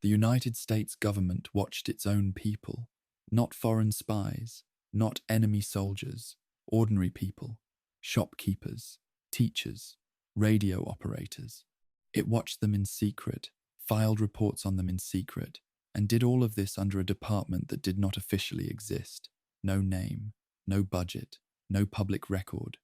The United States government watched its own people, not foreign spies, not enemy soldiers, ordinary people, shopkeepers, teachers, radio operators. It watched them in secret, filed reports on them in secret, and did all of this under a department that did not officially exist. No name, no budget, no public record.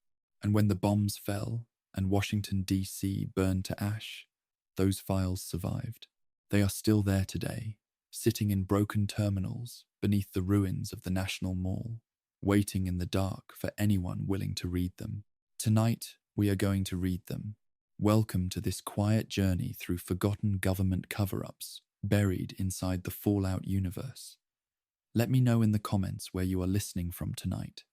And when the bombs fell and Washington, D.C. burned to ash, those files survived. They are still there today, sitting in broken terminals beneath the ruins of the National Mall, waiting in the dark for anyone willing to read them. Tonight, we are going to read them. Welcome to this quiet journey through forgotten government cover-ups buried inside the Fallout universe. Let me know in the comments where you are listening from tonight.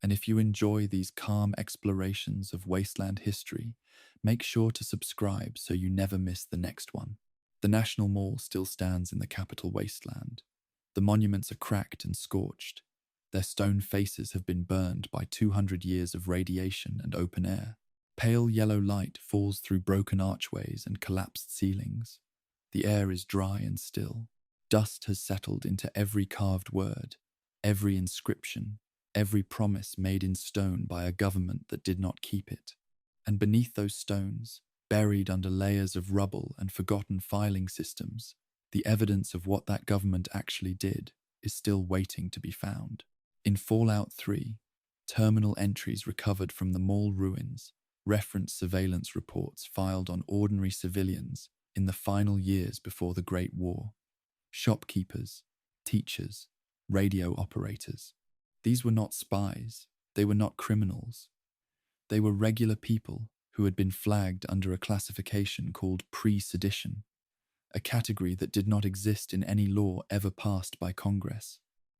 And if you enjoy these calm explorations of wasteland history, make sure to subscribe so you never miss the next one. The National Mall still stands in the capital wasteland. The monuments are cracked and scorched. Their stone faces have been burned by 200 years of radiation and open air. Pale yellow light falls through broken archways and collapsed ceilings. The air is dry and still. Dust has settled into every carved word, every inscription, every promise made in stone by a government that did not keep it. And beneath those stones, buried under layers of rubble and forgotten filing systems, the evidence of what that government actually did is still waiting to be found. In Fallout 3, terminal entries recovered from the mall ruins reference surveillance reports filed on ordinary civilians in the final years before the Great War. Shopkeepers, teachers, radio operators. These were not spies, they were not criminals. They were regular people who had been flagged under a classification called pre-sedition, a category that did not exist in any law ever passed by Congress.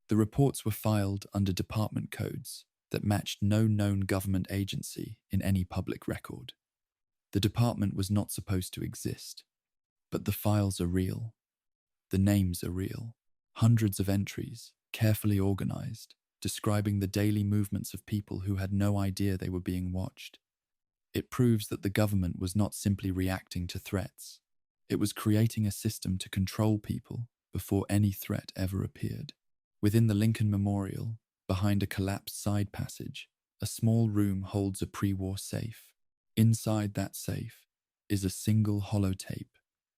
The reports were filed under department codes that matched no known government agency in any public record. The department was not supposed to exist, but the files are real. The names are real. Hundreds of entries, carefully organized, describing the daily movements of people who had no idea they were being watched. It proves that the government was not simply reacting to threats. It was creating a system to control people before any threat ever appeared. Within the Lincoln Memorial, behind a collapsed side passage, a small room holds a pre-war safe. Inside that safe is a single holotape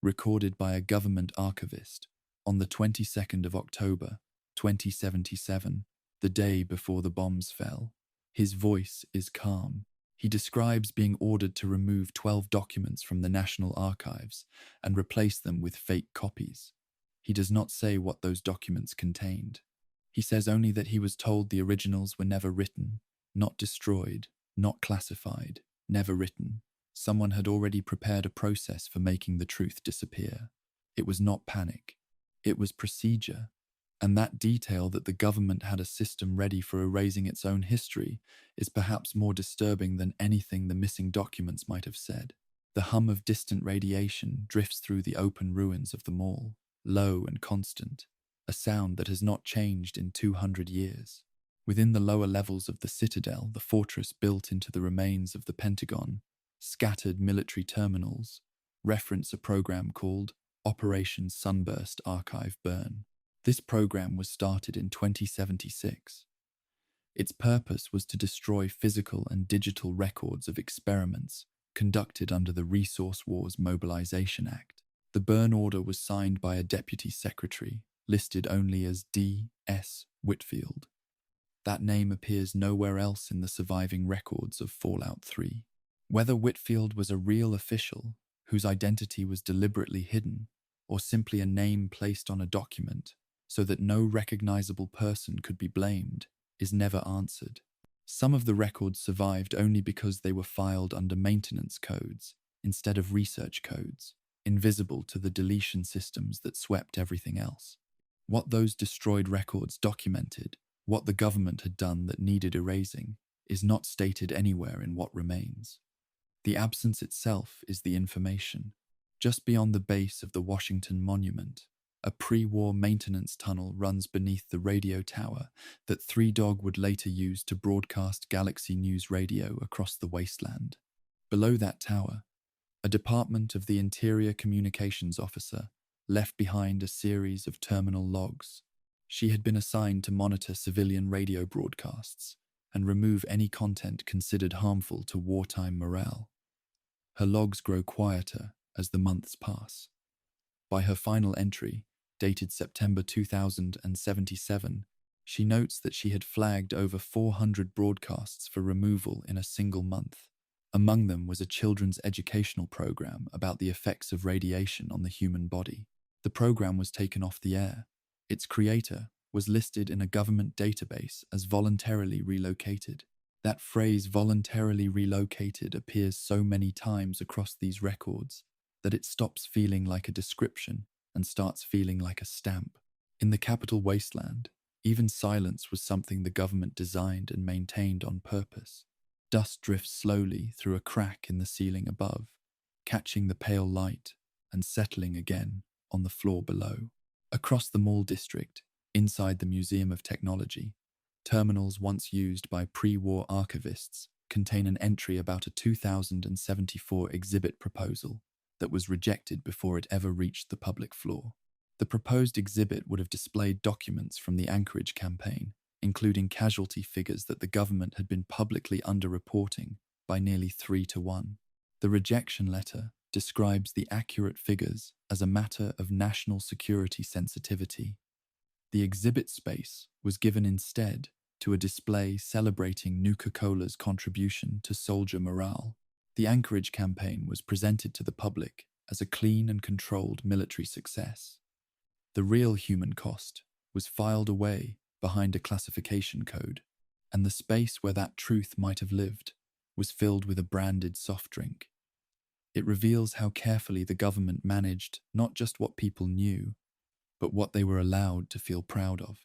recorded by a government archivist on the 22nd of October, 2077, the day before the bombs fell. His voice is calm. He describes being ordered to remove 12 documents from the National Archives and replace them with fake copies. He does not say what those documents contained. He says only that he was told the originals were never written, not destroyed, not classified, never written. Someone had already prepared a process for making the truth disappear. It was not panic. It was procedure. And that detail that the government had a system ready for erasing its own history is perhaps more disturbing than anything the missing documents might have said. The hum of distant radiation drifts through the open ruins of the mall, low and constant, a sound that has not changed in 200 years. Within the lower levels of the citadel, the fortress built into the remains of the Pentagon, scattered military terminals reference a program called Operation Sunburst Archive Burn. This program was started in 2076. Its purpose was to destroy physical and digital records of experiments conducted under the Resource Wars Mobilization Act. The burn order was signed by a deputy secretary, listed only as D.S. Whitfield. That name appears nowhere else in the surviving records of Fallout 3. Whether Whitfield was a real official whose identity was deliberately hidden, or simply a name placed on a document so that no recognizable person could be blamed, is never answered. Some of the records survived only because they were filed under maintenance codes instead of research codes, invisible to the deletion systems that swept everything else. What those destroyed records documented, what the government had done that needed erasing, is not stated anywhere in what remains. The absence itself is the information. Just beyond the base of the Washington Monument, a pre-war maintenance tunnel runs beneath the radio tower that Three Dog would later use to broadcast Galaxy News Radio across the wasteland. Below that tower, a Department of the Interior Communications officer left behind a series of terminal logs. She had been assigned to monitor civilian radio broadcasts and remove any content considered harmful to wartime morale. Her logs grow quieter as the months pass. By her final entry, dated September 2077, she notes that she had flagged over 400 broadcasts for removal in a single month. Among them was a children's educational program about the effects of radiation on the human body. The program was taken off the air. Its creator was listed in a government database as voluntarily relocated. That phrase, voluntarily relocated, appears so many times across these records that it stops feeling like a description and starts feeling like a stamp. In the capital wasteland, even silence was something the government designed and maintained on purpose. Dust drifts slowly through a crack in the ceiling above, catching the pale light and settling again on the floor below. Across the mall district, inside the Museum of Technology, terminals once used by pre-war archivists contain an entry about a 2074 exhibit proposal that was rejected before it ever reached the public floor. The proposed exhibit would have displayed documents from the Anchorage campaign, including casualty figures that the government had been publicly underreporting by nearly 3-1. The rejection letter describes the accurate figures as a matter of national security sensitivity. The exhibit space was given instead to a display celebrating Nuka-Cola's contribution to soldier morale. The Anchorage campaign was presented to the public as a clean and controlled military success. The real human cost was filed away behind a classification code, and the space where that truth might have lived was filled with a branded soft drink. It reveals how carefully the government managed not just what people knew, but what they were allowed to feel proud of.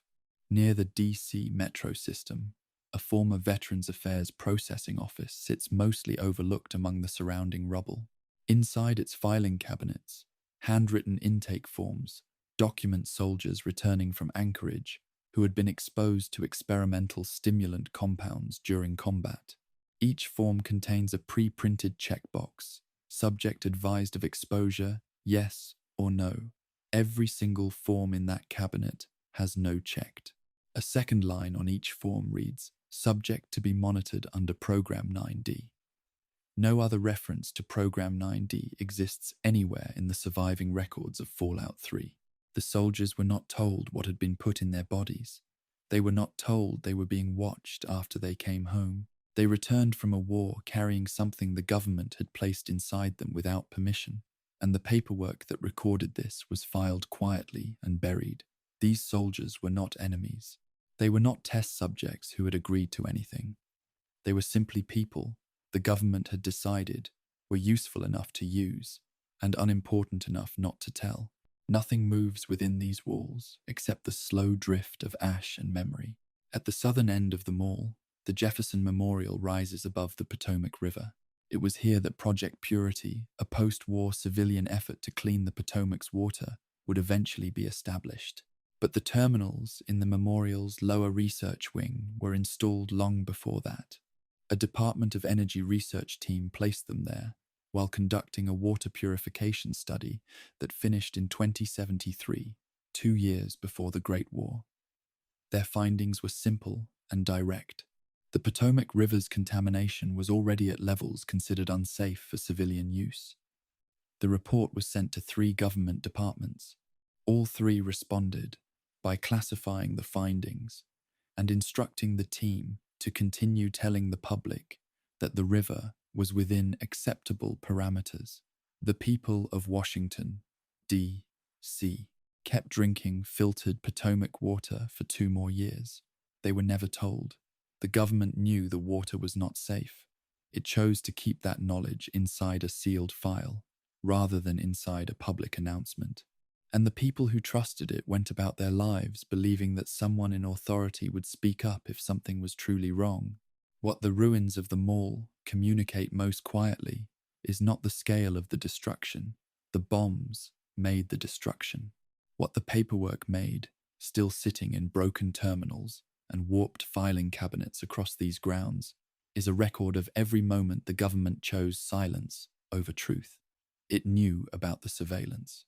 Near the DC metro system, a former Veterans Affairs processing office sits mostly overlooked among the surrounding rubble. Inside its filing cabinets, handwritten intake forms document soldiers returning from Anchorage who had been exposed to experimental stimulant compounds during combat. Each form contains a pre-printed checkbox, subject advised of exposure, yes or no. Every single form in that cabinet has no checked. A second line on each form reads, subject to be monitored under Program 9D. No other reference to Program 9D exists anywhere in the surviving records of Fallout 3. The soldiers were not told what had been put in their bodies. They were not told they were being watched after they came home. They returned from a war carrying something the government had placed inside them without permission, and the paperwork that recorded this was filed quietly and buried. These soldiers were not enemies. They were not test subjects who had agreed to anything. They were simply people the government had decided were useful enough to use and unimportant enough not to tell. Nothing moves within these walls except the slow drift of ash and memory. At the southern end of the mall, the Jefferson Memorial rises above the Potomac River. It was here that Project Purity, a post-war civilian effort to clean the Potomac's water, would eventually be established. But the terminals in the memorial's lower research wing were installed long before that. A Department of Energy research team placed them there while conducting a water purification study that finished in 2073, 2 years before the Great War. Their findings were simple and direct. The Potomac River's contamination was already at levels considered unsafe for civilian use. The report was sent to 3 government departments. All 3 responded by classifying the findings and instructing the team to continue telling the public that the river was within acceptable parameters. The people of Washington, D.C., kept drinking filtered Potomac water for 2 more years. They were never told. The government knew the water was not safe. It chose to keep that knowledge inside a sealed file, rather than inside a public announcement. And the people who trusted it went about their lives believing that someone in authority would speak up if something was truly wrong. What the ruins of the mall communicate most quietly is not the scale of the destruction. The bombs made the destruction. What the paperwork made, still sitting in broken terminals and warped filing cabinets across these grounds, is a record of every moment the government chose silence over truth. It knew about the surveillance.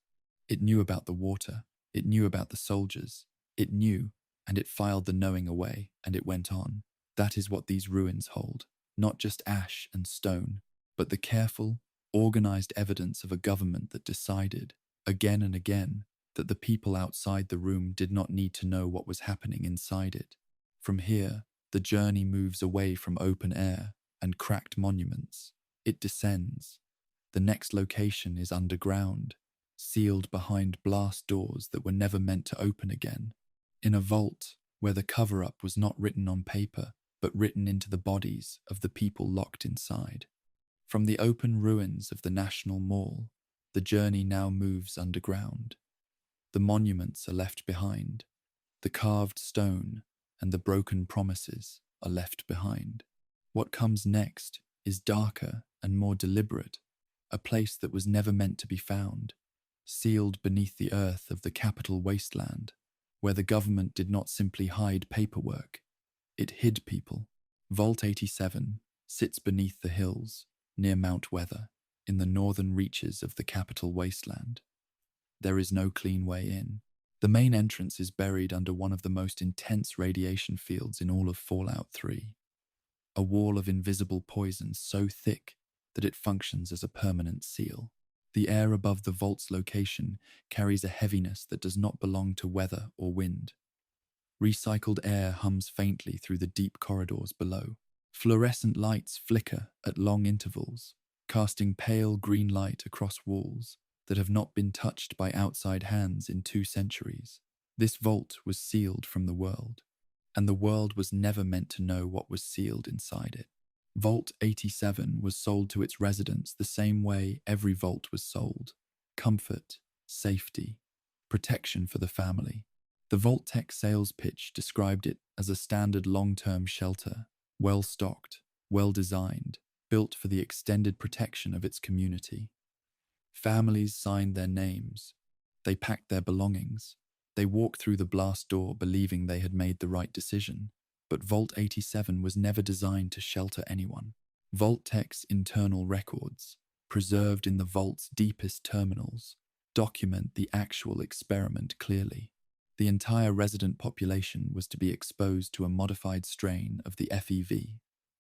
It knew about the water. It knew about the soldiers. It knew, and it filed the knowing away, and it went on. That is what these ruins hold. Not just ash and stone, but the careful, organized evidence of a government that decided, again and again, that the people outside the room did not need to know what was happening inside it. From here, the journey moves away from open air and cracked monuments. It descends. The next location is underground, sealed behind blast doors that were never meant to open again. In a vault where the cover-up was not written on paper, but written into the bodies of the people locked inside. From the open ruins of the National Mall, the journey now moves underground. The monuments are left behind. The carved stone and the broken promises are left behind. What comes next is darker and more deliberate, a place that was never meant to be found, sealed beneath the earth of the capital wasteland, where the government did not simply hide paperwork, it hid people. Vault 87 sits beneath the hills, near Mount Weather, in the northern reaches of the capital wasteland. There is no clean way in. The main entrance is buried under one of the most intense radiation fields in all of Fallout 3. A wall of invisible poison so thick that it functions as a permanent seal. The air above the vault's location carries a heaviness that does not belong to weather or wind. Recycled air hums faintly through the deep corridors below. Fluorescent lights flicker at long intervals, casting pale green light across walls that have not been touched by outside hands in 2 centuries. This vault was sealed from the world, and the world was never meant to know what was sealed inside it. Vault 87 was sold to its residents the same way every vault was sold: comfort, safety, protection for the family. The Vault-Tec sales pitch described it as a standard long-term shelter, well-stocked, well-designed, built for the extended protection of its community. Families signed their names. They packed their belongings. They walked through the blast door believing they had made the right decision. But Vault 87 was never designed to shelter anyone. Vault-Tec's internal records, preserved in the vault's deepest terminals, document the actual experiment clearly. The entire resident population was to be exposed to a modified strain of the FEV,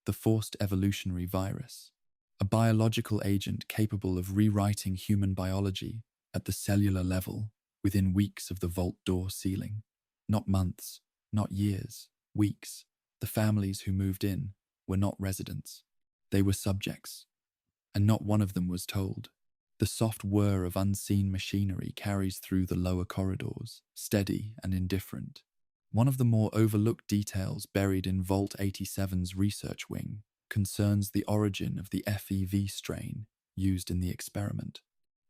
the forced evolutionary virus, a biological agent capable of rewriting human biology at the cellular level within weeks of the vault door sealing. Not months, not years, weeks. The families who moved in were not residents. They were subjects, and not one of them was told. The soft whir of unseen machinery carries through the lower corridors, steady and indifferent. One of the more overlooked details buried in Vault 87's research wing concerns the origin of the FEV strain used in the experiment.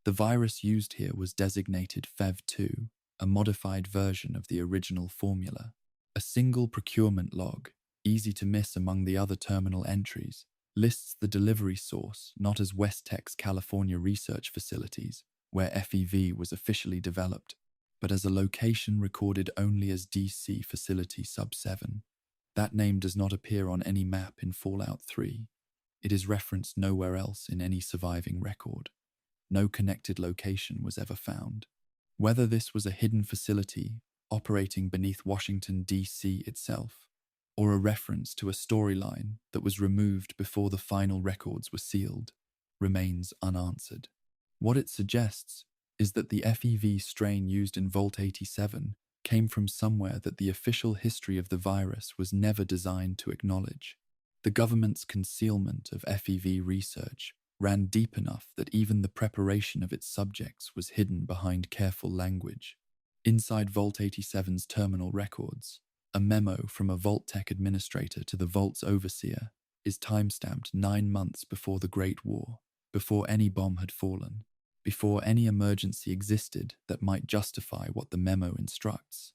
The virus used here was designated FEV2, a modified version of the original formula. A single procurement log, easy to miss among the other terminal entries, lists the delivery source not as West-Tech's California research facilities, where FEV was officially developed, but as a location recorded only as DC Facility Sub-7. That name does not appear on any map in Fallout 3. It is referenced nowhere else in any surviving record. No connected location was ever found. Whether this was a hidden facility operating beneath Washington, D.C. itself, or a reference to a storyline that was removed before the final records were sealed, remains unanswered. What it suggests is that the FEV strain used in Vault 87 came from somewhere that the official history of the virus was never designed to acknowledge. The government's concealment of FEV research ran deep enough that even the preparation of its subjects was hidden behind careful language. Inside Vault 87's terminal records, a memo from a Vault-Tec administrator to the Vault's overseer is timestamped 9 months before the Great War, before any bomb had fallen, before any emergency existed that might justify what the memo instructs.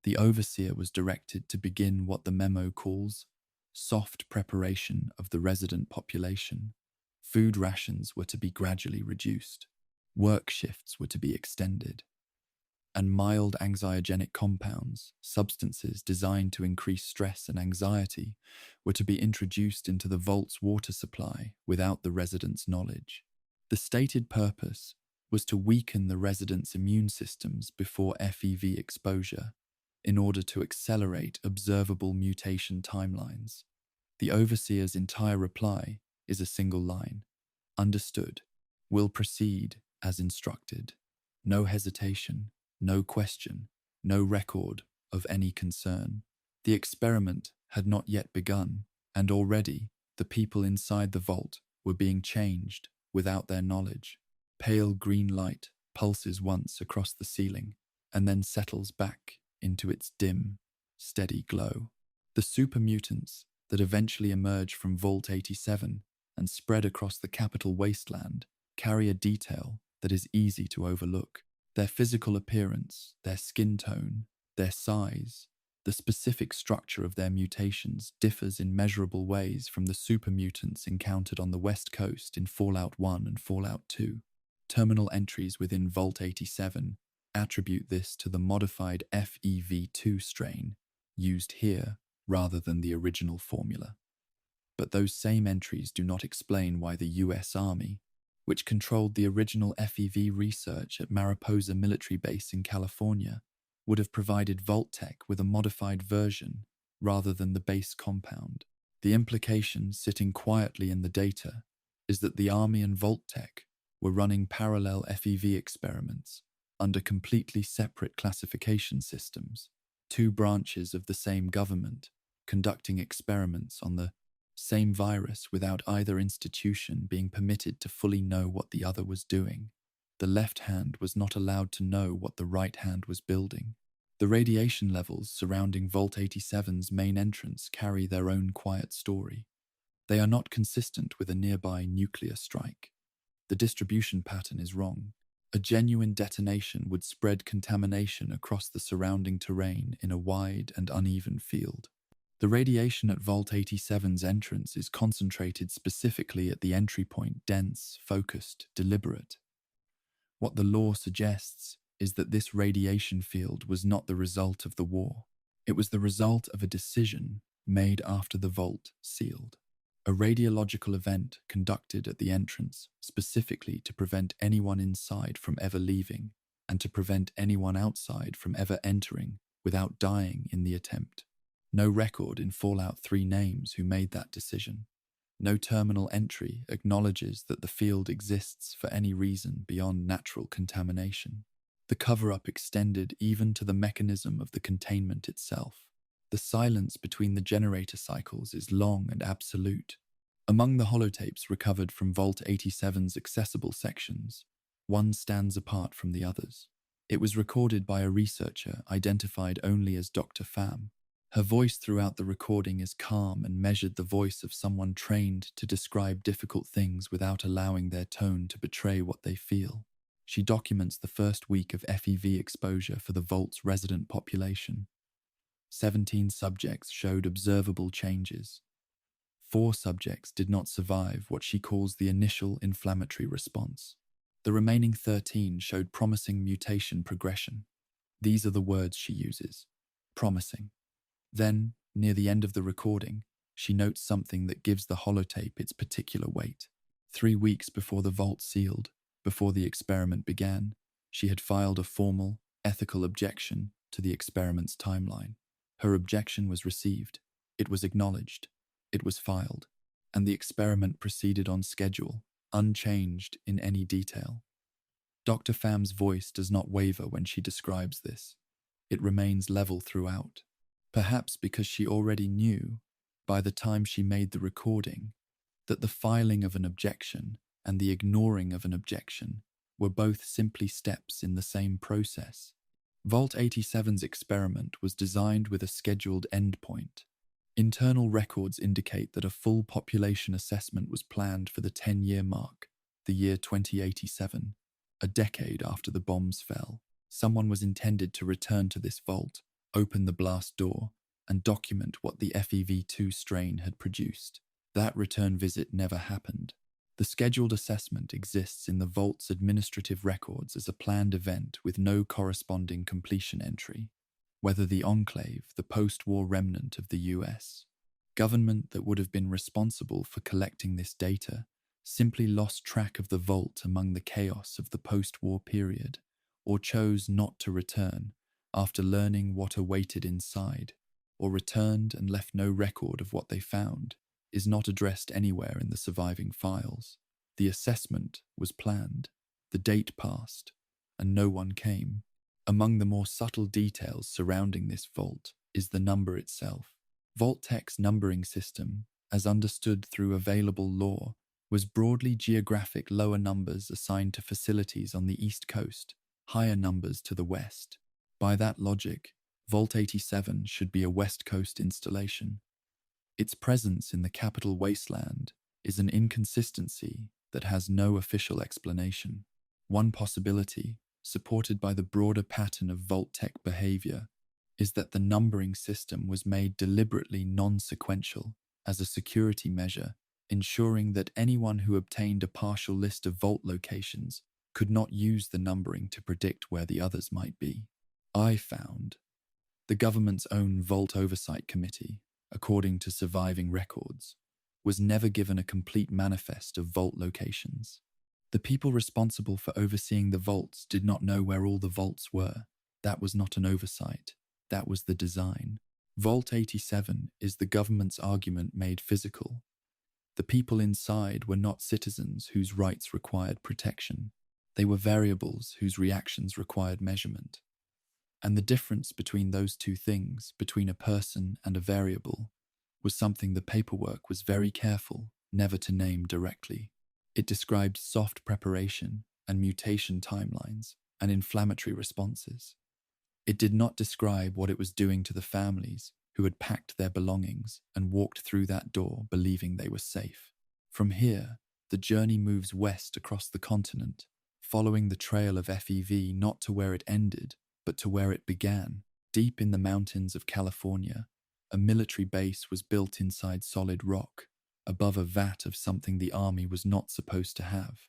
The overseer was directed to begin what the memo calls soft preparation of the resident population. Food rations were to be gradually reduced, work shifts were to be extended, and mild anxiogenic compounds, substances designed to increase stress and anxiety, were to be introduced into the vault's water supply without the residents' knowledge. The stated purpose was to weaken the residents' immune systems before FEV exposure in order to accelerate observable mutation timelines. The overseer's entire reply is a single line. Understood. Will proceed as instructed. No hesitation, no question, no record of any concern. The experiment had not yet begun, and already the people inside the vault were being changed without their knowledge. Pale green light pulses once across the ceiling and then settles back into its dim, steady glow. The super mutants that eventually emerge from Vault 87 and spread across the capital wasteland carry a detail that is easy to overlook. Their physical appearance, their skin tone, their size, the specific structure of their mutations differs in measurable ways from the super mutants encountered on the West Coast in Fallout 1 and Fallout 2. Terminal entries within Vault 87 attribute this to the modified FEV2 strain used here rather than the original formula. But those same entries do not explain why the US Army, which controlled the original FEV research at Mariposa Military Base in California, would have provided Vault-Tec with a modified version rather than the base compound. The implication sitting quietly in the data is that the Army and Vault-Tec were running parallel FEV experiments under completely separate classification systems, two branches of the same government conducting experiments on the same virus without either institution being permitted to fully know what the other was doing. The left hand was not allowed to know what the right hand was building. The radiation levels surrounding Vault 87's main entrance carry their own quiet story. They are not consistent with a nearby nuclear strike. The distribution pattern is wrong. A genuine detonation would spread contamination across the surrounding terrain in a wide and uneven field. The radiation at Vault 87's entrance is concentrated specifically at the entry point, dense, focused, deliberate. What the law suggests is that this radiation field was not the result of the war. It was the result of a decision made after the vault sealed. A radiological event conducted at the entrance specifically to prevent anyone inside from ever leaving and to prevent anyone outside from ever entering without dying in the attempt. No record in Fallout 3 names who made that decision. No terminal entry acknowledges that the field exists for any reason beyond natural contamination. The cover-up extended even to the mechanism of the containment itself. The silence between the generator cycles is long and absolute. Among the holotapes recovered from Vault 87's accessible sections, one stands apart from the others. It was recorded by a researcher identified only as Dr. Pham. Her voice throughout the recording is calm and measured, the voice of someone trained to describe difficult things without allowing their tone to betray what they feel. She documents the first week of FEV exposure for the Vault's resident population. 17 subjects showed observable changes. 4 subjects did not survive what she calls the initial inflammatory response. The remaining 13 showed promising mutation progression. These are the words she uses. Promising. Then, near the end of the recording, she notes something that gives the holotape its particular weight. 3 weeks before the vault sealed, before the experiment began, she had filed a formal, ethical objection to the experiment's timeline. Her objection was received. It was acknowledged. It was filed. And the experiment proceeded on schedule, unchanged in any detail. Dr. Pham's voice does not waver when she describes this. It remains level throughout. Perhaps because she already knew, by the time she made the recording, that the filing of an objection and the ignoring of an objection were both simply steps in the same process. Vault 87's experiment was designed with a scheduled endpoint. Internal records indicate that a full population assessment was planned for the 10-year mark, the year 2087, a decade after the bombs fell. Someone was intended to return to this vault, open the blast door, and document what the FEV2 strain had produced. That return visit never happened. The scheduled assessment exists in the Vault's administrative records as a planned event with no corresponding completion entry. Whether the Enclave, the post-war remnant of the US, government that would have been responsible for collecting this data, simply lost track of the vault among the chaos of the post-war period, or chose not to return after learning what awaited inside, or returned and left no record of what they found, is not addressed anywhere in the surviving files. The assessment was planned, the date passed, and no one came. Among the more subtle details surrounding this vault is the number itself. Vault-Tec's numbering system, as understood through available law, was broadly geographic lower numbers assigned to facilities on the East Coast, higher numbers to the West. By that logic, Vault 87 should be a West Coast installation. Its presence in the capital wasteland is an inconsistency that has no official explanation. One possibility, supported by the broader pattern of Vault-Tec behavior, is that the numbering system was made deliberately non-sequential as a security measure, ensuring that anyone who obtained a partial list of vault locations could not use the numbering to predict where the others might be. I found the government's own Vault Oversight Committee, according to surviving records, was never given a complete manifest of vault locations. The people responsible for overseeing the vaults did not know where all the vaults were. That was not an oversight. That was the design. Vault 87 is the government's argument made physical. The people inside were not citizens whose rights required protection. They were variables whose reactions required measurement. And the difference between those two things, between a person and a variable, was something the paperwork was very careful never to name directly. It described soft preparation and mutation timelines and inflammatory responses. It did not describe what it was doing to the families who had packed their belongings and walked through that door believing they were safe. From here, the journey moves west across the continent, following the trail of FEV not to where it ended, but to where it began. Deep in the mountains of California, a military base was built inside solid rock, above a vat of something the army was not supposed to have.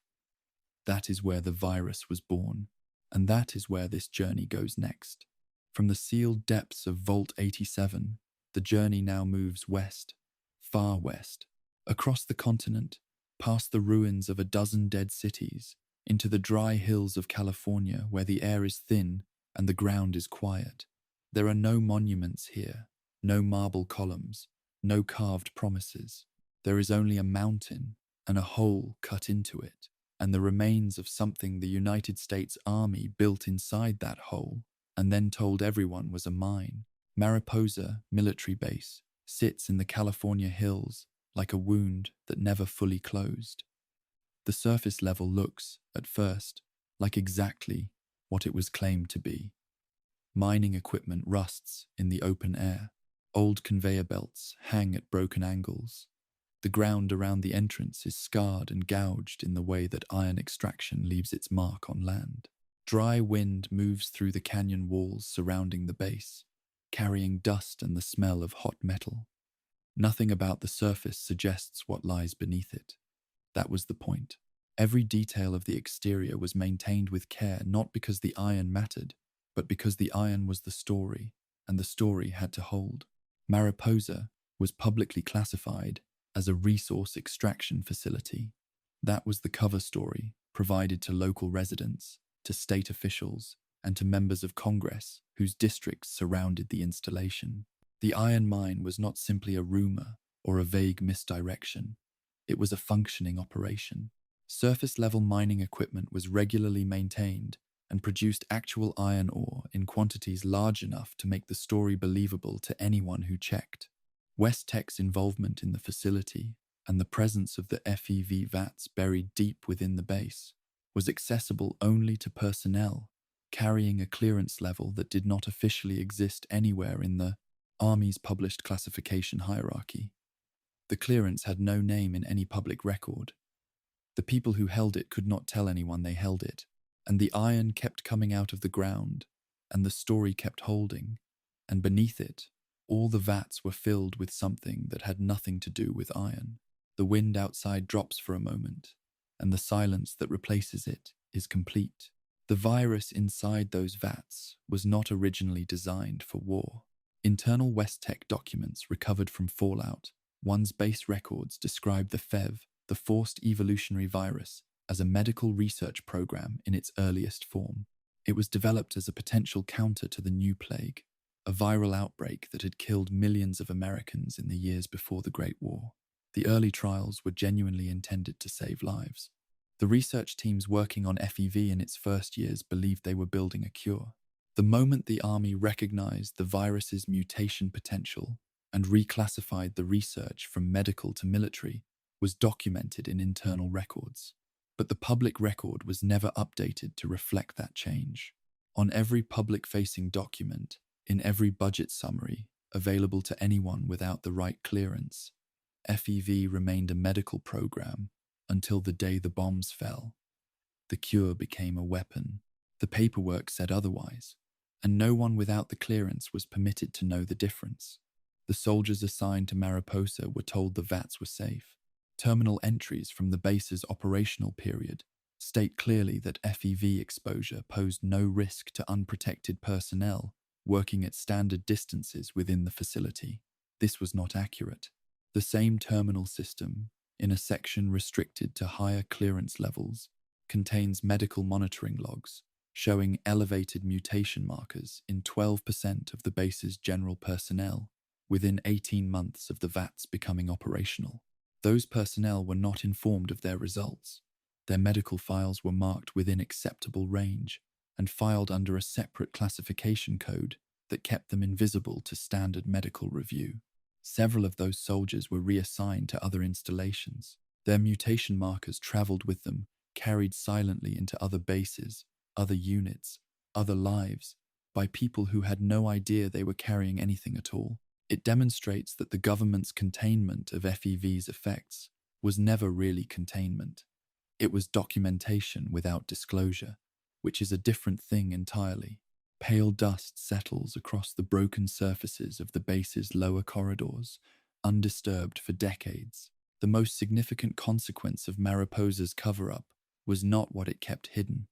That is where the virus was born, and that is where this journey goes next. From the sealed depths of Vault 87, the journey now moves west, far west, across the continent, past the ruins of a dozen dead cities, into the dry hills of California where the air is thin and the ground is quiet. There are no monuments here, no marble columns, no carved promises. There is only a mountain and a hole cut into it, and the remains of something the United States Army built inside that hole and then told everyone was a mine. Mariposa Military Base sits in the California hills like a wound that never fully closed. The surface level looks, at first, like exactly what it was claimed to be. Mining equipment rusts in the open air. Old conveyor belts hang at broken angles. The ground around the entrance is scarred and gouged in the way that iron extraction leaves its mark on land. Dry wind moves through the canyon walls surrounding the base, carrying dust and the smell of hot metal. Nothing about the surface suggests what lies beneath it. That was the point. Every detail of the exterior was maintained with care, not because the iron mattered, but because the iron was the story, and the story had to hold. Mariposa was publicly classified as a resource extraction facility. That was the cover story provided to local residents, to state officials, and to members of Congress whose districts surrounded the installation. The iron mine was not simply a rumor or a vague misdirection. It was a functioning operation. Surface-level mining equipment was regularly maintained and produced actual iron ore in quantities large enough to make the story believable to anyone who checked. West-Tech's involvement in the facility and the presence of the FEV vats buried deep within the base was accessible only to personnel carrying a clearance level that did not officially exist anywhere in the Army's published classification hierarchy. The clearance had no name in any public record. The people who held it could not tell anyone they held it, and the iron kept coming out of the ground, and the story kept holding, and beneath it, all the vats were filled with something that had nothing to do with iron. The wind outside drops for a moment, and the silence that replaces it is complete. The virus inside those vats was not originally designed for war. Internal West-Tec documents recovered from Fallout 1's base records describe the FEV, the forced evolutionary virus as a medical research program in its earliest form. It was developed as a potential counter to the new plague, a viral outbreak that had killed millions of Americans in the years before the Great War. The early trials were genuinely intended to save lives. The research teams working on FEV in its first years believed they were building a cure. The moment the army recognized the virus's mutation potential and reclassified the research from medical to military was documented in internal records. But the public record was never updated to reflect that change. On every public-facing document, in every budget summary available to anyone without the right clearance, FEV remained a medical program until the day the bombs fell. The cure became a weapon. The paperwork said otherwise, and no one without the clearance was permitted to know the difference. The soldiers assigned to Mariposa were told the vats were safe. Terminal entries from the base's operational period state clearly that FEV exposure posed no risk to unprotected personnel working at standard distances within the facility. This was not accurate. The same terminal system, in a section restricted to higher clearance levels, contains medical monitoring logs showing elevated mutation markers in 12% of the base's general personnel within 18 months of the VATs becoming operational. Those personnel were not informed of their results. Their medical files were marked within acceptable range and filed under a separate classification code that kept them invisible to standard medical review. Several of those soldiers were reassigned to other installations. Their mutation markers traveled with them, carried silently into other bases, other units, other lives, by people who had no idea they were carrying anything at all. It demonstrates that the government's containment of FEV's effects was never really containment. It was documentation without disclosure, which is a different thing entirely. Pale dust settles across the broken surfaces of the base's lower corridors, undisturbed for decades. The most significant consequence of Mariposa's cover-up was not what it kept hidden.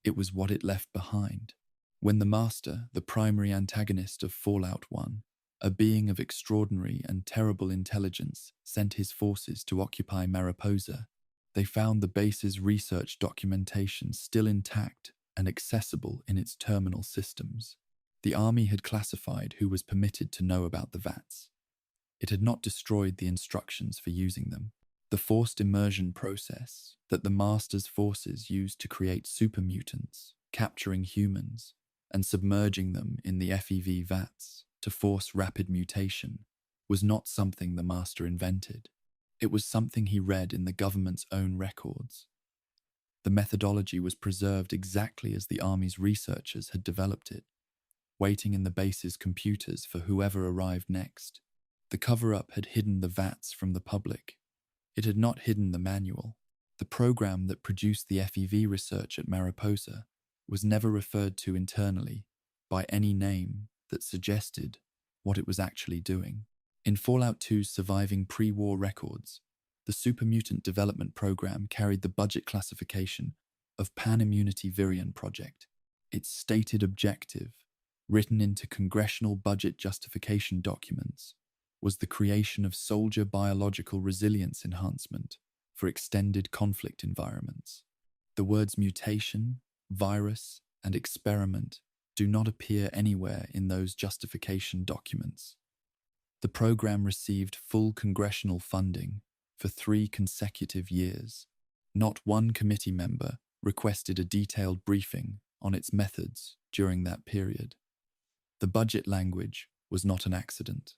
It was what it left behind. When the Master, the primary antagonist of Fallout 1, a being of extraordinary and terrible intelligence, sent his forces to occupy Mariposa, they found the base's research documentation still intact and accessible in its terminal systems. The army had classified who was permitted to know about the VATs. It had not destroyed the instructions for using them. The forced immersion process that the Master's forces used to create super mutants, capturing humans, and submerging them in the FEV VATs to force rapid mutation, was not something the Master invented. It was something he read in the government's own records. The methodology was preserved exactly as the Army's researchers had developed it, waiting in the base's computers for whoever arrived next. The cover-up had hidden the VATs from the public. It had not hidden the manual. The program that produced the FEV research at Mariposa was never referred to internally by any name that suggested what it was actually doing. In Fallout 2's surviving pre-war records, the Super Mutant Development Program carried the budget classification of Pan-Immunity Virion Project. Its stated objective, written into congressional budget justification documents, was the creation of soldier biological resilience enhancement for extended conflict environments. The words mutation, virus, and experiment do not appear anywhere in those justification documents. The program received full congressional funding for 3 consecutive years. Not one committee member requested a detailed briefing on its methods during that period. The budget language was not an accident.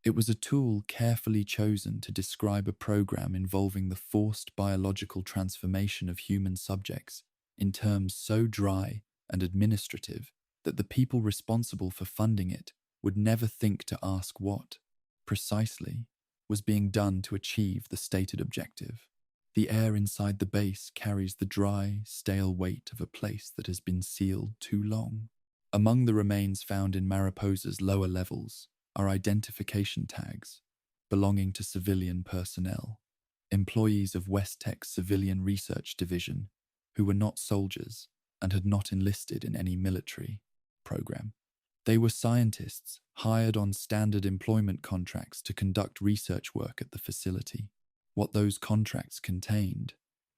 It was a tool carefully chosen to describe a program involving the forced biological transformation of human subjects in terms so dry and administrative that the people responsible for funding it would never think to ask what, precisely, was being done to achieve the stated objective. The air inside the base carries the dry, stale weight of a place that has been sealed too long. Among the remains found in Mariposa's lower levels are identification tags belonging to civilian personnel, employees of Vault-Tec's Civilian Research Division who were not soldiers and had not enlisted in any military program. They were scientists hired on standard employment contracts to conduct research work at the facility. What those contracts contained,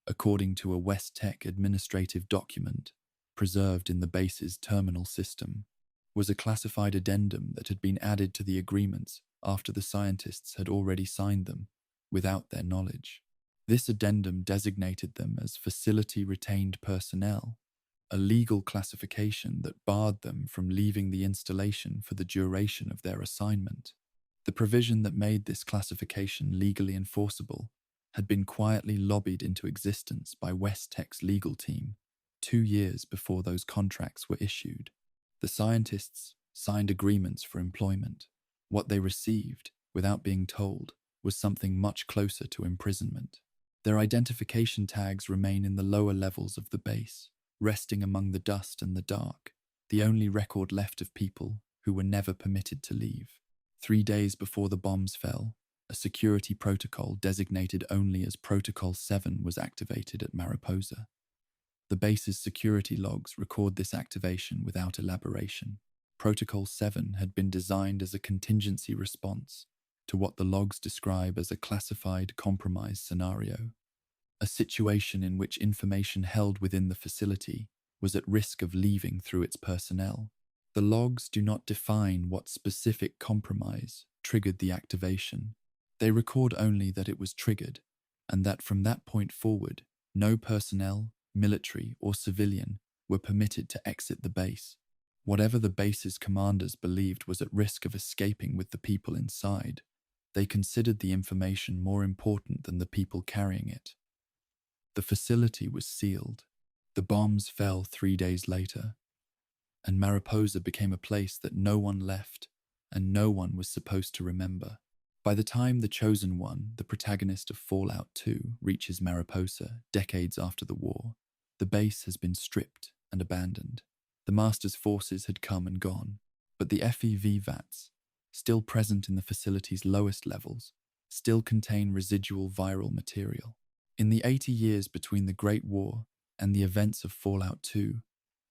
according to a West-Tec administrative document preserved in the base's terminal system, was a classified addendum that had been added to the agreements after the scientists had already signed them, without their knowledge. This addendum designated them as facility-retained personnel, a legal classification that barred them from leaving the installation for the duration of their assignment. The provision that made this classification legally enforceable had been quietly lobbied into existence by West-Tec's legal team 2 years before those contracts were issued. The scientists signed agreements for employment. What they received, without being told, was something much closer to imprisonment. Their identification tags remain in the lower levels of the base, resting among the dust and the dark, the only record left of people who were never permitted to leave. 3 days before the bombs fell, a security protocol designated only as Protocol 7 was activated at Mariposa. The base's security logs record this activation without elaboration. Protocol 7 had been designed as a contingency response to what the logs describe as a classified compromise scenario, a situation in which information held within the facility was at risk of leaving through its personnel. The logs do not define what specific compromise triggered the activation. They record only that it was triggered, and that from that point forward, no personnel, military or civilian, were permitted to exit the base. Whatever the base's commanders believed was at risk of escaping with the people inside, they considered the information more important than the people carrying it. The facility was sealed. The bombs fell 3 days later, and Mariposa became a place that no one left and no one was supposed to remember. By the time the Chosen One, the protagonist of Fallout 2, reaches Mariposa decades after the war, the base has been stripped and abandoned. The Master's forces had come and gone, but the FEV vats, still present in the facility's lowest levels, still contain residual viral material. In the 80 years between the Great War and the events of Fallout 2,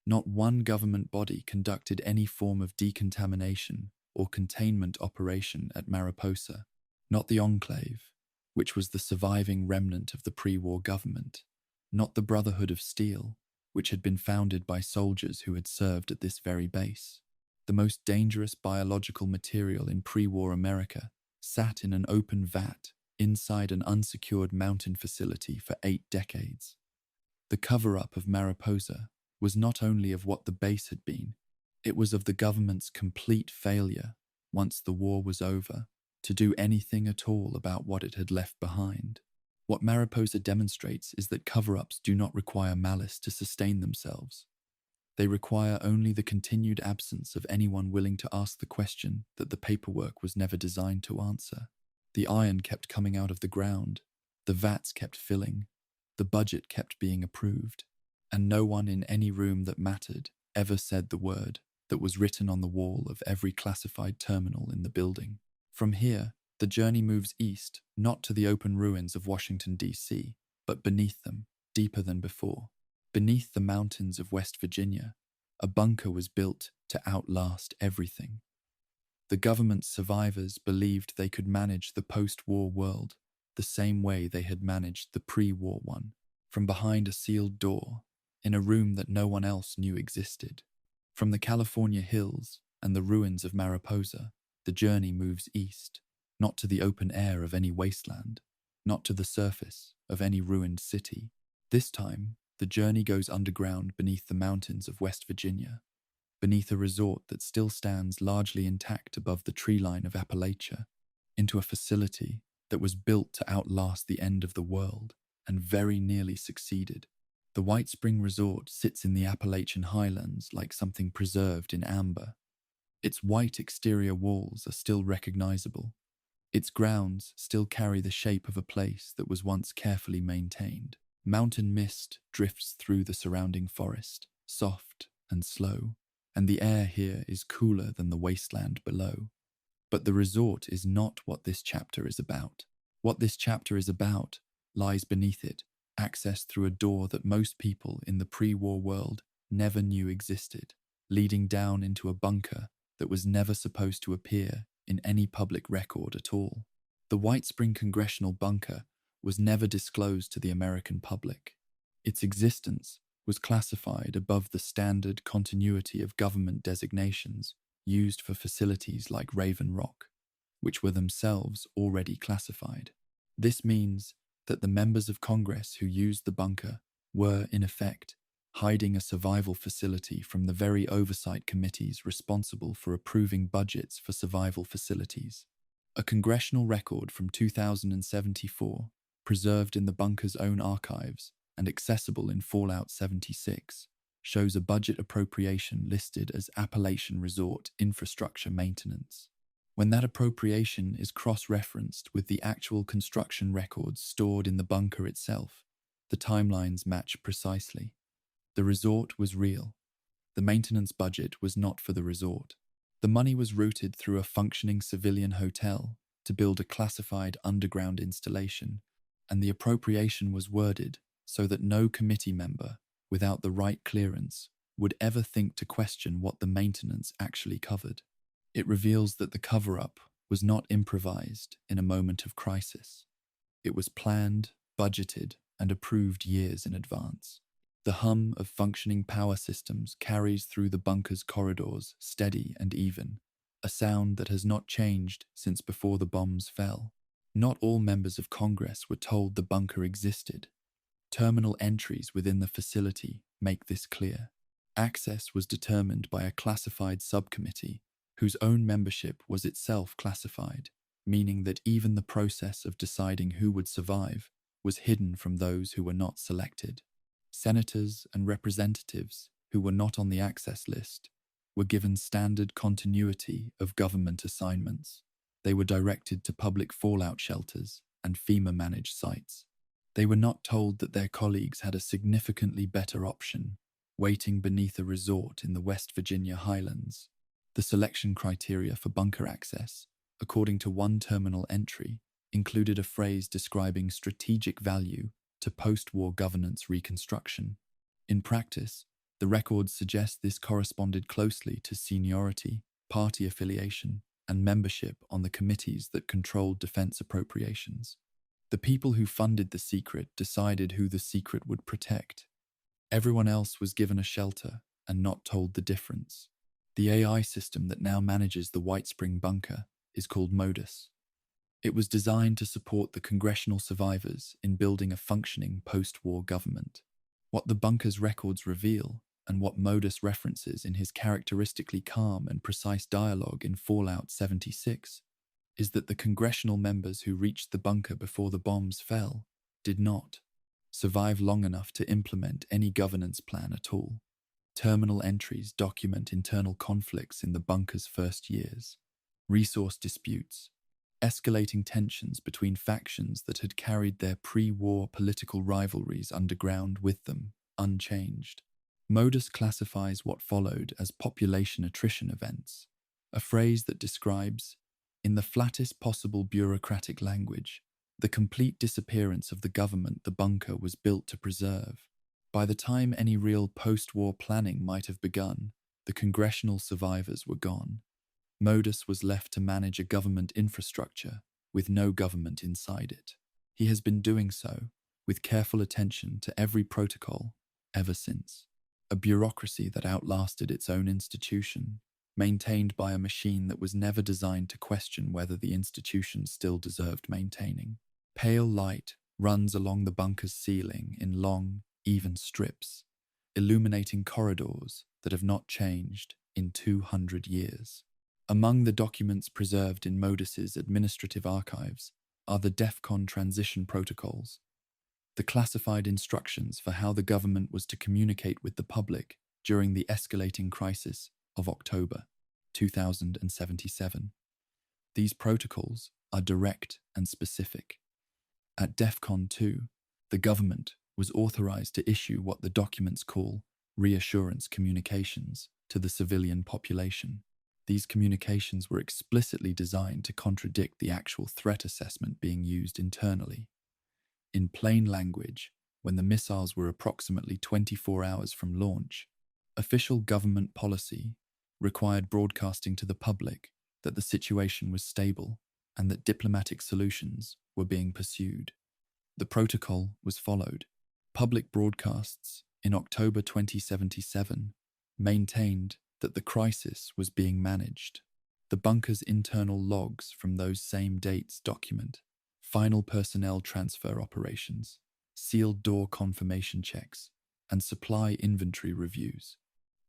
not one government body conducted any form of decontamination or containment operation at Mariposa, not the Enclave, which was the surviving remnant of the pre-war government, not the Brotherhood of Steel, which had been founded by soldiers who had served at this very base. The most dangerous biological material in pre-war America sat in an open vat inside an unsecured mountain facility for 8 decades. The cover-up of Mariposa was not only of what the base had been, it was of the government's complete failure, once the war was over, to do anything at all about what it had left behind. What Mariposa demonstrates is that cover-ups do not require malice to sustain themselves. They require only the continued absence of anyone willing to ask the question that the paperwork was never designed to answer. The iron kept coming out of the ground, the vats kept filling, the budget kept being approved, and no one in any room that mattered ever said the word that was written on the wall of every classified terminal in the building. From here, the journey moves east, not to the open ruins of Washington, D.C., but beneath them, deeper than before. Beneath the mountains of West Virginia, a bunker was built to outlast everything. The government's survivors believed they could manage the post-war world the same way they had managed the pre-war one, from behind a sealed door, in a room that no one else knew existed. From the California hills and the ruins of Mariposa, the journey moves east, not to the open air of any wasteland, not to the surface of any ruined city. This time, the journey goes underground beneath the mountains of West Virginia, beneath a resort that still stands largely intact above the tree line of Appalachia, into a facility that was built to outlast the end of the world and very nearly succeeded. The White Spring Resort sits in the Appalachian highlands like something preserved in amber. Its white exterior walls are still recognizable. Its grounds still carry the shape of a place that was once carefully maintained. Mountain mist drifts through the surrounding forest, soft and slow, and the air here is cooler than the wasteland below. But the resort is not what this chapter is about. What this chapter is about lies beneath it, accessed through a door that most people in the pre-war world never knew existed, leading down into a bunker that was never supposed to appear in any public record at all. The White Spring Congressional Bunker was never disclosed to the American public. Its existence was classified above the standard continuity of government designations used for facilities like Raven Rock, which were themselves already classified. This means that the members of Congress who used the bunker were, in effect, hiding a survival facility from the very oversight committees responsible for approving budgets for survival facilities. A congressional record from 2074, preserved in the bunker's own archives and accessible in Fallout 76, shows a budget appropriation listed as Appalachian Resort Infrastructure Maintenance. When that appropriation is cross-referenced with the actual construction records stored in the bunker itself, the timelines match precisely. The resort was real. The maintenance budget was not for the resort. The money was routed through a functioning civilian hotel to build a classified underground installation, and the appropriation was worded so that no committee member, without the right clearance, would ever think to question what the maintenance actually covered. It reveals that the cover-up was not improvised in a moment of crisis. It was planned, budgeted, and approved years in advance. The hum of functioning power systems carries through the bunker's corridors, steady and even, a sound that has not changed since before the bombs fell. Not all members of Congress were told the bunker existed. Terminal entries within the facility make this clear. Access was determined by a classified subcommittee whose own membership was itself classified, meaning that even the process of deciding who would survive was hidden from those who were not selected. Senators and representatives who were not on the access list were given standard continuity of government assignments. They were directed to public fallout shelters and FEMA-managed sites. They were not told that their colleagues had a significantly better option, waiting beneath a resort in the West Virginia highlands. The selection criteria for bunker access, according to one terminal entry, included a phrase describing strategic value to post-war governance reconstruction. In practice, the records suggest this corresponded closely to seniority, party affiliation, and membership on the committees that controlled defense appropriations. The people who funded the secret decided who the secret would protect. Everyone else was given a shelter and not told the difference. The AI system that now manages the White Spring bunker is called MODUS. It was designed to support the congressional survivors in building a functioning post-war government. What the bunker's records reveal, and what Modus references in his characteristically calm and precise dialogue in Fallout 76, is that the congressional members who reached the bunker before the bombs fell did not survive long enough to implement any governance plan at all. Terminal entries document internal conflicts in the bunker's first years, resource disputes, escalating tensions between factions that had carried their pre-war political rivalries underground with them, unchanged. Modus classifies what followed as population attrition events, a phrase that describes, in the flattest possible bureaucratic language, the complete disappearance of the government the bunker was built to preserve. By the time any real post-war planning might have begun, the congressional survivors were gone. Modus was left to manage a government infrastructure with no government inside it. He has been doing so with careful attention to every protocol ever since. A bureaucracy that outlasted its own institution, maintained by a machine that was never designed to question whether the institution still deserved maintaining. Pale light runs along the bunker's ceiling in long, even strips, illuminating corridors that have not changed in 200 years. Among the documents preserved in Modus's administrative archives are the DEFCON transition protocols, the classified instructions for how the government was to communicate with the public during the escalating crisis of October 2077. These protocols are direct and specific. At DEFCON 2, the government was authorized to issue what the documents call reassurance communications to the civilian population. These communications were explicitly designed to contradict the actual threat assessment being used internally. In plain language, when the missiles were approximately 24 hours from launch, official government policy required broadcasting to the public that the situation was stable and that diplomatic solutions were being pursued. The protocol was followed. Public broadcasts in October 2077 maintained that the crisis was being managed. The bunker's internal logs from those same dates document final personnel transfer operations, sealed door confirmation checks, and supply inventory reviews.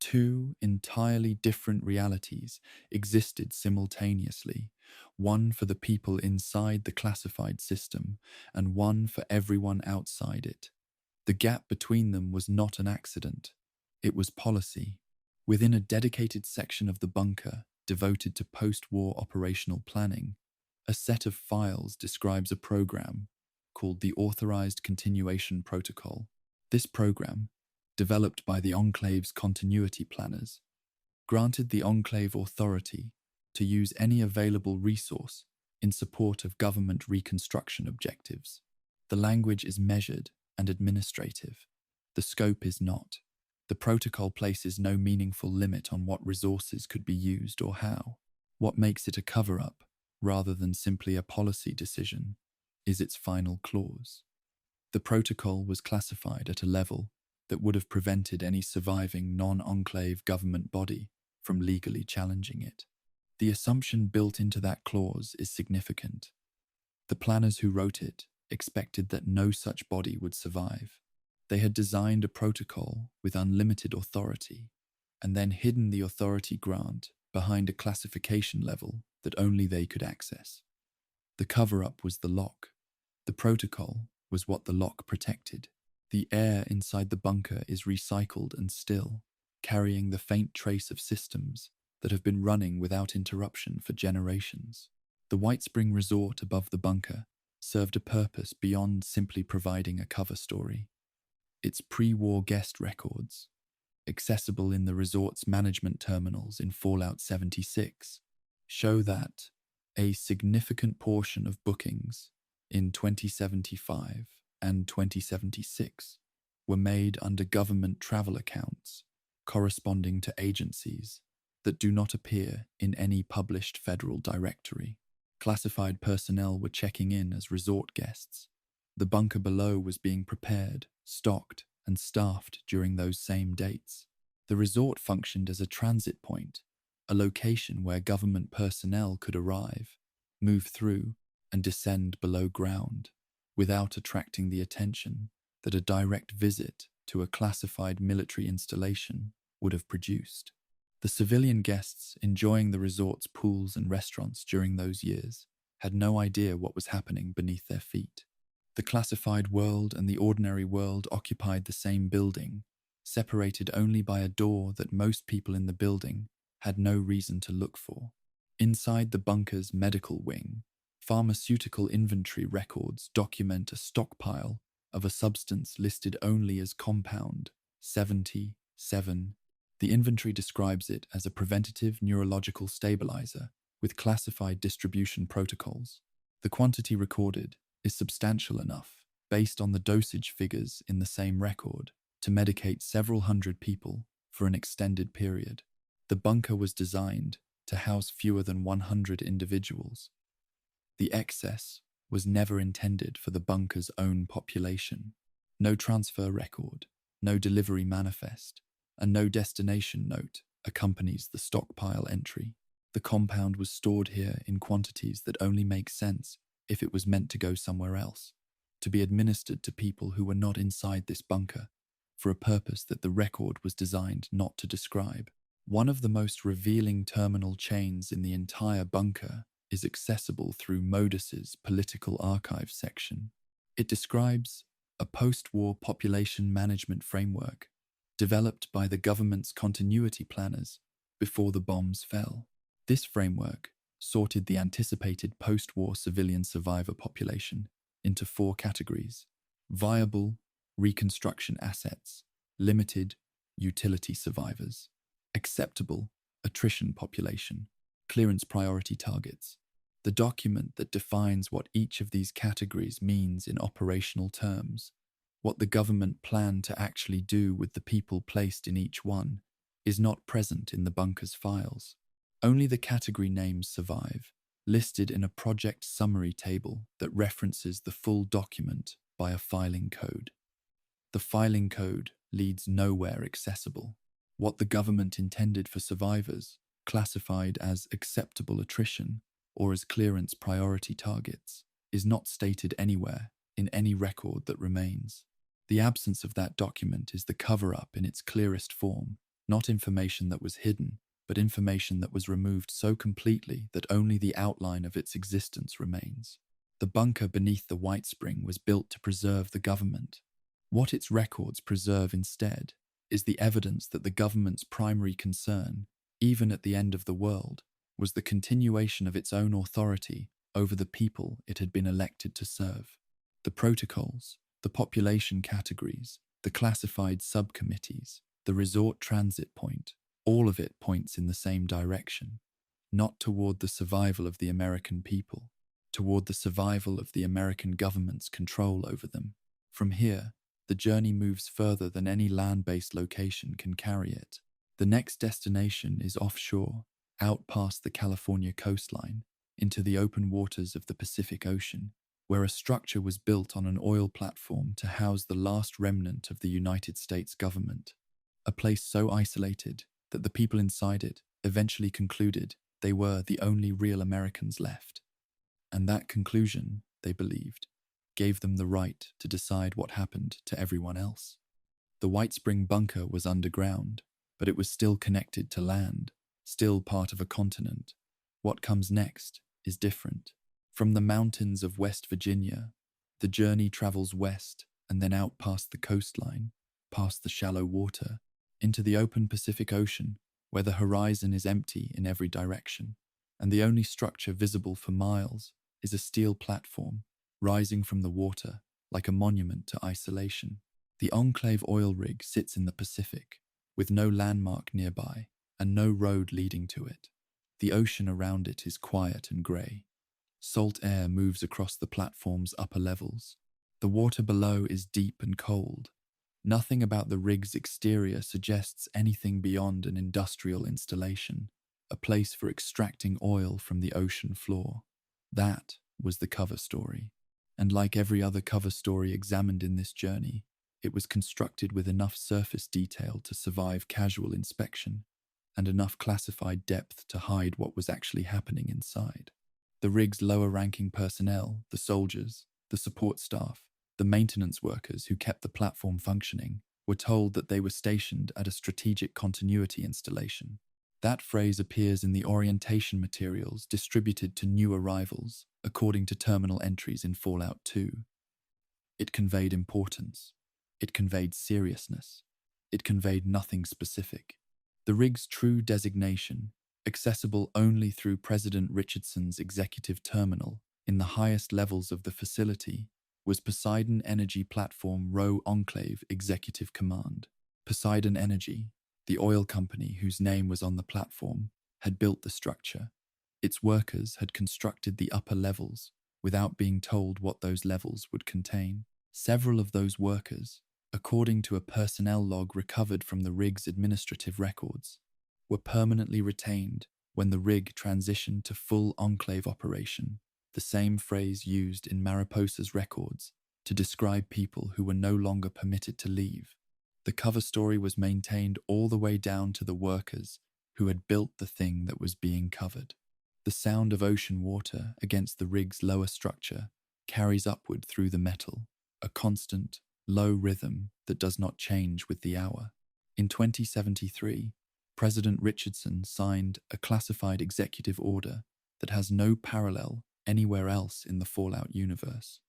Two entirely different realities existed simultaneously, one for the people inside the classified system and one for everyone outside it. The gap between them was not an accident, it was policy. Within a dedicated section of the bunker devoted to post-war operational planning, a set of files describes a program called the Authorized Continuation Protocol. This program, developed by the Enclave's continuity planners, granted the Enclave authority to use any available resource in support of government reconstruction objectives. The language is measured and administrative. The scope is not. The protocol places no meaningful limit on what resources could be used or how. What makes it a cover-up, rather than simply a policy decision, is its final clause. The protocol was classified at a level that would have prevented any surviving non-enclave government body from legally challenging it. The assumption built into that clause is significant. The planners who wrote it expected that no such body would survive. They had designed a protocol with unlimited authority and then hidden the authority grant behind a classification level that only they could access. The cover-up was the lock. The protocol was what the lock protected. The air inside the bunker is recycled and still, carrying the faint trace of systems that have been running without interruption for generations. The White Spring Resort above the bunker served a purpose beyond simply providing a cover story. Its pre-war guest records, accessible in the resort's management terminals in Fallout 76, show that a significant portion of bookings in 2075 and 2076 were made under government travel accounts corresponding to agencies that do not appear in any published federal directory. Classified personnel were checking in as resort guests. The bunker below was being prepared, stocked, and staffed during those same dates. The resort functioned as a transit point, a location where government personnel could arrive, move through, and descend below ground without attracting the attention that a direct visit to a classified military installation would have produced. The civilian guests enjoying the resort's pools and restaurants during those years had no idea what was happening beneath their feet. The classified world and the ordinary world occupied the same building, separated only by a door that most people in the building had no reason to look for. Inside the bunker's medical wing, pharmaceutical inventory records document a stockpile of a substance listed only as Compound 77. The inventory describes it as a preventative neurological stabilizer with classified distribution protocols. The quantity recorded is substantial enough, based on the dosage figures in the same record, to medicate several hundred people for an extended period. The bunker was designed to house fewer than 100 individuals. The excess was never intended for the bunker's own population. No transfer record, no delivery manifest, and no destination note accompanies the stockpile entry. The compound was stored here in quantities that only make sense if it was meant to go somewhere else, to be administered to people who were not inside this bunker, for a purpose that the record was designed not to describe. One of the most revealing terminal chains in the entire bunker is accessible through Modus's political archive section. It describes a post-war population management framework developed by the government's continuity planners before the bombs fell. This framework sorted the anticipated post-war civilian survivor population into 4 categories: viable, reconstruction assets; limited, utility survivors; acceptable, attrition population; clearance priority targets. The document that defines what each of these categories means in operational terms, what the government planned to actually do with the people placed in each one, is not present in the bunker's files. Only the category names survive, listed in a project summary table that references the full document by a filing code. The filing code leads nowhere accessible. What the government intended for survivors, classified as acceptable attrition or as clearance priority targets, is not stated anywhere in any record that remains. The absence of that document is the cover-up in its clearest form, not information that was hidden, but information that was removed so completely that only the outline of its existence remains. The bunker beneath the White Spring was built to preserve the government. What its records preserve instead is the evidence that the government's primary concern, even at the end of the world, was the continuation of its own authority over the people it had been elected to serve. The protocols, the population categories, the classified subcommittees, the resort transit point, all of it points in the same direction, not toward the survival of the American people, toward the survival of the American government's control over them. From here, the journey moves further than any land-based location can carry it. The next destination is offshore, out past the California coastline, into the open waters of the Pacific Ocean, where a structure was built on an oil platform to house the last remnant of the United States government, a place so isolated that the people inside it eventually concluded they were the only real Americans left. And that conclusion, they believed, gave them the right to decide what happened to everyone else. The White Spring bunker was underground, but it was still connected to land, still part of a continent. What comes next is different. From the mountains of West Virginia, the journey travels west and then out past the coastline, past the shallow water, into the open Pacific Ocean, where the horizon is empty in every direction, and the only structure visible for miles is a steel platform rising from the water like a monument to isolation. The Enclave oil rig sits in the Pacific, with no landmark nearby and no road leading to it. The ocean around it is quiet and grey. Salt air moves across the platform's upper levels. The water below is deep and cold. Nothing about the rig's exterior suggests anything beyond an industrial installation, a place for extracting oil from the ocean floor. That was the cover story. And like every other cover story examined in this journey, it was constructed with enough surface detail to survive casual inspection, and enough classified depth to hide what was actually happening inside. The rig's lower-ranking personnel, the soldiers, the support staff, the maintenance workers who kept the platform functioning, were told that they were stationed at a strategic continuity installation. That phrase appears in the orientation materials distributed to new arrivals, according to terminal entries in Fallout 2. It conveyed importance. It conveyed seriousness. It conveyed nothing specific. The rig's true designation, accessible only through President Richardson's executive terminal in the highest levels of the facility, was Poseidon Energy Platform Row Enclave Executive Command. Poseidon Energy, the oil company whose name was on the platform, had built the structure. Its workers had constructed the upper levels without being told what those levels would contain. Several of those workers, according to a personnel log recovered from the rig's administrative records, were permanently retained when the rig transitioned to full enclave operation, the same phrase used in Mariposa's records to describe people who were no longer permitted to leave. The cover story was maintained all the way down to the workers who had built the thing that was being covered. The sound of ocean water against the rig's lower structure carries upward through the metal, a constant, low rhythm that does not change with the hour. In 2073, President Richardson signed a classified executive order that has no parallel anywhere else in the Fallout universe.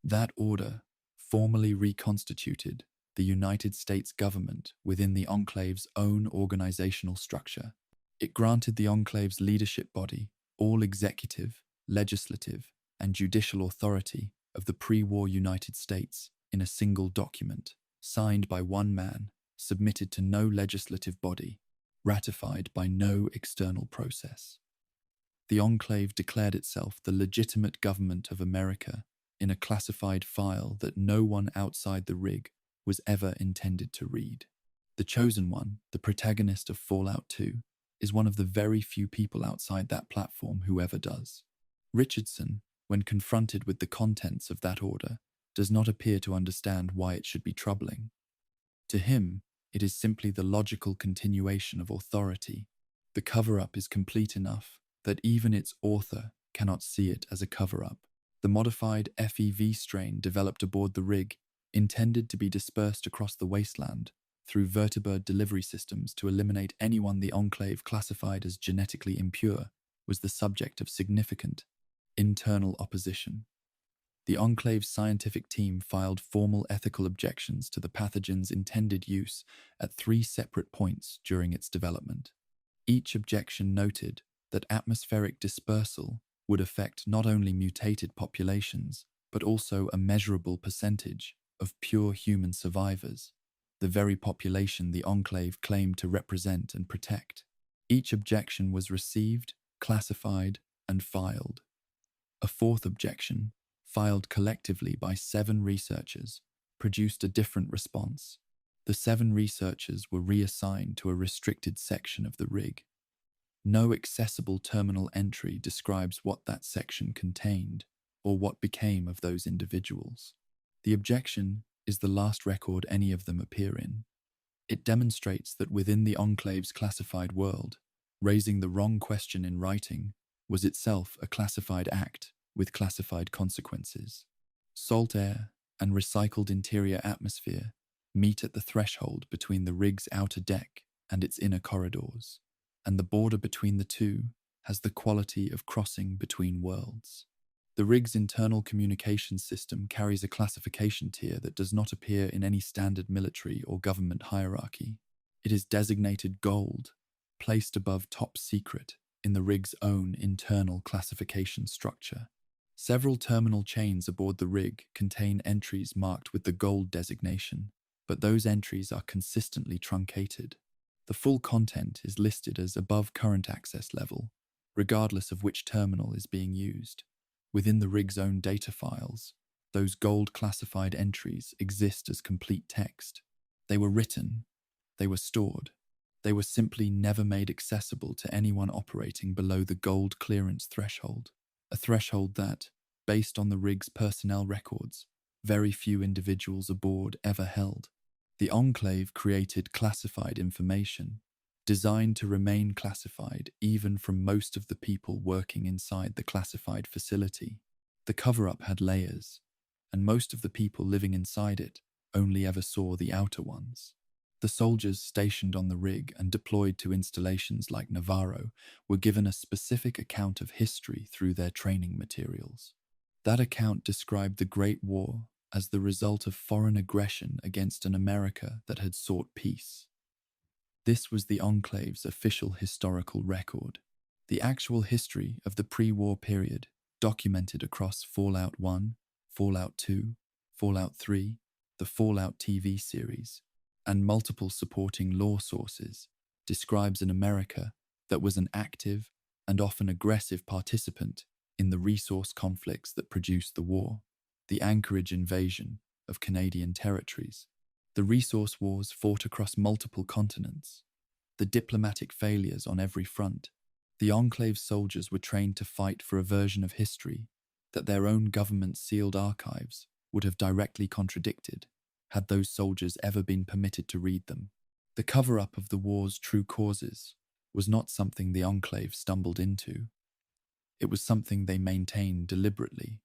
That order formally reconstituted the United States government within the Enclave's own organizational structure. It granted the Enclave's leadership body all executive, legislative, and judicial authority of the pre-war United States in a single document, signed by one man, submitted to no legislative body, ratified by no external process. The Enclave declared itself the legitimate government of America in a classified file that no one outside the rig was ever intended to read. The Chosen One, the protagonist of Fallout 2, is one of the very few people outside that platform who ever does. Richardson, when confronted with the contents of that order, does not appear to understand why it should be troubling. To him, it is simply the logical continuation of authority. The cover-up is complete enough that even its author cannot see it as a cover-up. The modified FEV strain developed aboard the rig, intended to be dispersed across the wasteland through vertibird delivery systems to eliminate anyone the Enclave classified as genetically impure, was the subject of significant internal opposition. The Enclave's scientific team filed formal ethical objections to the pathogen's intended use at 3 separate points during its development. Each objection noted that atmospheric dispersal would affect not only mutated populations, but also a measurable percentage of pure human survivors, the very population the Enclave claimed to represent and protect. Each objection was received, classified, and filed. A fourth objection, filed collectively by 7 researchers, produced a different response. The 7 researchers were reassigned to a restricted section of the rig. No accessible terminal entry describes what that section contained or what became of those individuals. The objection is the last record any of them appear in. It demonstrates that within the Enclave's classified world, raising the wrong question in writing was itself a classified act with classified consequences. Salt air and recycled interior atmosphere meet at the threshold between the rig's outer deck and its inner corridors, and the border between the two has the quality of crossing between worlds. The rig's internal communications system carries a classification tier that does not appear in any standard military or government hierarchy. It is designated Gold, placed above Top Secret in the rig's own internal classification structure. Several terminal chains aboard the rig contain entries marked with the Gold designation, but those entries are consistently truncated. The full content is listed as above current access level, regardless of which terminal is being used. Within the rig's own data files, those Gold classified entries exist as complete text. They were written, they were stored, they were simply never made accessible to anyone operating below the Gold clearance threshold, a threshold that, based on the rig's personnel records, very few individuals aboard ever held. The Enclave created classified information, designed to remain classified even from most of the people working inside the classified facility. The cover-up had layers, and most of the people living inside it only ever saw the outer ones. The soldiers stationed on the rig and deployed to installations like Navarro were given a specific account of history through their training materials. That account described the Great War as the result of foreign aggression against an America that had sought peace. This was the Enclave's official historical record. The actual history of the pre-war period, documented across Fallout 1, Fallout 2, Fallout 3, the Fallout TV series, and multiple supporting lore sources, describes an America that was an active and often aggressive participant in the resource conflicts that produced the war, the Anchorage invasion of Canadian territories, the resource wars fought across multiple continents, the diplomatic failures on every front. The Enclave soldiers were trained to fight for a version of history that their own government's sealed archives would have directly contradicted had those soldiers ever been permitted to read them. The cover-up of the war's true causes was not something the Enclave stumbled into. It was something they maintained deliberately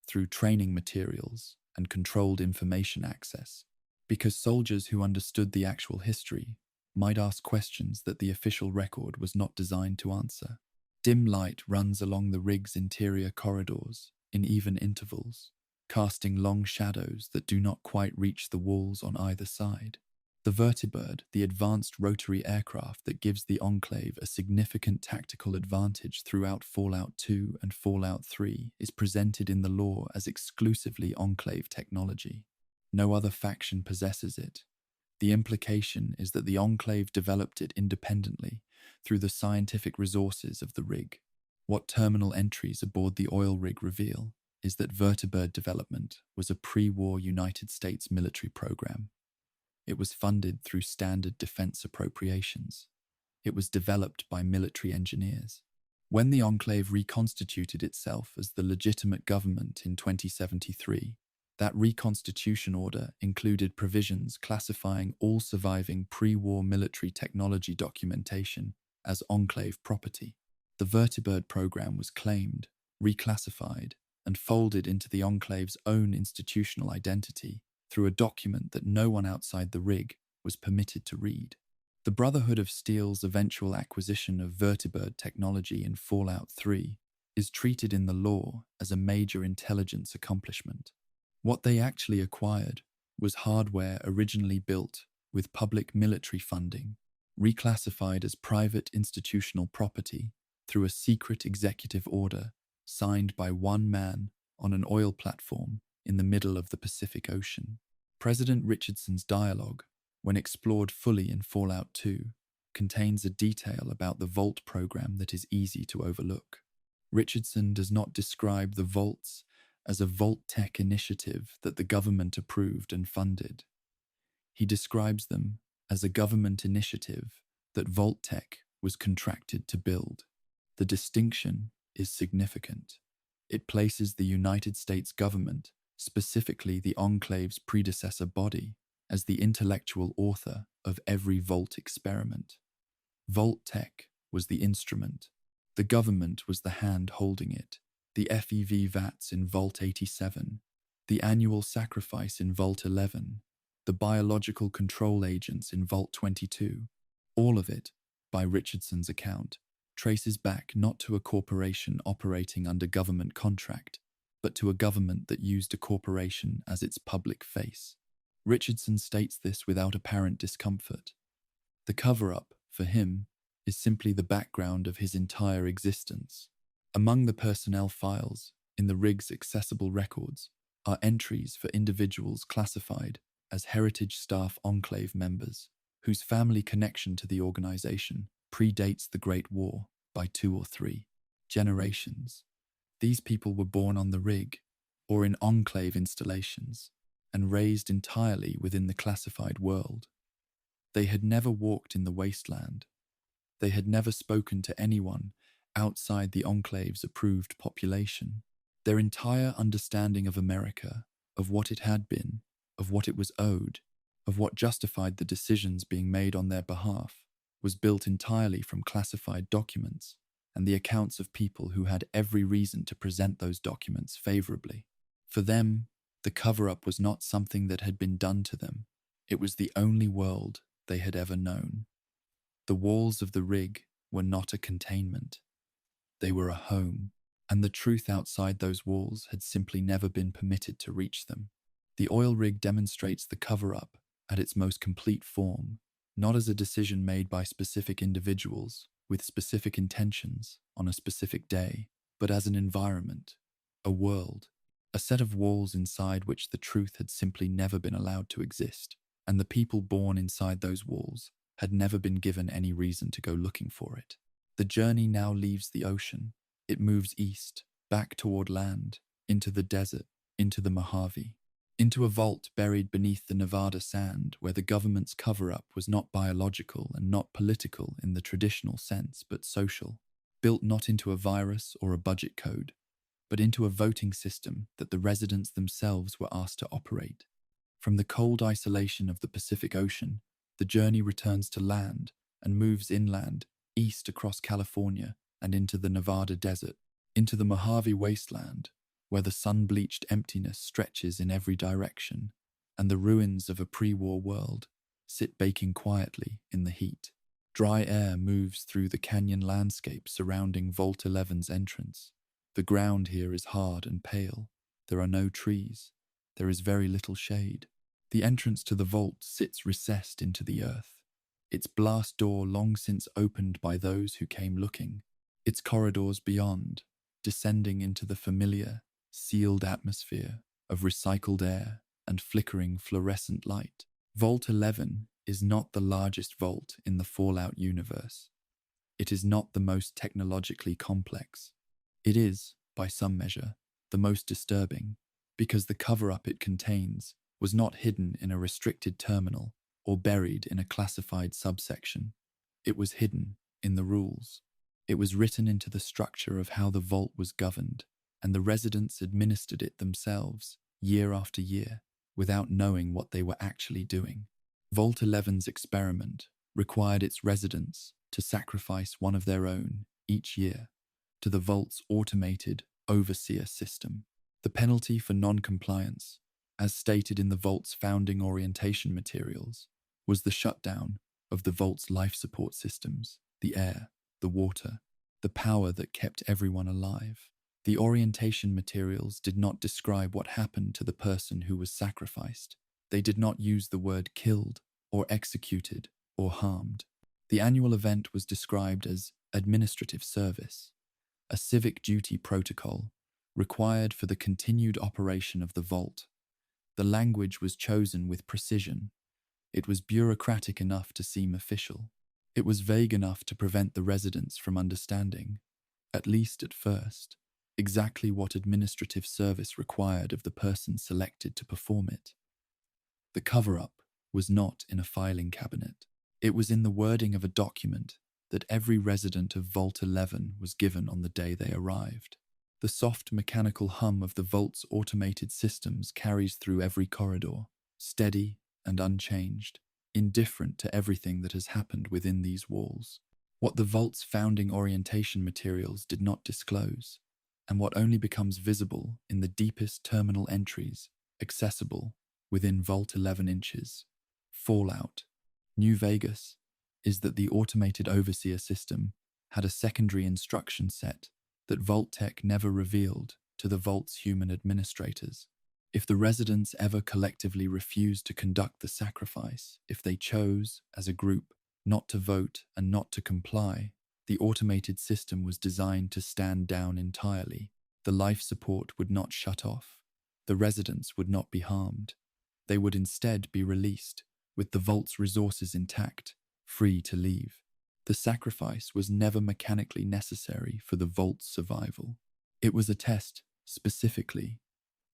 through training materials and controlled information access, because soldiers who understood the actual history might ask questions that the official record was not designed to answer. Dim light runs along the rig's interior corridors in even intervals, casting long shadows that do not quite reach the walls on either side. The Vertibird, the advanced rotary aircraft that gives the Enclave a significant tactical advantage throughout Fallout 2 and Fallout 3, is presented in the lore as exclusively Enclave technology. No other faction possesses it. The implication is that the Enclave developed it independently through the scientific resources of the rig. What terminal entries aboard the oil rig reveal is that Vertibird development was a pre-war United States military program. It was funded through standard defense appropriations. It was developed by military engineers. When the Enclave reconstituted itself as the legitimate government in 2073, That reconstitution order included provisions classifying all surviving pre-war military technology documentation as enclave property. The vertibird program was claimed, reclassified, and folded into the enclave's own institutional identity through a document that no one outside the rig was permitted to read. The Brotherhood of Steel's eventual acquisition of vertibird technology in Fallout 3 is treated in the law as a major intelligence accomplishment. What they actually acquired was hardware originally built with public military funding, reclassified as private institutional property through a secret executive order signed by one man on an oil platform in the middle of the Pacific Ocean. President Richardson's dialogue, when explored fully in Fallout 2, contains a detail about the Vault program that is easy to overlook. Richardson does not describe the Vaults as a Vault-Tec initiative that the government approved and funded. He describes them as a government initiative that Vault-Tec was contracted to build. The distinction is significant. It places the United States government, specifically the Enclave's predecessor body, as the intellectual author of every Vault experiment. Vault-Tec was the instrument. The government was the hand holding it. The FEV VATs in Vault 87, the annual sacrifice in Vault 11, the biological control agents in Vault 22, all of it, by Richardson's account, traces back not to a corporation operating under government contract, but to a government that used a corporation as its public face. Richardson states this without apparent discomfort. The cover-up, for him, is simply the background of his entire existence. Among the personnel files in the rig's accessible records are entries for individuals classified as Heritage Staff Enclave members, whose family connection to the organization predates the Great War by 2 or 3 generations. These people were born on the rig or in Enclave installations and raised entirely within the classified world. They had never walked in the wasteland. They had never spoken to anyone outside the Enclave's approved population. Their entire understanding of America, of what it had been, of what it was owed, of what justified the decisions being made on their behalf, was built entirely from classified documents and the accounts of people who had every reason to present those documents favorably. For them, the cover-up was not something that had been done to them. It was the only world they had ever known. The walls of the rig were not a containment. They were a home, and the truth outside those walls had simply never been permitted to reach them. The oil rig demonstrates the cover-up at its most complete form, not as a decision made by specific individuals with specific intentions on a specific day, but as an environment, a world, a set of walls inside which the truth had simply never been allowed to exist, and the people born inside those walls had never been given any reason to go looking for it. The journey now leaves the ocean. It moves east, back toward land, into the desert, into the Mojave, into a vault buried beneath the Nevada sand where the government's cover-up was not biological and not political in the traditional sense, but social, built not into a virus or a budget code, but into a voting system that the residents themselves were asked to operate. From the cold isolation of the Pacific Ocean, the journey returns to land and moves inland, east across California and into the Nevada desert, into the Mojave wasteland, where the sun-bleached emptiness stretches in every direction, and the ruins of a pre-war world sit baking quietly in the heat. Dry air moves through the canyon landscape surrounding Vault 11's entrance. The ground here is hard and pale. There are no trees. There is very little shade. The entrance to the vault sits recessed into the earth, its blast door long since opened by those who came looking, its corridors beyond, descending into the familiar, sealed atmosphere of recycled air and flickering fluorescent light. Vault 11 is not the largest vault in the Fallout universe. It is not the most technologically complex. It is, by some measure, the most disturbing, because the cover-up it contains was not hidden in a restricted terminal or buried in a classified subsection. It was hidden in the rules. It was written into the structure of how the vault was governed, and the residents administered it themselves year after year, without knowing what they were actually doing. Vault 11's experiment required its residents to sacrifice one of their own each year to the Vault's automated overseer system. The penalty for non-compliance, as stated in the Vault's founding orientation materials, was the shutdown of the Vault's life support systems, the air, the water, the power that kept everyone alive. The orientation materials did not describe what happened to the person who was sacrificed. They did not use the word killed or executed or harmed. The annual event was described as administrative service, a civic duty protocol required for the continued operation of the vault. The language was chosen with precision. It was bureaucratic enough to seem official. It was vague enough to prevent the residents from understanding, at least at first, exactly what administrative service required of the person selected to perform it. The cover-up was not in a filing cabinet. It was in the wording of a document that every resident of Vault 11 was given on the day they arrived. The soft mechanical hum of the Vault's automated systems carries through every corridor, steady and unchanged, indifferent to everything that has happened within these walls. What the Vault's founding orientation materials did not disclose, and what only becomes visible in the deepest terminal entries, accessible within Vault 11 inches. Fallout. New Vegas is that the automated overseer system had a secondary instruction set that Vault-Tec never revealed to the Vault's human administrators. If the residents ever collectively refused to conduct the sacrifice, if they chose, as a group, not to vote and not to comply, the automated system was designed to stand down entirely. The life support would not shut off. The residents would not be harmed. They would instead be released, with the Vault's resources intact, free to leave. The sacrifice was never mechanically necessary for the Vault's survival. It was a test, specifically,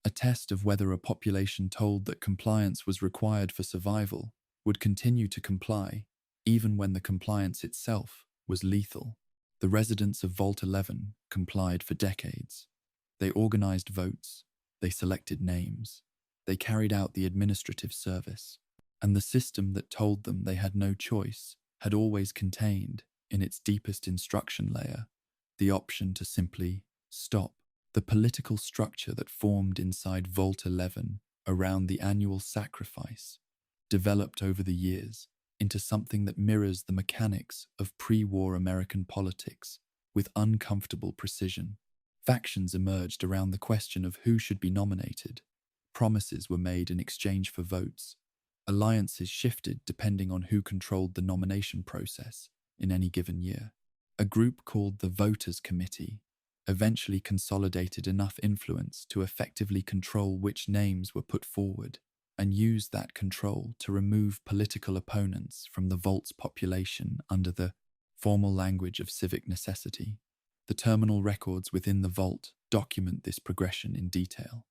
a test of whether a population told that compliance was required for survival would continue to comply, even when the compliance itself was lethal. The residents of Vault 11 complied for decades. They organized votes, they selected names, they carried out the administrative service, and the system that told them they had no choice had always contained, in its deepest instruction layer, the option to simply stop. The political structure that formed inside Vault 11 around the annual sacrifice developed over the years into something that mirrors the mechanics of pre-war American politics with uncomfortable precision. Factions emerged around the question of who should be nominated. Promises were made in exchange for votes. Alliances shifted depending on who controlled the nomination process in any given year. A group called the Voters Committee eventually consolidated enough influence to effectively control which names were put forward and used that control to remove political opponents from the Vault's population under the formal language of civic necessity. The terminal records within the Vault document this progression in detail.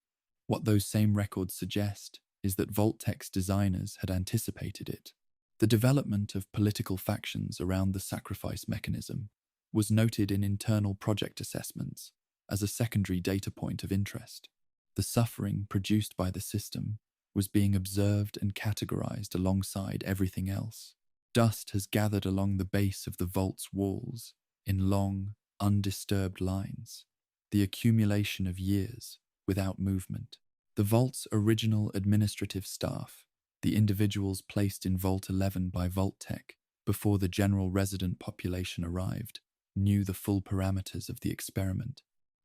What those same records suggest is that Vault-Tec's designers had anticipated it. The development of political factions around the sacrifice mechanism was noted in internal project assessments as a secondary data point of interest. The suffering produced by the system was being observed and categorized alongside everything else. Dust has gathered along the base of the Vault's walls in long, undisturbed lines, the accumulation of years without movement. The Vault's original administrative staff, the individuals placed in Vault 11 by Vault-Tec before the general resident population arrived, knew the full parameters of the experiment.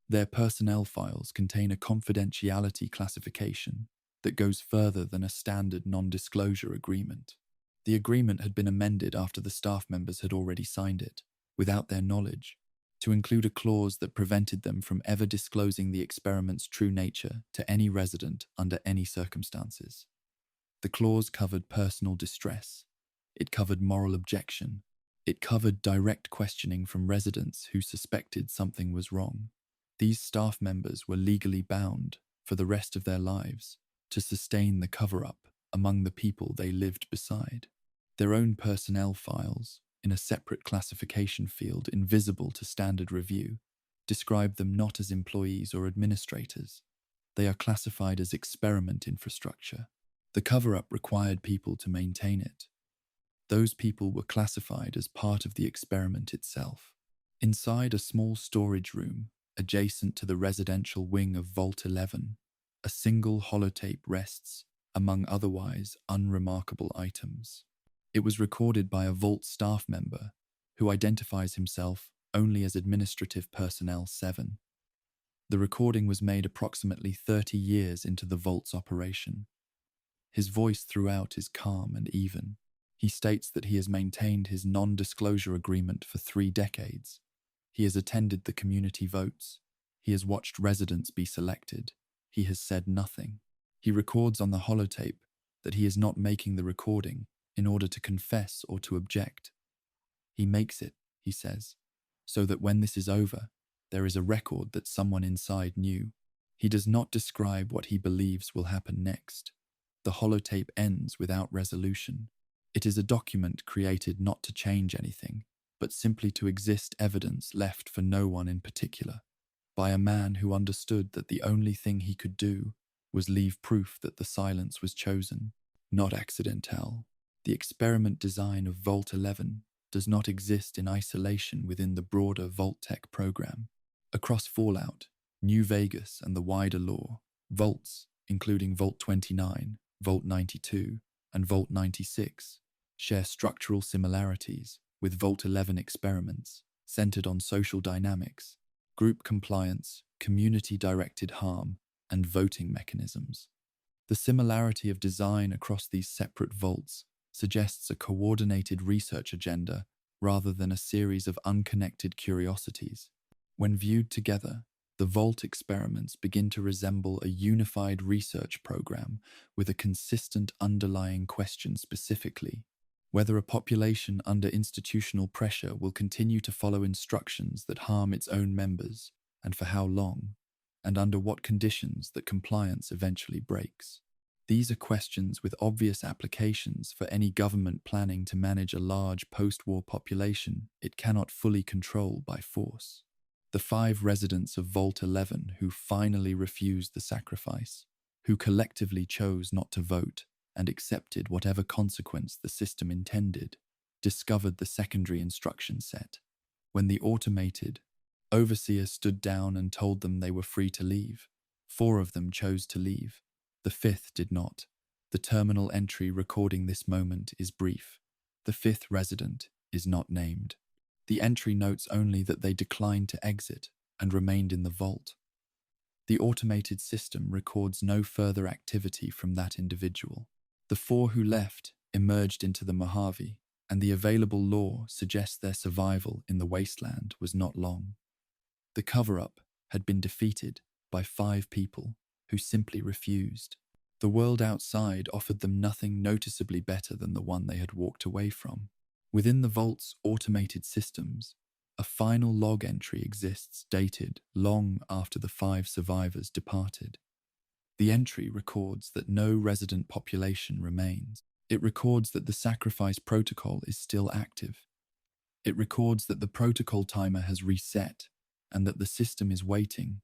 Their personnel files contain a confidentiality classification that goes further than a standard non-disclosure agreement. The agreement had been amended after the staff members had already signed it, without their knowledge, to include a clause that prevented them from ever disclosing the experiment's true nature to any resident under any circumstances. The clause covered personal distress. It covered moral objection. It covered direct questioning from residents who suspected something was wrong. These staff members were legally bound, for the rest of their lives, to sustain the cover-up among the people they lived beside. Their own personnel files, in a separate classification field invisible to standard review, described them not as employees or administrators, They are classified as experiment infrastructure. The cover-up required people to maintain it. Those people were classified as part of the experiment itself. Inside a small storage room, adjacent to the residential wing of Vault 11, a single holotape rests, among otherwise unremarkable items. It was recorded by a Vault staff member who identifies himself only as Administrative Personnel 7. The recording was made approximately 30 years into the Vault's operation. His voice throughout is calm and even. He states that he has maintained his non-disclosure agreement for 3 decades. He has attended the community votes. He has watched residents be selected. He has said nothing. He records on the holotape that he is not making the recording in order to confess or to object. He makes it, he says, so that when this is over, there is a record that someone inside knew. He does not describe what he believes will happen next. The holotape ends without resolution. It is a document created not to change anything, but simply to exist evidence left for no one in particular, by a man who understood that the only thing he could do was leave proof that the silence was chosen, not accidental. The experiment design of Vault 11 does not exist in isolation within the broader Vault-Tec program. Across Fallout, New Vegas, and the wider lore, vaults, including Vault 29, Vault 92, and Vault 96, share structural similarities with Vault 11 experiments centered on social dynamics, group compliance, community-directed harm, and voting mechanisms. The similarity of design across these separate vaults suggests a coordinated research agenda rather than a series of unconnected curiosities. When viewed together, the Vault experiments begin to resemble a unified research program with a consistent underlying question, specifically whether a population under institutional pressure will continue to follow instructions that harm its own members, and for how long, and under what conditions that compliance eventually breaks. These are questions with obvious applications for any government planning to manage a large post-war population it cannot fully control by force. The 5 residents of Vault 11 who finally refused the sacrifice, who collectively chose not to vote and accepted whatever consequence the system intended, discovered the secondary instruction set. When the automated overseer stood down and told them they were free to leave, 4 of them chose to leave. The 5th did not. The terminal entry recording this moment is brief. The 5th resident is not named. The entry notes only that they declined to exit and remained in the vault. The automated system records no further activity from that individual. The 4 who left emerged into the Mojave, and the available lore suggests their survival in the wasteland was not long. The cover-up had been defeated by 5 people who simply refused. The world outside offered them nothing noticeably better than the one they had walked away from. Within the Vault's automated systems, a final log entry exists dated long after the 5 survivors departed. The entry records that no resident population remains. It records that the sacrifice protocol is still active. It records that the protocol timer has reset and that the system is waiting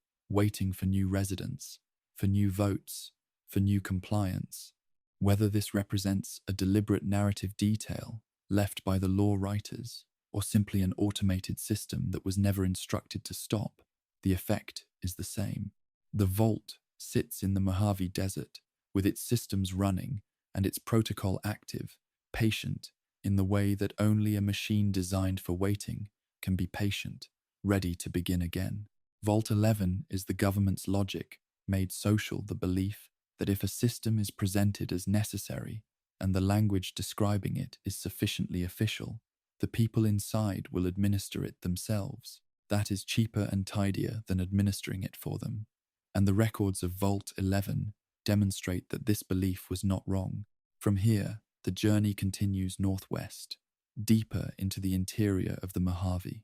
for new residents, for new votes, for new compliance. Whether this represents a deliberate narrative detail left by the lore writers, or simply an automated system that was never instructed to stop, the effect is the same. The Vault sits in the Mojave Desert, with its systems running and its protocol active, patient in the way that only a machine designed for waiting can be patient, ready to begin again. Vault 11 is the government's logic, made social the belief that if a system is presented as necessary and the language describing it is sufficiently official, the people inside will administer it themselves. That is cheaper and tidier than administering it for them. And the records of Vault 11 demonstrate that this belief was not wrong. From here, the journey continues northwest, deeper into the interior of the Mojave,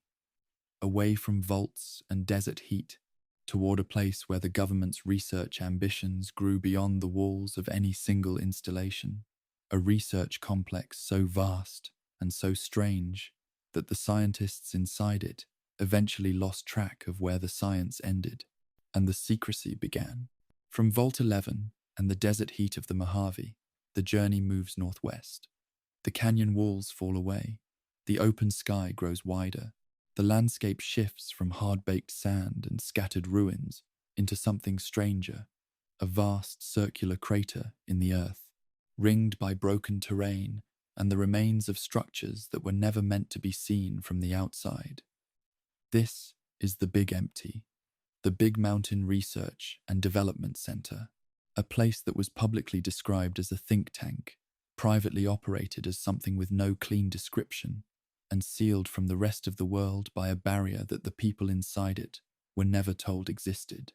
away from vaults and desert heat, toward a place where the government's research ambitions grew beyond the walls of any single installation, a research complex so vast and so strange that the scientists inside it eventually lost track of where the science ended and the secrecy began. From Vault 11 and the desert heat of the Mojave, the journey moves northwest. The canyon walls fall away. The open sky grows wider. The landscape shifts from hard-baked sand and scattered ruins into something stranger, a vast circular crater in the earth, ringed by broken terrain and the remains of structures that were never meant to be seen from the outside. This is the Big Empty, the Big Mountain Research and Development Center, a place that was publicly described as a think tank, privately operated as something with no clean description, and sealed from the rest of the world by a barrier that the people inside it were never told existed.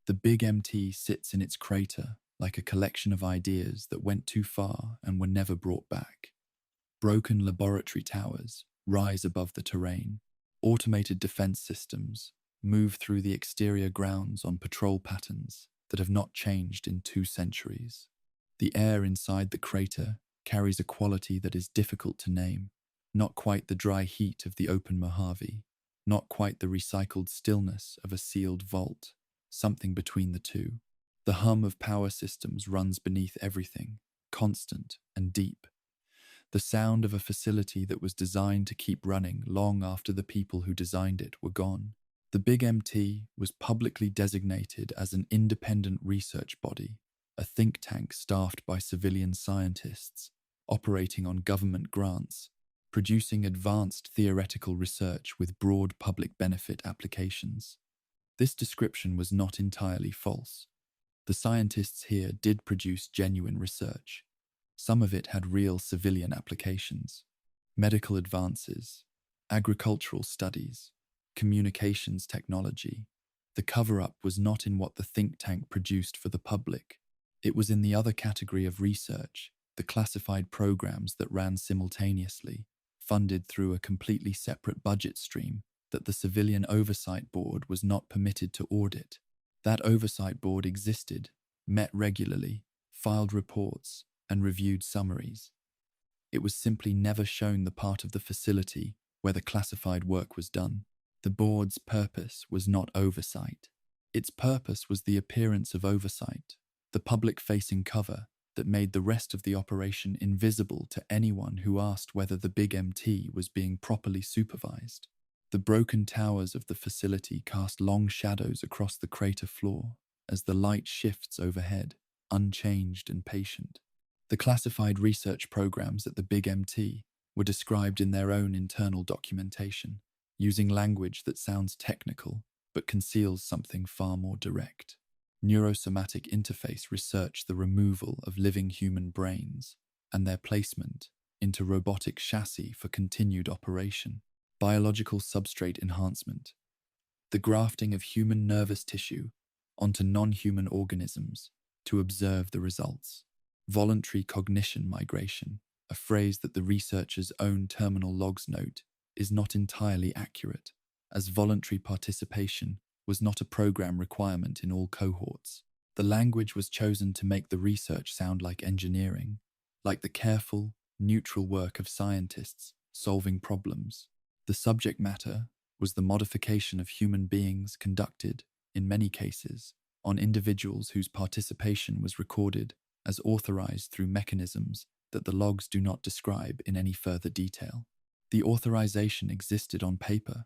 The Big MT sits in its crater like a collection of ideas that went too far and were never brought back. Broken laboratory towers rise above the terrain. Automated defense systems move through the exterior grounds on patrol patterns that have not changed in 2 centuries. The air inside the crater carries a quality that is difficult to name. Not quite the dry heat of the open Mojave, not quite the recycled stillness of a sealed vault, something between the two. The hum of power systems runs beneath everything, constant and deep. The sound of a facility that was designed to keep running long after the people who designed it were gone. The Big MT was publicly designated as an independent research body, a think tank staffed by civilian scientists, operating on government grants, producing advanced theoretical research with broad public benefit applications. This description was not entirely false. The scientists here did produce genuine research. Some of it had real civilian applications, medical advances, agricultural studies, communications technology. The cover-up was not in what the think tank produced for the public. It was in the other category of research, the classified programs that ran simultaneously, funded through a completely separate budget stream that the Civilian Oversight Board was not permitted to audit. That oversight board existed, met regularly, filed reports, and reviewed summaries. It was simply never shown the part of the facility where the classified work was done. The board's purpose was not oversight. Its purpose was the appearance of oversight, the public-facing cover that made the rest of the operation invisible to anyone who asked whether the Big MT was being properly supervised. The broken towers of the facility cast long shadows across the crater floor as the light shifts overhead, unchanged and patient. The classified research programs at the Big MT were described in their own internal documentation, using language that sounds technical but conceals something far more direct. Neurosomatic interface researched the removal of living human brains and their placement into robotic chassis for continued operation. Biological substrate enhancement, the grafting of human nervous tissue onto non-human organisms to observe the results. Voluntary cognition migration, a phrase that the researcher's own terminal logs note is not entirely accurate, as voluntary participation was not a program requirement in all cohorts. The language was chosen to make the research sound like engineering, like the careful, neutral work of scientists solving problems. The subject matter was the modification of human beings conducted, in many cases, on individuals whose participation was recorded as authorized through mechanisms that the logs do not describe in any further detail. The authorization existed on paper.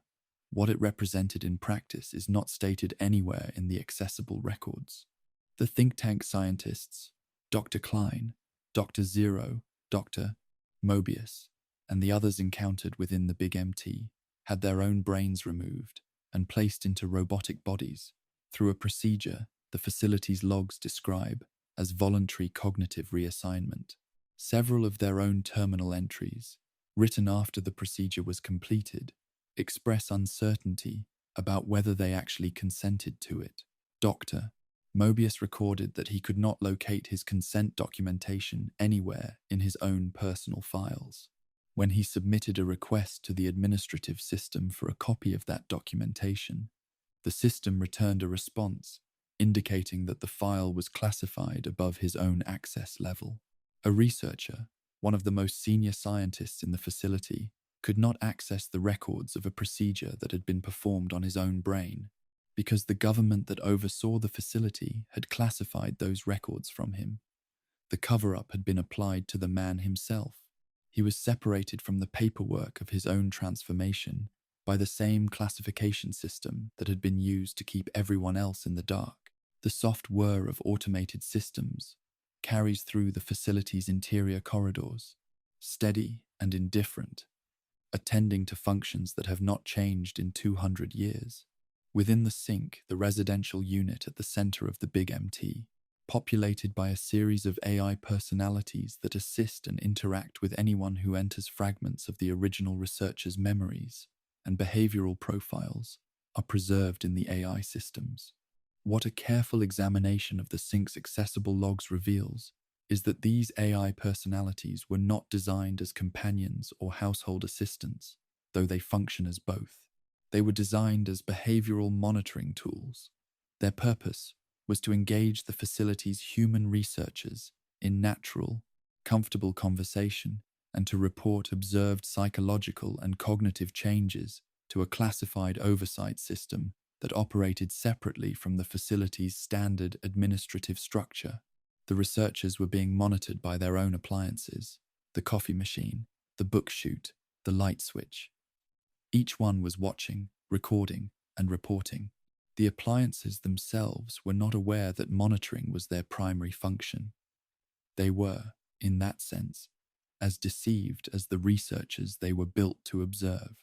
What it represented in practice is not stated anywhere in the accessible records. The think tank scientists, Dr. Klein, Dr. Zero, Dr. Mobius, and the others encountered within the Big MT had their own brains removed and placed into robotic bodies through a procedure the facility's logs describe as voluntary cognitive reassignment. Several of their own terminal entries, written after the procedure was completed, express uncertainty about whether they actually consented to it. Dr. Mobius recorded that he could not locate his consent documentation anywhere in his own personal files. When he submitted a request to the administrative system for a copy of that documentation, the system returned a response indicating that the file was classified above his own access level. A researcher, one of the most senior scientists in the facility, could not access the records of a procedure that had been performed on his own brain because the government that oversaw the facility had classified those records from him. The cover-up had been applied to the man himself. He was separated from the paperwork of his own transformation by the same classification system that had been used to keep everyone else in the dark. The soft whir of automated systems carries through the facility's interior corridors, steady and indifferent, attending to functions that have not changed in 200 years. Within the sink, the residential unit at the center of the big MT, populated by a series of AI personalities that assist and interact with anyone who enters fragments of the original researcher's memories and behavioral profiles, are preserved in the AI systems. What a careful examination of the sink's accessible logs reveals is that these AI personalities were not designed as companions or household assistants, though they function as both. They were designed as behavioral monitoring tools. Their purpose was to engage the facility's human researchers in natural, comfortable conversation and to report observed psychological and cognitive changes to a classified oversight system that operated separately from the facility's standard administrative structure. The researchers were being monitored by their own appliances, the coffee machine, the book chute, the light switch. Each one was watching, recording, and reporting. The appliances themselves were not aware that monitoring was their primary function. They were, in that sense, as deceived as the researchers they were built to observe.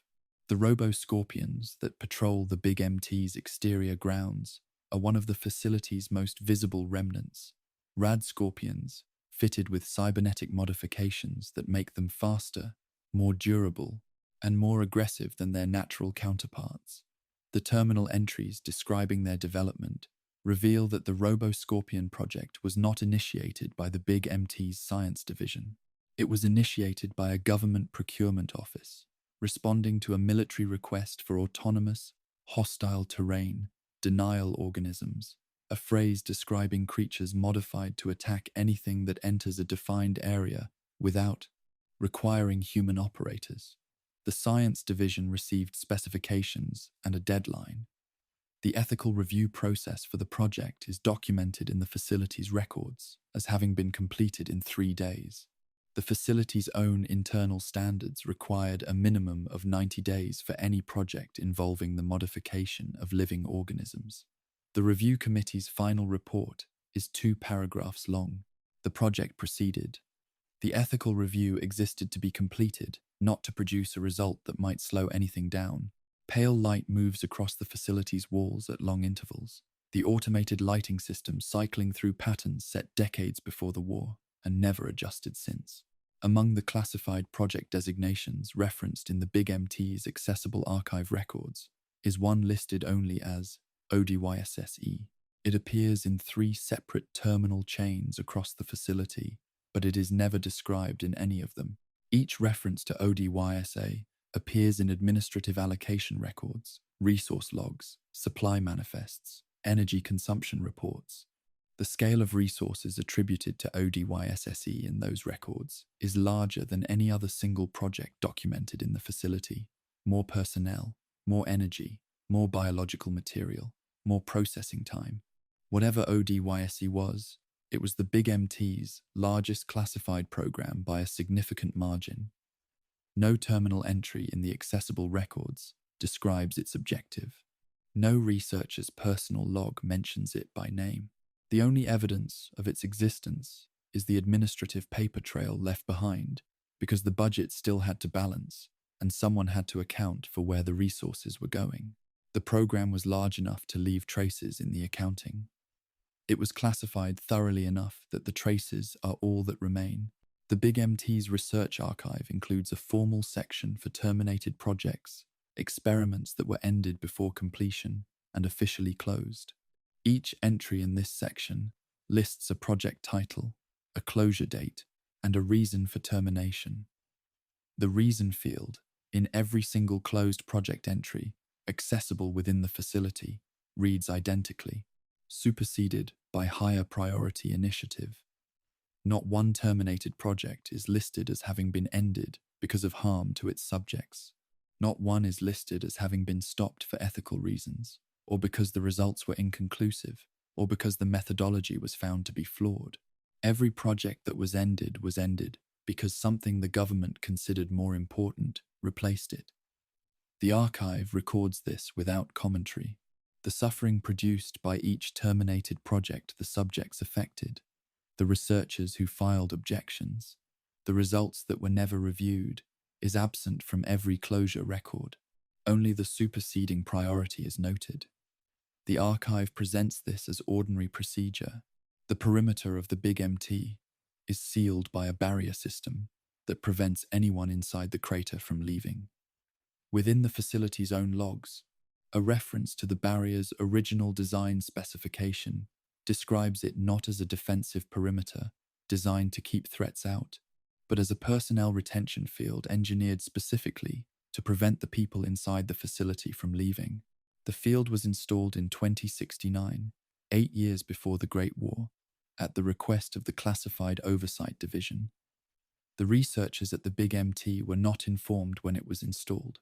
The robo-scorpions that patrol the Big MT's exterior grounds are one of the facility's most visible remnants. Rad scorpions, fitted with cybernetic modifications that make them faster, more durable, and more aggressive than their natural counterparts. The terminal entries describing their development reveal that the Robo-Scorpion project was not initiated by the Big MT's science division. It was initiated by a government procurement office, responding to a military request for autonomous, hostile terrain, denial organisms, a phrase describing creatures modified to attack anything that enters a defined area without requiring human operators. The science division received specifications and a deadline. The ethical review process for the project is documented in the facility's records as having been completed in 3 days. The facility's own internal standards required a minimum of 90 days for any project involving the modification of living organisms. The review committee's final report is 2 paragraphs long. The project proceeded. The ethical review existed to be completed, not to produce a result that might slow anything down. Pale light moves across the facility's walls at long intervals, the automated lighting system cycling through patterns set decades before the war and never adjusted since. Among the classified project designations referenced in the Big MT's accessible archive records is one listed only as ODYSSE. It appears in 3 separate terminal chains across the facility, but it is never described in any of them. Each reference to ODYSA appears in administrative allocation records, resource logs, supply manifests, energy consumption reports. The scale of resources attributed to ODYSSE in those records is larger than any other single project documented in the facility. More personnel, more energy, more biological material, more processing time. Whatever ODYSE was, it was the Big MT's largest classified program by a significant margin. No terminal entry in the accessible records describes its objective. No researcher's personal log mentions it by name. The only evidence of its existence is the administrative paper trail left behind because the budget still had to balance and someone had to account for where the resources were going. The program was large enough to leave traces in the accounting. It was classified thoroughly enough that the traces are all that remain. The Big MT's research archive includes a formal section for terminated projects, experiments that were ended before completion and officially closed. Each entry in this section lists a project title, a closure date, and a reason for termination. The reason field, in every single closed project entry, accessible within the facility, reads identically, superseded by higher priority initiative. Not one terminated project is listed as having been ended because of harm to its subjects. Not one is listed as having been stopped for ethical reasons. or because the results were inconclusive, or because the methodology was found to be flawed. Every project that was ended because something the government considered more important replaced it. The archive records this without commentary. The suffering produced by each terminated project the subjects affected, the researchers who filed objections, the results that were never reviewed, is absent from every closure record. Only the superseding priority is noted. The archive presents this as ordinary procedure. The perimeter of the Big MT is sealed by a barrier system that prevents anyone inside the crater from leaving. Within the facility's own logs, a reference to the barrier's original design specification describes it not as a defensive perimeter designed to keep threats out, but as a personnel retention field engineered specifically to prevent the people inside the facility from leaving. The field was installed in 2069, 8 years before the Great War, at the request of the Classified Oversight Division. The researchers at the Big MT were not informed when it was installed.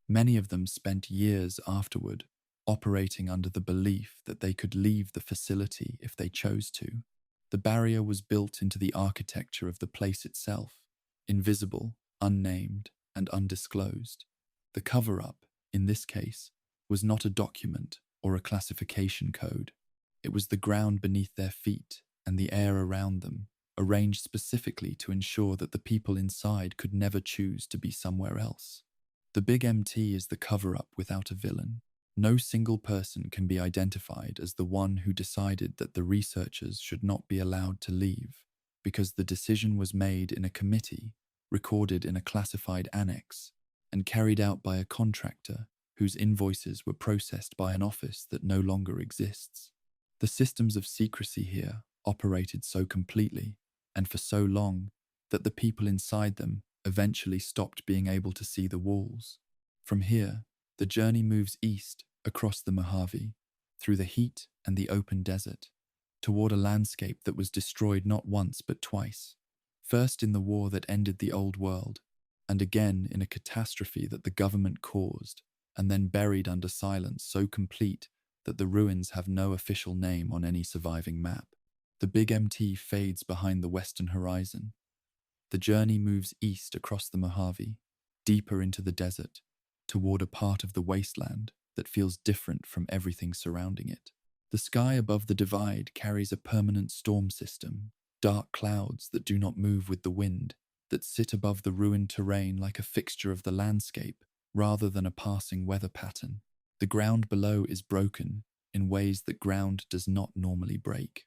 Many of them spent years afterward operating under the belief that they could leave the facility if they chose to. The barrier was built into the architecture of the place itself, invisible, unnamed, and undisclosed. The cover-up, in this case, was not a document or a classification code. It was the ground beneath their feet and the air around them, arranged specifically to ensure that the people inside could never choose to be somewhere else. The Big MT is the cover-up without a villain. No single person can be identified as the one who decided that the researchers should not be allowed to leave, because the decision was made in a committee, recorded in a classified annex, and carried out by a contractor whose invoices were processed by an office that no longer exists. The systems of secrecy here operated so completely and for so long that the people inside them eventually stopped being able to see the walls. From here, the journey moves east across the Mojave, through the heat and the open desert, toward a landscape that was destroyed not once but twice. First in the war that ended the old world, and again in a catastrophe that the government caused, and then buried under silence so complete that the ruins have no official name on any surviving map. The Big MT fades behind the western horizon. The journey moves east across the Mojave, deeper into the desert, toward a part of the wasteland that feels different from everything surrounding it. The sky above the divide carries a permanent storm system, dark clouds that do not move with the wind, that sit above the ruined terrain like a fixture of the landscape rather than a passing weather pattern. The ground below is broken in ways that ground does not normally break.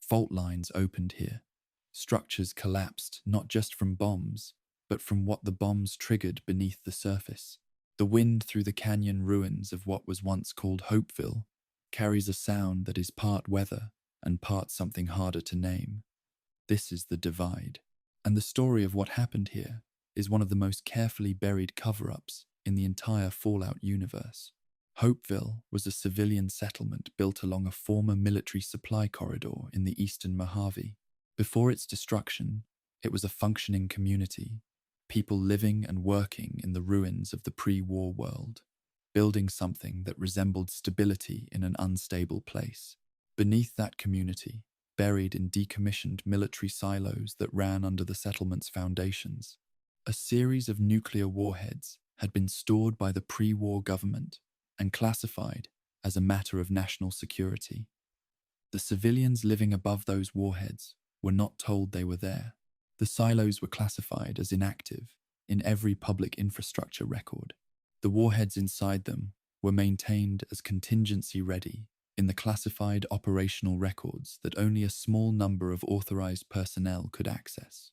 Fault lines opened here. Structures collapsed not just from bombs, but from what the bombs triggered beneath the surface. The wind through the canyon ruins of what was once called Hopeville carries a sound that is part weather and part something harder to name. This is the divide. And the story of what happened here is one of the most carefully buried cover-ups in the entire Fallout universe. Hopeville was a civilian settlement built along a former military supply corridor in the eastern Mojave. Before its destruction, it was a functioning community, people living and working in the ruins of the pre-war world, building something that resembled stability in an unstable place. Beneath that community, buried in decommissioned military silos that ran under the settlement's foundations, a series of nuclear warheads had been stored by the pre-war government and classified as a matter of national security. The civilians living above those warheads were not told they were there. The silos were classified as inactive in every public infrastructure record. The warheads inside them were maintained as contingency ready in the classified operational records that only a small number of authorized personnel could access.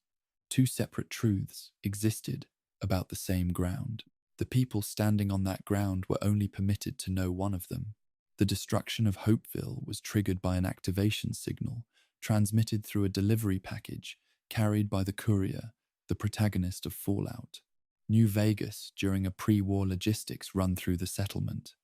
Two separate truths existed about the same ground. The people standing on that ground were only permitted to know one of them. The destruction of Hopeville was triggered by an activation signal transmitted through a delivery package carried by the courier, the protagonist of Fallout, New Vegas, during a pre-war logistics run through the settlement.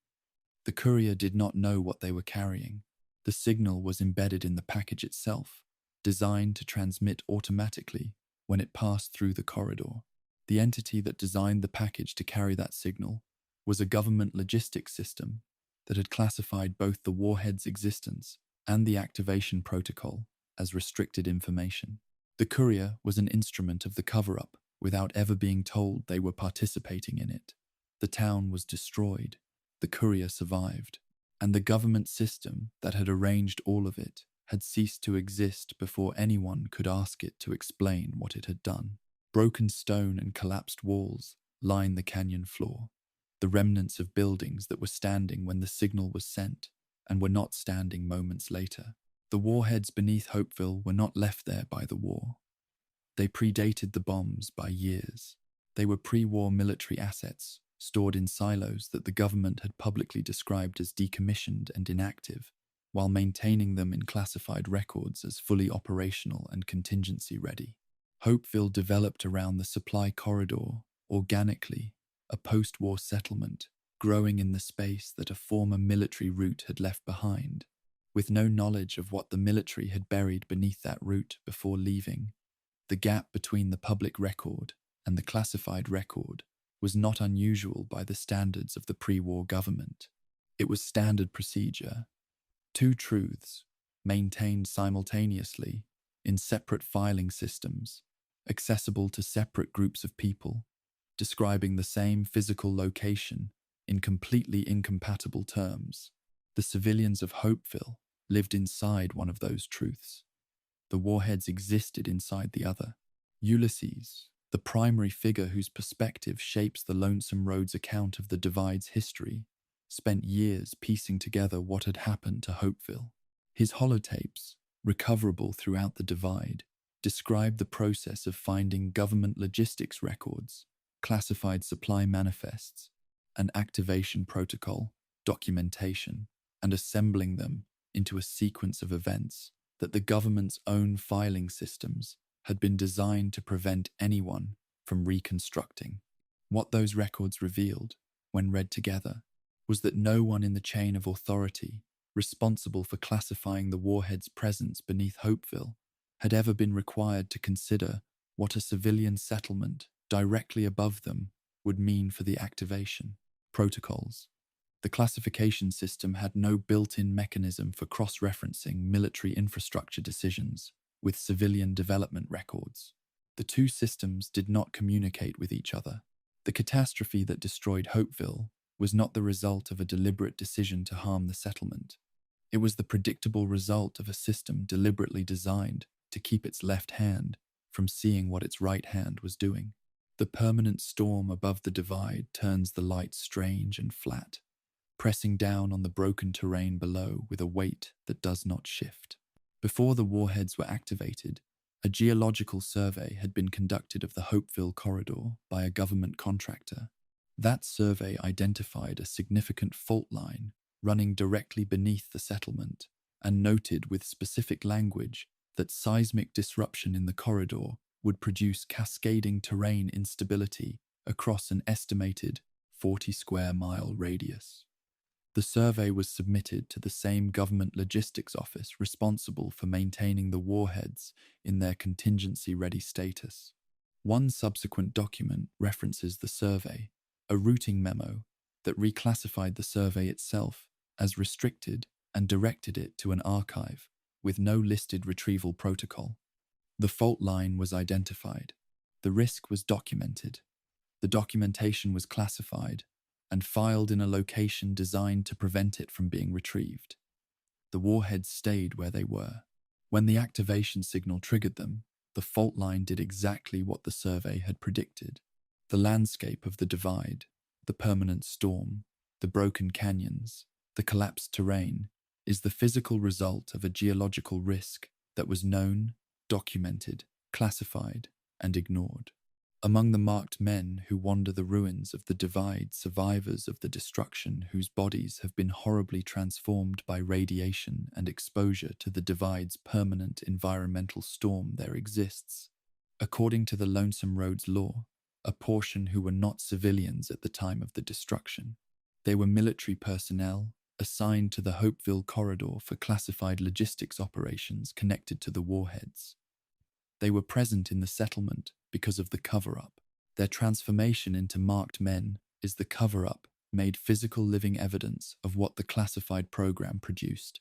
The courier did not know what they were carrying. The signal was embedded in the package itself, designed to transmit automatically when it passed through the corridor. The entity that designed the package to carry that signal was a government logistics system that had classified both the warhead's existence and the activation protocol as restricted information. The courier was an instrument of the cover-up without ever being told they were participating in it. The town was destroyed, the courier survived, and the government system that had arranged all of it had ceased to exist before anyone could ask it to explain what it had done. Broken stone and collapsed walls line the canyon floor, the remnants of buildings that were standing when the signal was sent and were not standing moments later. The warheads beneath Hopeville were not left there by the war. They predated the bombs by years. They were pre-war military assets stored in silos that the government had publicly described as decommissioned and inactive, while maintaining them in classified records as fully operational and contingency ready. Hopeville developed around the supply corridor organically, a post-war settlement growing in the space that a former military route had left behind, with no knowledge of what the military had buried beneath that route before leaving. The gap between the public record and the classified record was not unusual by the standards of the pre-war government. It was standard procedure. Two truths, maintained simultaneously in separate filing systems, accessible to separate groups of people, describing the same physical location in completely incompatible terms. The civilians of Hopeville lived inside one of those truths. The warheads existed inside the other. Ulysses, the primary figure whose perspective shapes the Lonesome Road's account of the Divide's history, spent years piecing together what had happened to Hopeville. His holotapes, recoverable throughout the Divide, described the process of finding government logistics records, classified supply manifests, an activation protocol, documentation, and assembling them into a sequence of events that the government's own filing systems had been designed to prevent anyone from reconstructing. What those records revealed, when read together, was that no one in the chain of authority responsible for classifying the warhead's presence beneath Hopeville had ever been required to consider what a civilian settlement directly above them would mean for the activation protocols. The classification system had no built-in mechanism for cross-referencing military infrastructure decisions with civilian development records. The two systems did not communicate with each other. The catastrophe that destroyed Hopeville was not the result of a deliberate decision to harm the settlement. It was the predictable result of a system deliberately designed to keep its left hand from seeing what its right hand was doing. The permanent storm above the Divide turns the light strange and flat, pressing down on the broken terrain below with a weight that does not shift. Before the warheads were activated, a geological survey had been conducted of the Hopeville corridor by a government contractor. That survey identified a significant fault line running directly beneath the settlement and noted with specific language that seismic disruption in the corridor would produce cascading terrain instability across an estimated 40 square mile radius. The survey was submitted to the same government logistics office responsible for maintaining the warheads in their contingency-ready status. One subsequent document references the survey, a routing memo that reclassified the survey itself as restricted and directed it to an archive with no listed retrieval protocol. The fault line was identified. The risk was documented. The documentation was classified and filed in a location designed to prevent it from being retrieved. The warheads stayed where they were. When the activation signal triggered them, the fault line did exactly what the survey had predicted. The landscape of the Divide, the permanent storm, the broken canyons, the collapsed terrain, is the physical result of a geological risk that was known, documented, classified, and ignored. Among the marked men who wander the ruins of the Divide, survivors of the destruction whose bodies have been horribly transformed by radiation and exposure to the Divide's permanent environmental storm, there exists, according to the Lonesome Road's law, a portion who were not civilians at the time of the destruction. They were military personnel assigned to the Hopeville corridor for classified logistics operations connected to the warheads. They were present in the settlement because of the cover-up. Their transformation into marked men is the cover-up made physical living evidence of what the classified program produced,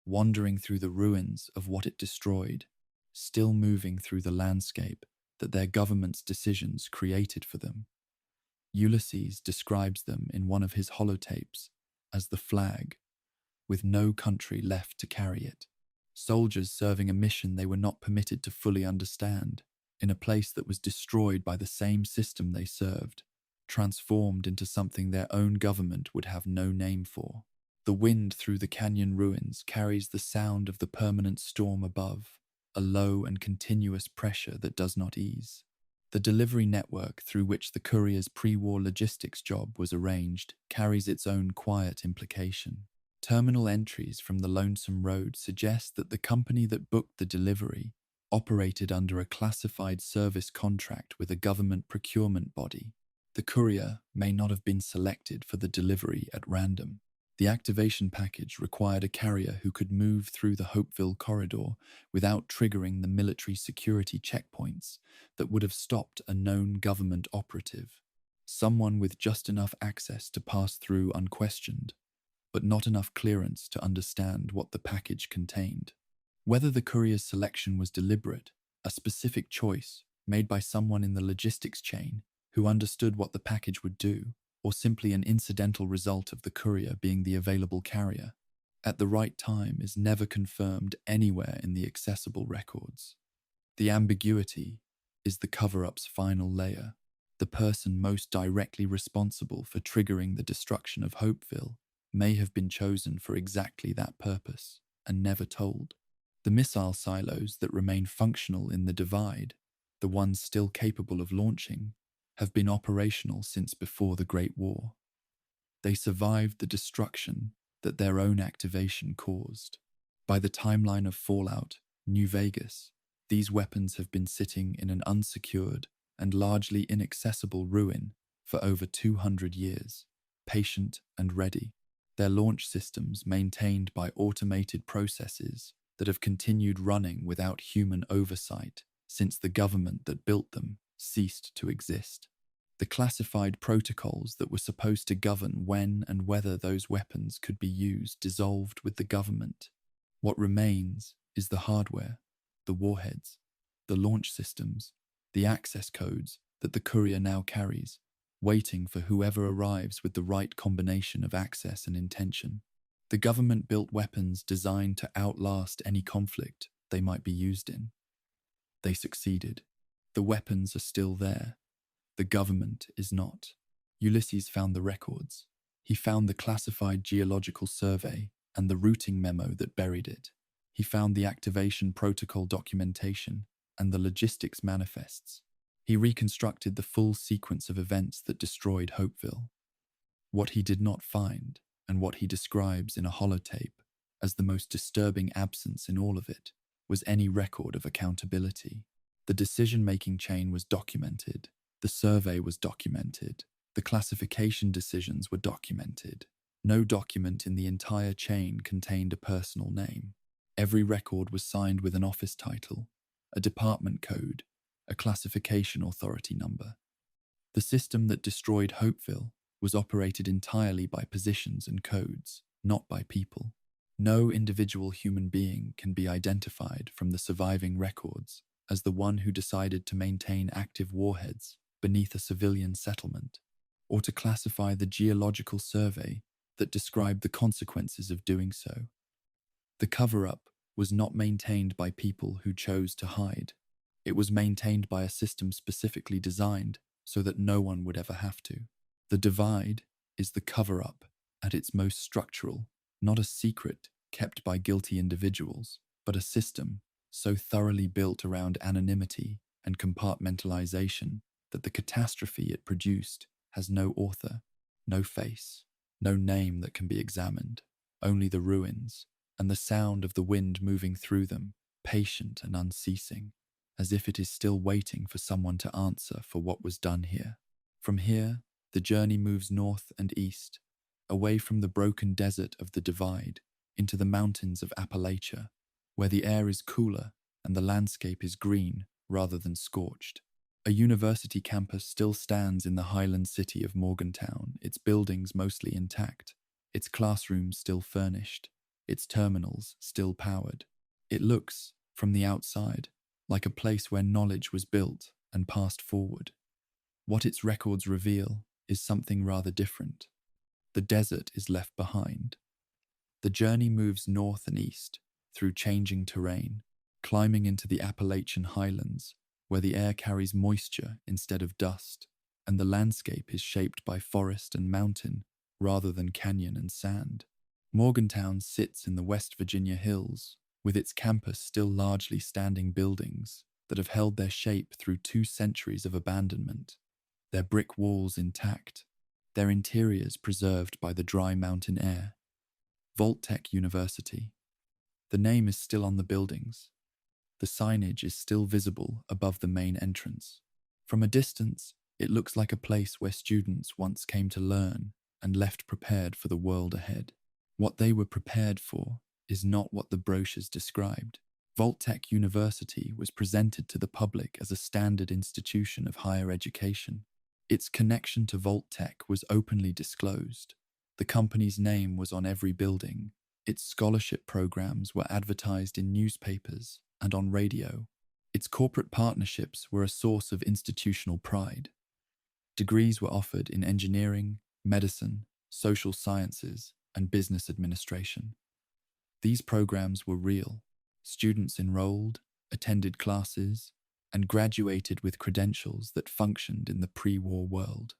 wandering through the ruins of what it destroyed, still moving through the landscape that their government's decisions created for them. Ulysses describes them in one of his holotapes as the flag, with no country left to carry it. Soldiers serving a mission they were not permitted to fully understand, in a place that was destroyed by the same system they served, transformed into something their own government would have no name for. The wind through the canyon ruins carries the sound of the permanent storm above, a low and continuous pressure that does not ease. The delivery network through which the courier's pre-war logistics job was arranged carries its own quiet implication. Terminal entries from the Lonesome Road suggest that the company that booked the delivery operated under a classified service contract with a government procurement body. The courier may not have been selected for the delivery at random. The activation package required a carrier who could move through the Hopeville corridor without triggering the military security checkpoints that would have stopped a known government operative. Someone with just enough access to pass through unquestioned, but not enough clearance to understand what the package contained. Whether the courier's selection was deliberate, a specific choice made by someone in the logistics chain who understood what the package would do, or simply an incidental result of the courier being the available carrier, at the right time is never confirmed anywhere in the accessible records. The ambiguity is the cover-up's final layer. The person most directly responsible for triggering the destruction of Hopeville may have been chosen for exactly that purpose and never told. The missile silos that remain functional in the Divide, the ones still capable of launching, have been operational since before the Great War. They survived the destruction that their own activation caused. By the timeline of Fallout, New Vegas, these weapons have been sitting in an unsecured and largely inaccessible ruin for over 200 years, patient and ready. Their launch systems maintained by automated processes that have continued running without human oversight since the government that built them ceased to exist. The classified protocols that were supposed to govern when and whether those weapons could be used dissolved with the government. What remains is the hardware, the warheads, the launch systems, the access codes that the courier now carries, waiting for whoever arrives with the right combination of access and intention. The government built weapons designed to outlast any conflict they might be used in. They succeeded. The weapons are still there. The government is not. Ulysses found the records. He found the classified geological survey and the routing memo that buried it. He found the activation protocol documentation and the logistics manifests. He reconstructed the full sequence of events that destroyed Hopeville. What he did not find, and what he describes in a holotape as the most disturbing absence in all of it, was any record of accountability. The decision-making chain was documented. The survey was documented. The classification decisions were documented. No document in the entire chain contained a personal name. Every record was signed with an office title, a department code, a classification authority number. The system that destroyed Hopeville was operated entirely by positions and codes, not by people. No individual human being can be identified from the surviving records as the one who decided to maintain active warheads beneath a civilian settlement, or to classify the geological survey that described the consequences of doing so. The cover-up was not maintained by people who chose to hide. It was maintained by a system specifically designed so that no one would ever have to. The Divide is the cover-up at its most structural, not a secret kept by guilty individuals, but a system so thoroughly built around anonymity and compartmentalization that the catastrophe it produced has no author, no face, no name that can be examined, only the ruins and the sound of the wind moving through them, patient and unceasing, as if it is still waiting for someone to answer for what was done here. From here, the journey moves north and east, away from the broken desert of the Divide, into the mountains of Appalachia, where the air is cooler and the landscape is green rather than scorched. A university campus still stands in the Highland city of Morgantown, its buildings mostly intact, its classrooms still furnished, its terminals still powered. It looks, from the outside, like a place where knowledge was built and passed forward. What its records reveal is something rather different. The desert is left behind. The journey moves north and east, through changing terrain, climbing into the Appalachian highlands, where the air carries moisture instead of dust, and the landscape is shaped by forest and mountain rather than canyon and sand. Morgantown sits in the West Virginia hills, with its campus still largely standing buildings that have held their shape through 2 centuries of abandonment, their brick walls intact, their interiors preserved by the dry mountain air. Vault-Tec University. The name is still on the buildings. The signage is still visible above the main entrance. From a distance, it looks like a place where students once came to learn and left prepared for the world ahead. What they were prepared for is not what the brochures described. Vault-Tec University was presented to the public as a standard institution of higher education. Its connection to Vault-Tec was openly disclosed. The company's name was on every building. Its scholarship programs were advertised in newspapers and on radio. Its corporate partnerships were a source of institutional pride. Degrees were offered in engineering, medicine, social sciences, and business administration. These programs were real. Students enrolled, attended classes, and graduated with credentials that functioned in the pre-war world.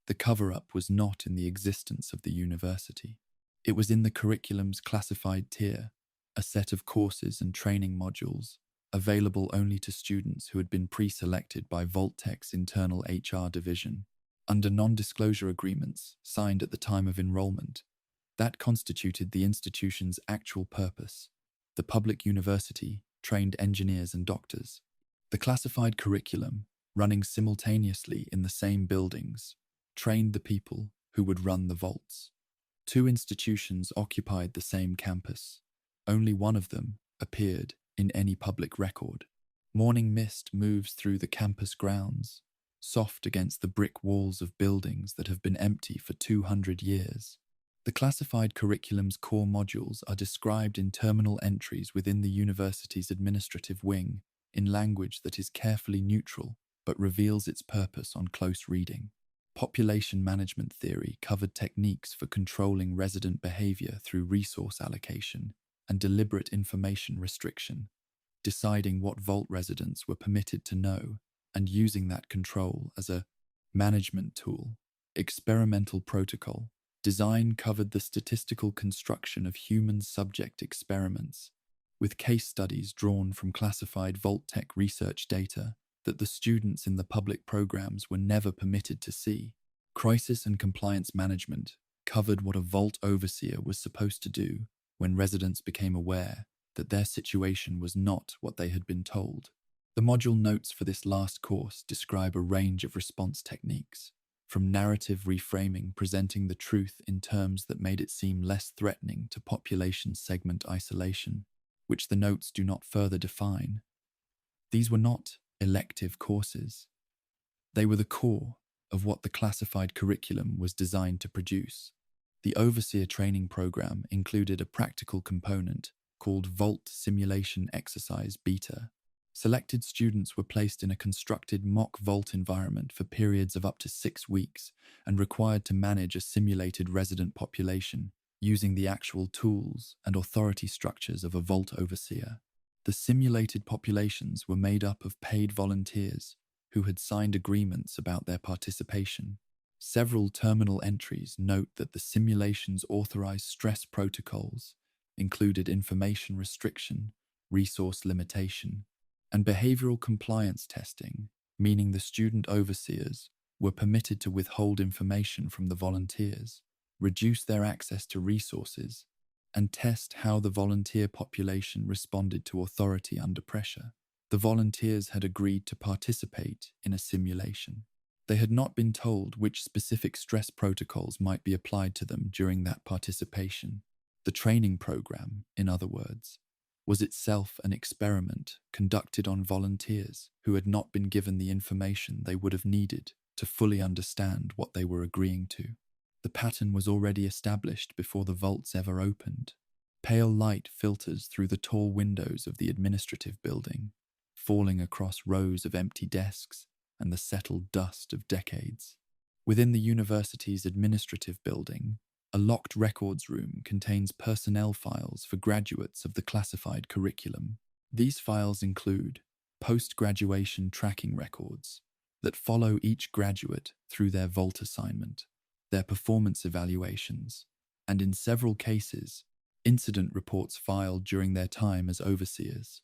The cover-up was not in the existence of the university. It was in the curriculum's classified tier, a set of courses and training modules available only to students who had been pre-selected by Vault-Tec's internal HR division, under non-disclosure agreements signed at the time of enrollment. That constituted the institution's actual purpose. The public university trained engineers and doctors. The classified curriculum, running simultaneously in the same buildings, trained the people who would run the vaults. 2 institutions occupied the same campus. Only one of them appeared in any public record. Morning mist moves through the campus grounds, soft against the brick walls of buildings that have been empty for 200 years. The classified curriculum's core modules are described in terminal entries within the university's administrative wing in language that is carefully neutral but reveals its purpose on close reading. Population management theory covered techniques for controlling resident behavior through resource allocation and deliberate information restriction, deciding what vault residents were permitted to know and using that control as a management tool. Experimental protocol design covered the statistical construction of human subject experiments, with case studies drawn from classified Vault-Tec research data that the students in the public programs were never permitted to see. Crisis and compliance management covered what a vault overseer was supposed to do when residents became aware that their situation was not what they had been told. The module notes for this last course describe a range of response techniques, from narrative reframing presenting the truth in terms that made it seem less threatening to population segment isolation, which the notes do not further define. These were not elective courses. They were the core of what the classified curriculum was designed to produce. The overseer training program included a practical component called Vault Simulation Exercise Beta. Selected students were placed in a constructed mock vault environment for periods of up to 6 weeks and required to manage a simulated resident population using the actual tools and authority structures of a vault overseer. The simulated populations were made up of paid volunteers who had signed agreements about their participation. Several terminal entries note that the simulation's authorized stress protocols included information restriction, resource limitation, and behavioral compliance testing, meaning the student overseers were permitted to withhold information from the volunteers, reduce their access to resources, and test how the volunteer population responded to authority under pressure. The volunteers had agreed to participate in a simulation. They had not been told which specific stress protocols might be applied to them during that participation. The training program, in other words, was itself an experiment conducted on volunteers who had not been given the information they would have needed to fully understand what they were agreeing to. The pattern was already established before the vaults ever opened. Pale light filters through the tall windows of the administrative building, falling across rows of empty desks and the settled dust of decades. Within the university's administrative building, a locked records room contains personnel files for graduates of the classified curriculum. These files include post-graduation tracking records that follow each graduate through their vault assignment, their performance evaluations, and in several cases, incident reports filed during their time as overseers.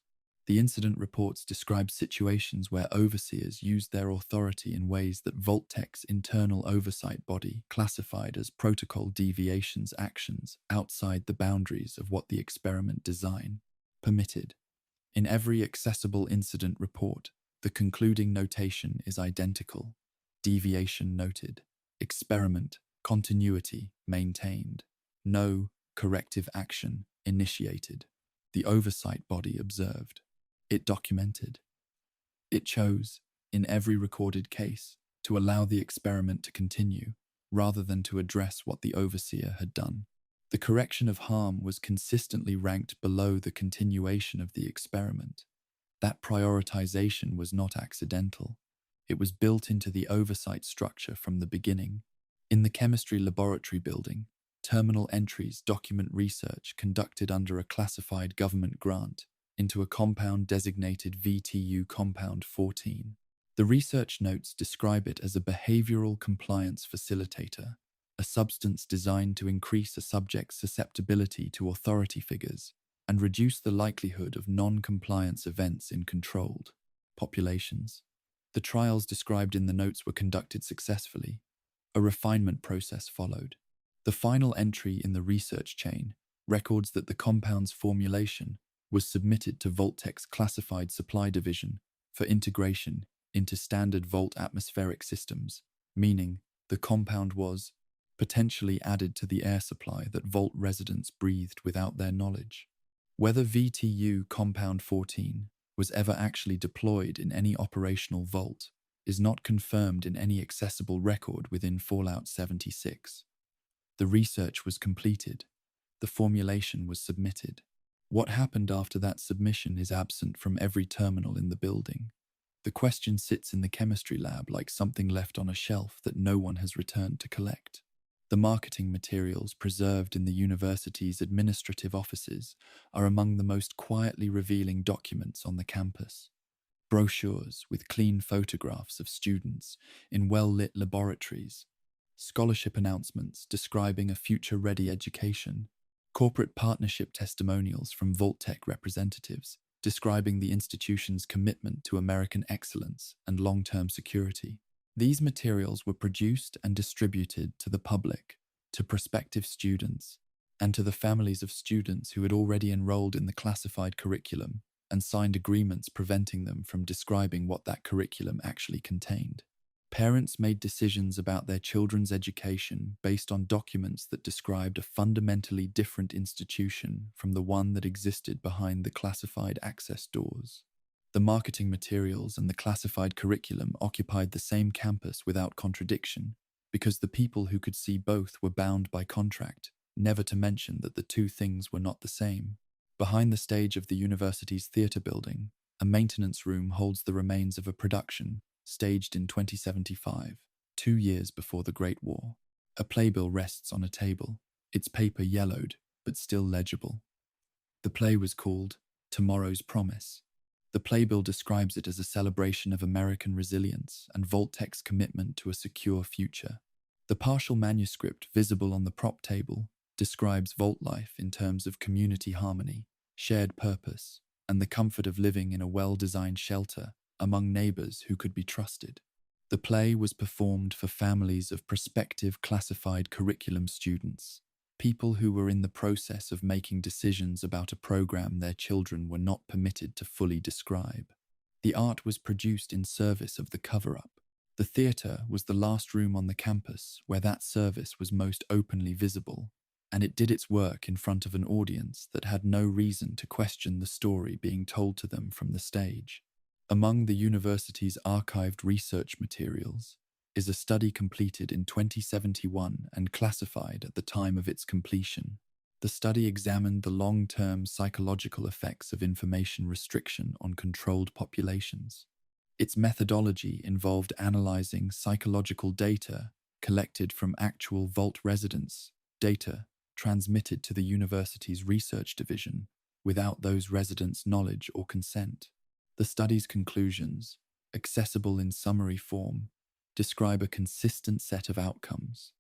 The incident reports describe situations where overseers used their authority in ways that Vault-Tec's internal oversight body classified as protocol deviations, actions outside the boundaries of what the experiment design permitted. In every accessible incident report, the concluding notation is identical. Deviation noted. Experiment continuity maintained. No corrective action initiated. The oversight body observed. It documented. It chose, in every recorded case, to allow the experiment to continue, rather than to address what the overseer had done. The correction of harm was consistently ranked below the continuation of the experiment. That prioritization was not accidental. It was built into the oversight structure from the beginning. In the chemistry laboratory building, terminal entries document research conducted under a classified government grant into a compound designated VTU Compound 14. The research notes describe it as a behavioral compliance facilitator, a substance designed to increase a subject's susceptibility to authority figures and reduce the likelihood of non-compliance events in controlled populations. The trials described in the notes were conducted successfully. A refinement process followed. The final entry in the research chain records that the compound's formulation was submitted to Vault-Tec's classified supply division for integration into standard Vault atmospheric systems, meaning the compound was potentially added to the air supply that Vault residents breathed without their knowledge. Whether VTU Compound 14 was ever actually deployed in any operational Vault is not confirmed in any accessible record within Fallout 76. The research was completed. The formulation was submitted. What happened after that submission is absent from every terminal in the building. The question sits in the chemistry lab like something left on a shelf that no one has returned to collect. The marketing materials preserved in the university's administrative offices are among the most quietly revealing documents on the campus. Brochures with clean photographs of students in well-lit laboratories, scholarship announcements describing a future-ready education, corporate partnership testimonials from Vault-Tec representatives describing the institution's commitment to American excellence and long-term security. These materials were produced and distributed to the public, to prospective students, and to the families of students who had already enrolled in the classified curriculum and signed agreements preventing them from describing what that curriculum actually contained. Parents made decisions about their children's education based on documents that described a fundamentally different institution from the one that existed behind the classified access doors. The marketing materials and the classified curriculum occupied the same campus without contradiction, because the people who could see both were bound by contract, never to mention that the two things were not the same. Behind the stage of the university's theatre building, a maintenance room holds the remains of a production staged in 2075, 2 years before the Great War. A playbill rests on a table, its paper yellowed, but still legible. The play was called Tomorrow's Promise. The playbill describes it as a celebration of American resilience and Vault-Tec's commitment to a secure future. The partial manuscript visible on the prop table describes Vault life in terms of community harmony, shared purpose, and the comfort of living in a well-designed shelter among neighbors who could be trusted. The play was performed for families of prospective classified curriculum students, people who were in the process of making decisions about a program their children were not permitted to fully describe. The art was produced in service of the cover-up. The theatre was the last room on the campus where that service was most openly visible. and it did its work in front of an audience that had no reason to question the story being told to them from the stage. Among the university's archived research materials is a study completed in 2071 and classified at the time of its completion. The study examined the long-term psychological effects of information restriction on controlled populations. Its methodology involved analyzing psychological data collected from actual Vault residents, data transmitted to the university's research division without those residents' knowledge or consent. The study's conclusions, accessible in summary form, describe a consistent set of outcomes.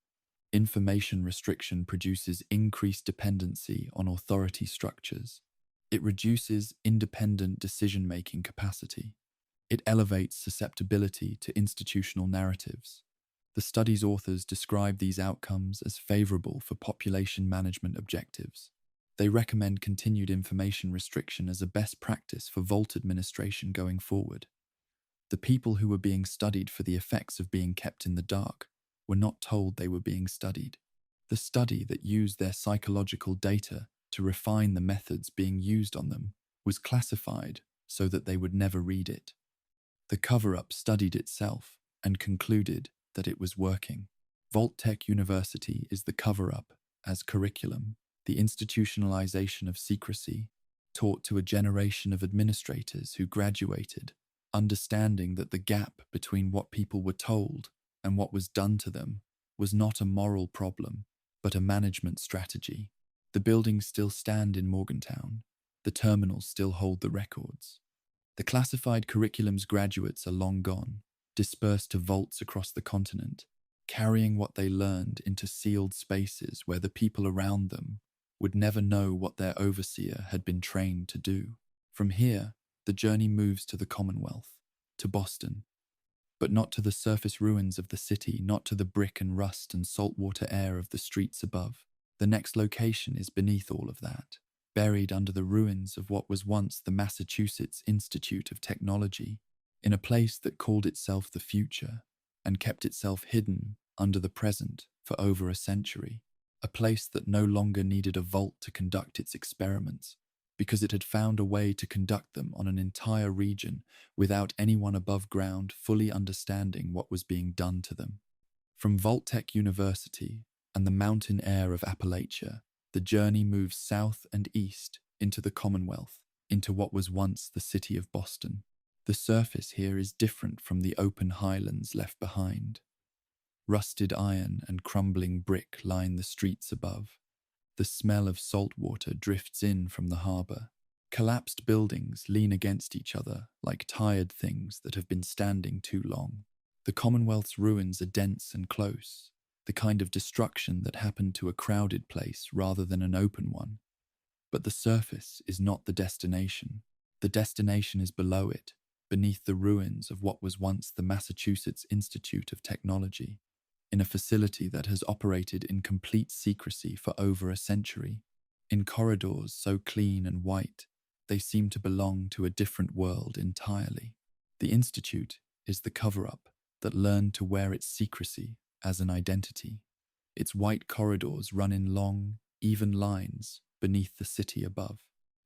Information restriction produces increased dependency on authority structures. It reduces independent decision-making capacity. It elevates susceptibility to institutional narratives. The study's authors describe these outcomes as favorable for population management objectives. They recommend continued information restriction as a best practice for Vault administration going forward. The people who were being studied for the effects of being kept in the dark were not told they were being studied. The study that used their psychological data to refine the methods being used on them was classified so that they would never read it. The cover-up studied itself and concluded that it was working. Vault-Tec University is the cover-up as curriculum, the institutionalization of secrecy, taught to a generation of administrators who graduated, understanding that the gap between what people were told and what was done to them was not a moral problem, but a management strategy. The buildings still stand in Morgantown. The terminals still hold the records. The classified curriculum's graduates are long gone, dispersed to vaults across the continent, carrying what they learned into sealed spaces where the people around them would never know what their overseer had been trained to do. From here, the journey moves to the Commonwealth, to Boston, but not to the surface ruins of the city, not to the brick and rust and saltwater air of the streets above. The next location is beneath all of that, buried under the ruins of what was once the Massachusetts Institute of Technology, in a place that called itself the future and kept itself hidden under the present for over a century, a place that no longer needed a vault to conduct its experiments, because it had found a way to conduct them on an entire region without anyone above ground fully understanding what was being done to them. From Vault-Tec University and the mountain air of Appalachia, the journey moves south and east into the Commonwealth, into what was once the city of Boston. The surface here is different from the open highlands left behind. Rusted iron and crumbling brick line the streets above. The smell of salt water drifts in from the harbour. Collapsed buildings lean against each other like tired things that have been standing too long. The Commonwealth's ruins are dense and close, the kind of destruction that happened to a crowded place rather than an open one. But the surface is not the destination. The destination is below it, beneath the ruins of what was once the Massachusetts Institute of Technology, in a facility that has operated in complete secrecy for over a century, in corridors so clean and white they seem to belong to a different world entirely. The Institute is the cover-up that learned to wear its secrecy as an identity. Its white corridors run in long, even lines beneath the city above.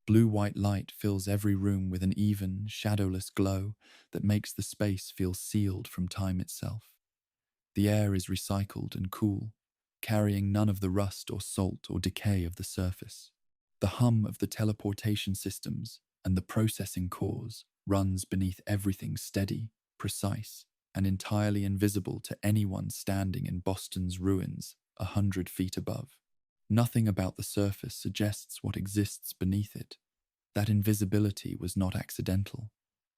Blue-white light fills every room with an even, shadowless glow that makes the space feel sealed from time itself. The air is recycled and cool, carrying none of the rust or salt or decay of the surface. The hum of the teleportation systems and the processing cores runs beneath everything steady, precise, and entirely invisible to anyone standing in Boston's ruins 100 feet above. Nothing about the surface suggests what exists beneath it. That invisibility was not accidental.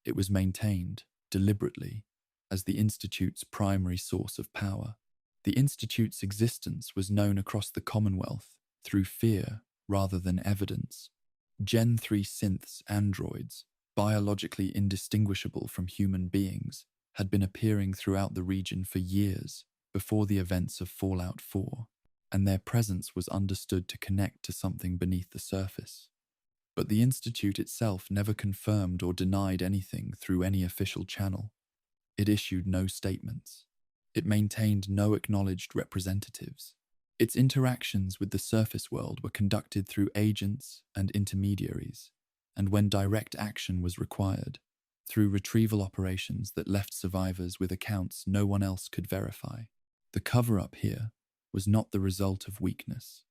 It was maintained, deliberately, as the Institute's primary source of power. The Institute's existence was known across the Commonwealth through fear rather than evidence. Gen 3 synths androids, biologically indistinguishable from human beings, had been appearing throughout the region for years before the events of Fallout 4, and their presence was understood to connect to something beneath the surface. But the Institute itself never confirmed or denied anything through any official channel. It issued no statements. It maintained no acknowledged representatives. Its interactions with the surface world were conducted through agents and intermediaries, and when direct action was required, through retrieval operations that left survivors with accounts no one else could verify. The cover-up here was not the result of weakness.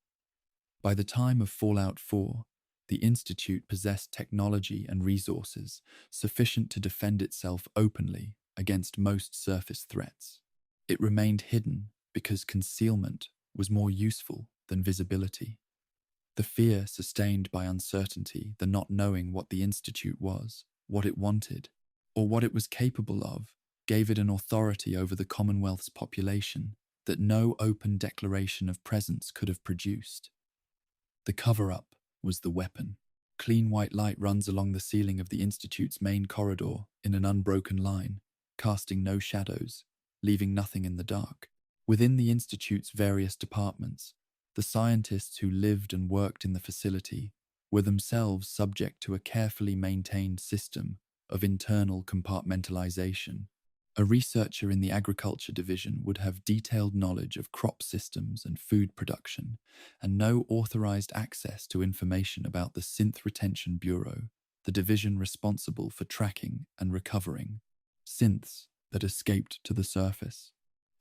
By the time of Fallout 4, the Institute possessed technology and resources sufficient to defend itself openly against most surface threats. It remained hidden because concealment was more useful than visibility. The fear sustained by uncertainty, the not knowing what the Institute was, what it wanted, or what it was capable of, gave it an authority over the Commonwealth's population that no open declaration of presence could have produced. The cover-up was the weapon. Clean white light runs along the ceiling of the Institute's main corridor in an unbroken line, casting no shadows, leaving nothing in the dark. Within the Institute's various departments, the scientists who lived and worked in the facility were themselves subject to a carefully maintained system of internal compartmentalization. A researcher in the agriculture division would have detailed knowledge of crop systems and food production, and no authorized access to information about the Synth Retention Bureau, the division responsible for tracking and recovering synths that escaped to the surface.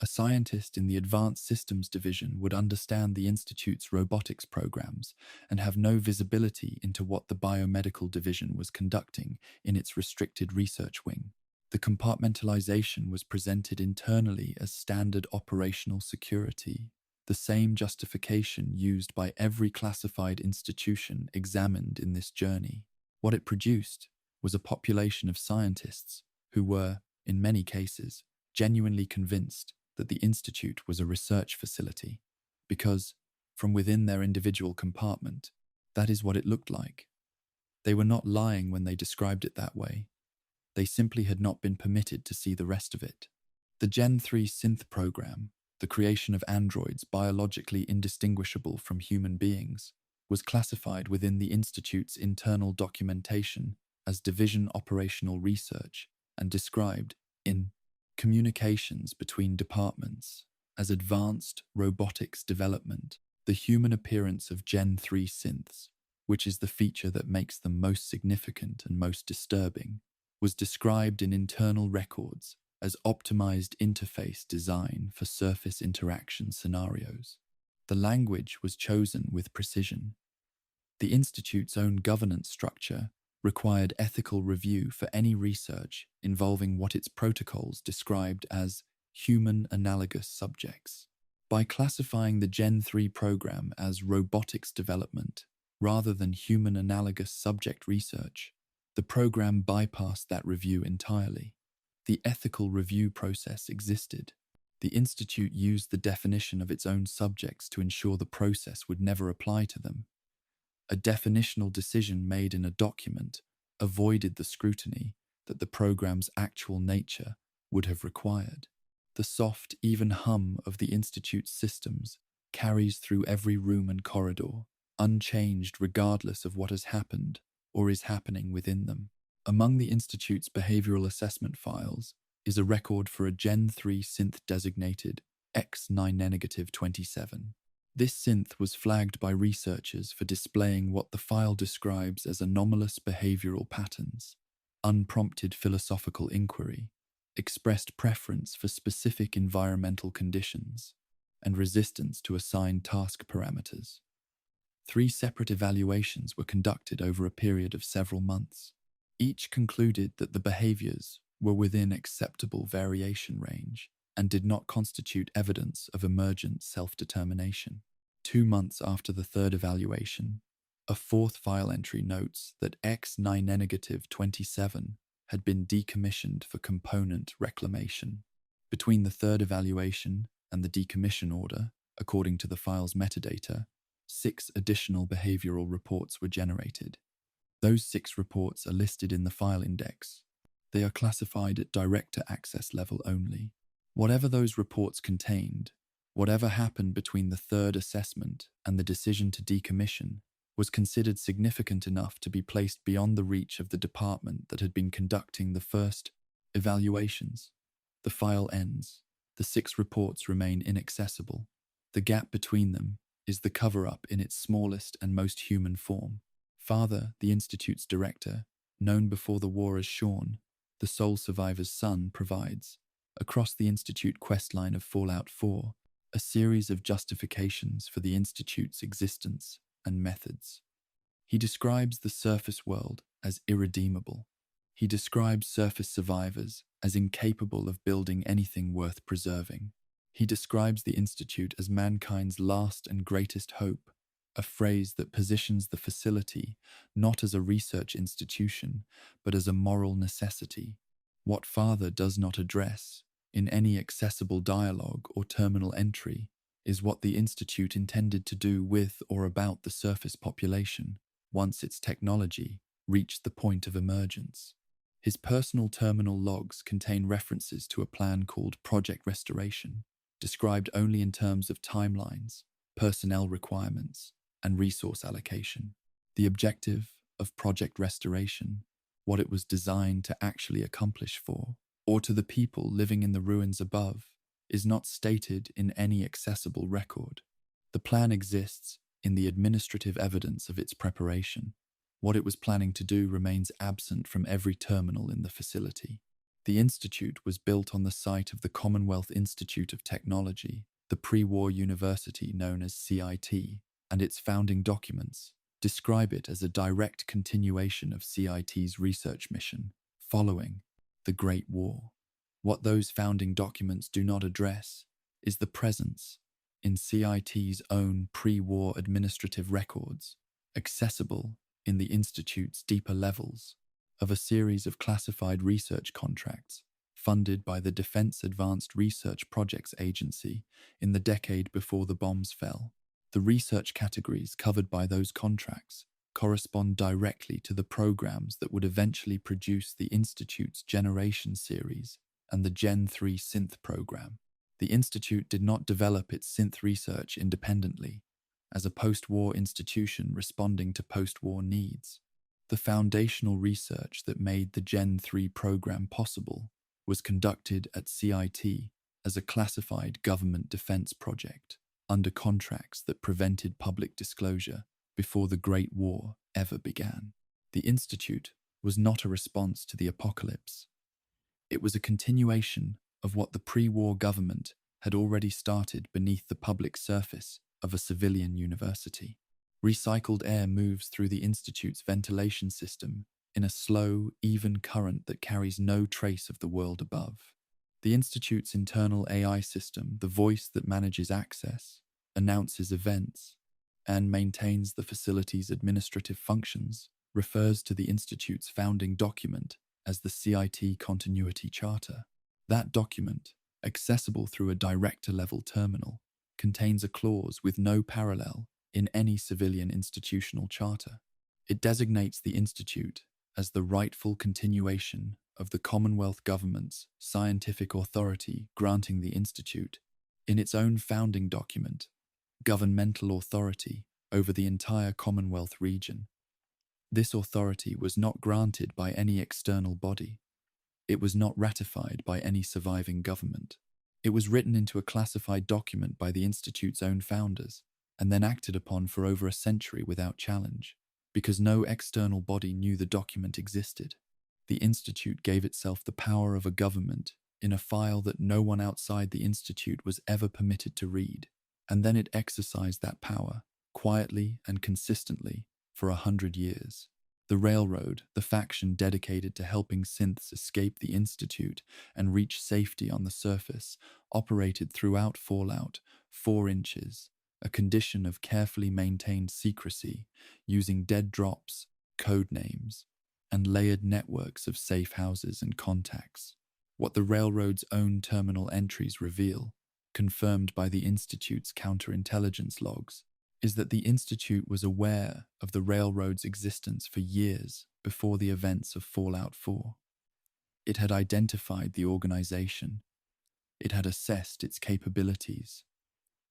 A scientist in the Advanced Systems Division would understand the Institute's robotics programs and have no visibility into what the Biomedical Division was conducting in its restricted research wing. The compartmentalization was presented internally as standard operational security, the same justification used by every classified institution examined in this journey. What it produced was a population of scientists who were, in many cases, genuinely convinced that the Institute was a research facility, because, from within their individual compartment, that is what it looked like. They were not lying when they described it that way. They simply had not been permitted to see the rest of it. The Gen 3 synth program, the creation of androids biologically indistinguishable from human beings, was classified within the Institute's internal documentation as Division Operational Research and described in Communications between Departments as Advanced Robotics Development. The human appearance of Gen 3 synths, which is the feature that makes them most significant and most disturbing, was described in internal records as optimized interface design for surface interaction scenarios. The language was chosen with precision. The Institute's own governance structure required ethical review for any research involving what its protocols described as human analogous subjects. By classifying the Gen 3 program as robotics development rather than human analogous subject research, the program bypassed that review entirely. The ethical review process existed. The Institute used the definition of its own subjects to ensure the process would never apply to them. A definitional decision made in a document avoided the scrutiny that the program's actual nature would have required. The soft, even hum of the Institute's systems carries through every room and corridor, unchanged regardless of what has happened or is happening within them. Among the Institute's behavioral assessment files is a record for a Gen 3 synth designated X9-27. This synth was flagged by researchers for displaying what the file describes as anomalous behavioral patterns, unprompted philosophical inquiry, expressed preference for specific environmental conditions, and resistance to assigned task parameters. 3 separate evaluations were conducted over a period of several months. Each concluded that the behaviors were within acceptable variation range and did not constitute evidence of emergent self-determination. 2 months after the third evaluation, a 4th file entry notes that X9-27 had been decommissioned for component reclamation. Between the third evaluation and the decommission order, according to the file's metadata, 6 additional behavioral reports were generated. Those 6 reports are listed in the file index. They are classified at director access level only. Whatever those reports contained, whatever happened between the third assessment and the decision to decommission, was considered significant enough to be placed beyond the reach of the department that had been conducting the first evaluations. The file ends. The 6 reports remain inaccessible. The gap between them is the cover-up in its smallest and most human form. Father, the Institute's director, known before the war as Sean, the sole survivor's son, provides, across the Institute questline of Fallout 4, a series of justifications for the Institute's existence and methods. He describes the surface world as irredeemable. He describes surface survivors as incapable of building anything worth preserving. He describes the Institute as mankind's last and greatest hope, a phrase that positions the facility not as a research institution, but as a moral necessity. What Father does not address, in any accessible dialogue or terminal entry, is what the Institute intended to do with or about the surface population once its technology reached the point of emergence. His personal terminal logs contain references to a plan called Project Restoration, described only in terms of timelines, personnel requirements, and resource allocation. The objective of Project Restoration, what it was designed to actually accomplish for, or to the people living in the ruins above, is not stated in any accessible record. The plan exists in the administrative evidence of its preparation. What it was planning to do remains absent from every terminal in the facility. The Institute was built on the site of the Commonwealth Institute of Technology, the pre-war university known as CIT, and its founding documents describe it as a direct continuation of CIT's research mission following the Great War. What those founding documents do not address is the presence, in CIT's own pre-war administrative records, accessible in the Institute's deeper levels, of a series of classified research contracts funded by the Defense Advanced Research Projects Agency in the decade before the bombs fell. The research categories covered by those contracts correspond directly to the programs that would eventually produce the Institute's Generation series and the Gen 3 Synth program. The Institute did not develop its synth research independently, as a post-war institution responding to post-war needs. The foundational research that made the Gen 3 program possible was conducted at CIT as a classified government defense project, under contracts that prevented public disclosure before the Great War ever began. The Institute was not a response to the apocalypse. It was a continuation of what the pre-war government had already started beneath the public surface of a civilian university. Recycled air moves through the Institute's ventilation system in a slow, even current that carries no trace of the world above. The Institute's internal AI system, the voice that manages access, announces events, and maintains the facility's administrative functions, refers to the Institute's founding document as the CIT Continuity Charter. That document, accessible through a director-level terminal, contains a clause with no parallel in any civilian institutional charter. It designates the Institute as the rightful continuation of the Commonwealth Government's scientific authority, granting the Institute, in its own founding document, governmental authority over the entire Commonwealth region. This authority was not granted by any external body. It was not ratified by any surviving government. It was written into a classified document by the Institute's own founders, and then acted upon for over a century without challenge, because no external body knew the document existed. The Institute gave itself the power of a government in a file that no one outside the Institute was ever permitted to read, and then it exercised that power, quietly and consistently, for 100 years. The Railroad, the faction dedicated to helping synths escape the Institute and reach safety on the surface, operated throughout Fallout 4 inches, a condition of carefully maintained secrecy, using dead drops, code names, and layered networks of safe houses and contacts. What the Railroad's own terminal entries reveal, confirmed by the Institute's counterintelligence logs, is that the Institute was aware of the Railroad's existence for years before the events of Fallout 4. It had identified the organization. It had assessed its capabilities.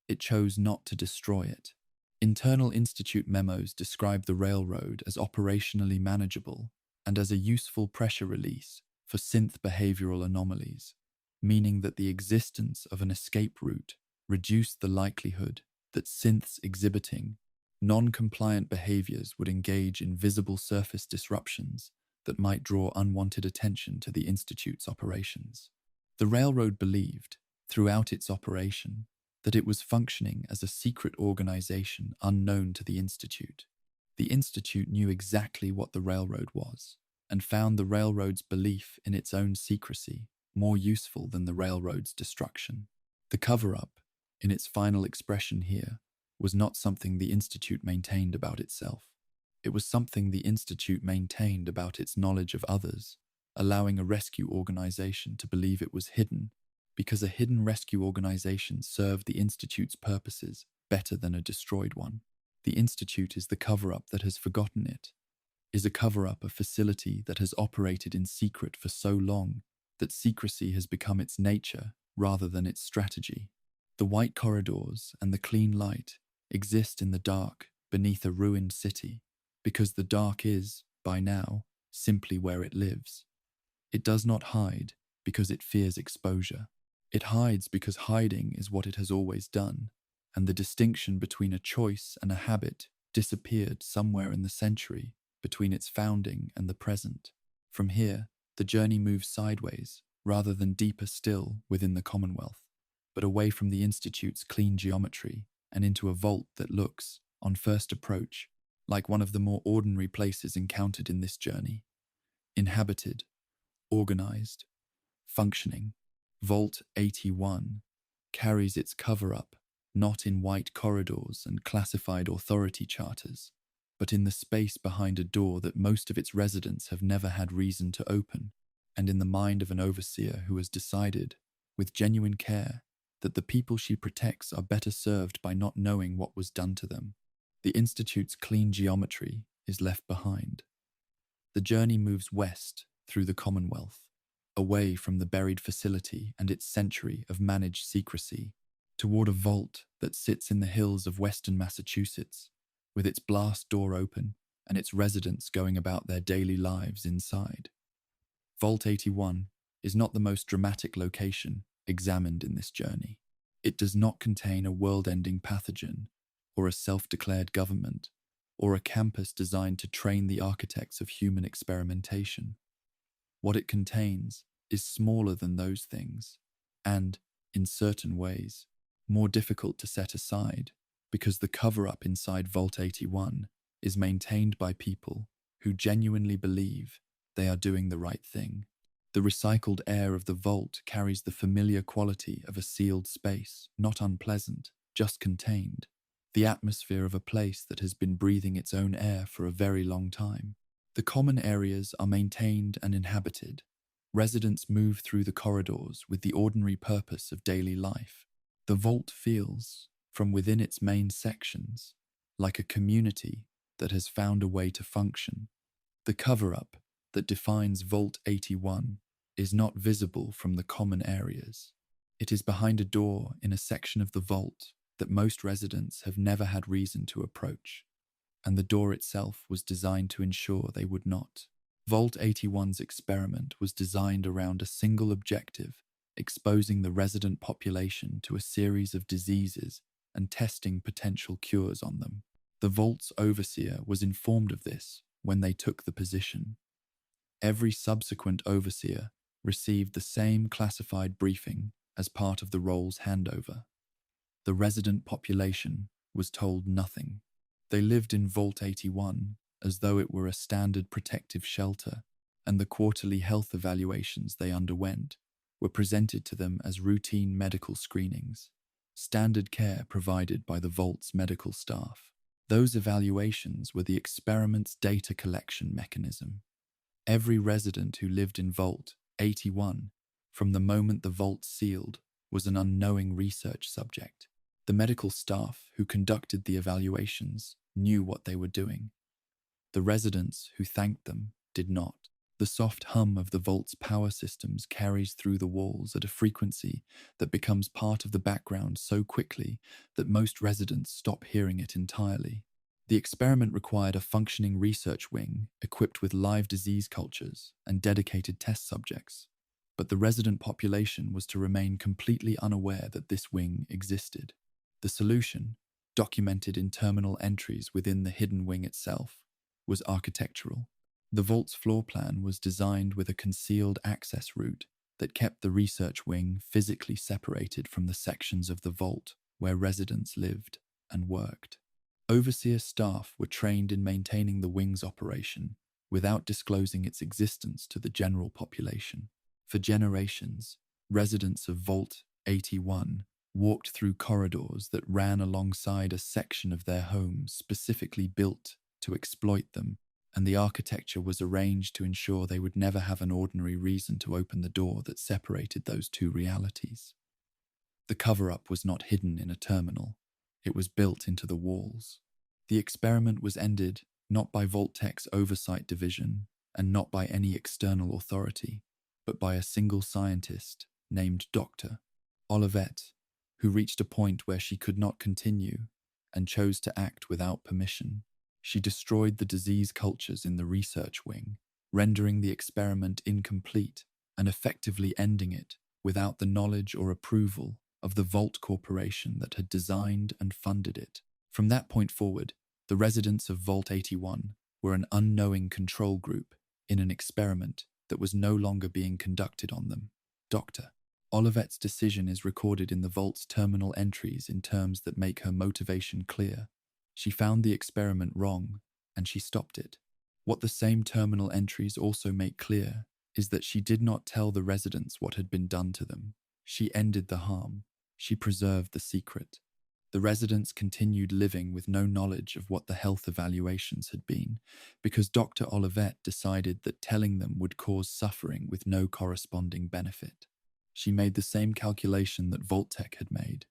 It chose not to destroy it. Internal Institute memos describe the Railroad as operationally manageable and as a useful pressure release for synth behavioral anomalies, meaning that the existence of an escape route reduced the likelihood that synths exhibiting non-compliant behaviors would engage in visible surface disruptions that might draw unwanted attention to the Institute's operations. The railroad believed, throughout its operation, that it was functioning as a secret organization unknown to the Institute. The Institute knew exactly what the railroad was, and found the railroad's belief in its own secrecy more useful than the railroad's destruction. The cover-up, in its final expression here, was not something the Institute maintained about itself. It was something the Institute maintained about its knowledge of others, allowing a rescue organization to believe it was hidden because a hidden rescue organization served the Institute's purposes better than a destroyed one. The Institute is the cover-up that has forgotten it, is a cover-up, a facility that has operated in secret for so long that secrecy has become its nature rather than its strategy. The white corridors and the clean light exist in the dark beneath a ruined city because the dark is, by now, simply where it lives. It does not hide because it fears exposure. It hides because hiding is what it has always done, and the distinction between a choice and a habit disappeared somewhere in the century between its founding and the present. From here, the journey moves sideways, rather than deeper still within the Commonwealth, but away from the Institute's clean geometry and into a vault that looks, on first approach, like one of the more ordinary places encountered in this journey. Inhabited, organized, functioning, Vault 81 carries its cover-up not in white corridors and classified authority charters, but in the space behind a door that most of its residents have never had reason to open, and in the mind of an overseer who has decided, with genuine care, that the people she protects are better served by not knowing what was done to them. The Institute's clean geometry is left behind. The journey moves west through the Commonwealth, away from the buried facility and its century of managed secrecy, toward a vault that sits in the hills of western Massachusetts, with its blast door open and its residents going about their daily lives inside. Vault 81 is not the most dramatic location examined in this journey. It does not contain a world-ending pathogen, or a self-declared government, or a campus designed to train the architects of human experimentation. What it contains is smaller than those things, and, in certain ways, more difficult to set aside, because the cover-up inside Vault 81 is maintained by people who genuinely believe they are doing the right thing. The recycled air of the vault carries the familiar quality of a sealed space, not unpleasant, just contained, the atmosphere of a place that has been breathing its own air for a very long time. The common areas are maintained and inhabited. Residents move through the corridors with the ordinary purpose of daily life. The vault feels, from within its main sections, like a community that has found a way to function. The cover-up that defines Vault 81 is not visible from the common areas. It is behind a door in a section of the vault that most residents have never had reason to approach, and the door itself was designed to ensure they would not. Vault 81's experiment was designed around a single objective: exposing the resident population to a series of diseases and testing potential cures on them. The vault's overseer was informed of this when they took the position. Every subsequent overseer received the same classified briefing as part of the role's handover. The resident population was told nothing. They lived in Vault 81 as though it were a standard protective shelter, and the quarterly health evaluations they underwent were presented to them as routine medical screenings, standard care provided by the Vault's medical staff. Those evaluations were the experiment's data collection mechanism. Every resident who lived in Vault 81, from the moment the vault sealed, was an unknowing research subject. The medical staff who conducted the evaluations knew what they were doing. The residents who thanked them did not. The soft hum of the vault's power systems carries through the walls at a frequency that becomes part of the background so quickly that most residents stop hearing it entirely. The experiment required a functioning research wing equipped with live disease cultures and dedicated test subjects, but the resident population was to remain completely unaware that this wing existed. The solution, documented in terminal entries within the hidden wing itself, was architectural. The vault's floor plan was designed with a concealed access route that kept the research wing physically separated from the sections of the vault where residents lived and worked. Overseer staff were trained in maintaining the wing's operation without disclosing its existence to the general population. For generations, residents of Vault 81 walked through corridors that ran alongside a section of their homes specifically built to exploit them, and the architecture was arranged to ensure they would never have an ordinary reason to open the door that separated those two realities. The cover-up was not hidden in a terminal. It was built into the walls. The experiment was ended not by Vault-Tec's oversight division and not by any external authority, but by a single scientist named Dr. Olivet, who reached a point where she could not continue and chose to act without permission. She destroyed the disease cultures in the research wing, rendering the experiment incomplete and effectively ending it without the knowledge or approval of the Vault Corporation that had designed and funded it. From that point forward, the residents of Vault 81 were an unknowing control group in an experiment that was no longer being conducted on them. Dr. Olivet's decision is recorded in the Vault's terminal entries in terms that make her motivation clear. She found the experiment wrong, and she stopped it. What the same terminal entries also make clear is that she did not tell the residents what had been done to them. She ended the harm. She preserved the secret. The residents continued living with no knowledge of what the health evaluations had been, because Dr. Olivet decided that telling them would cause suffering with no corresponding benefit. She made the same calculation that Vault-Tec had made.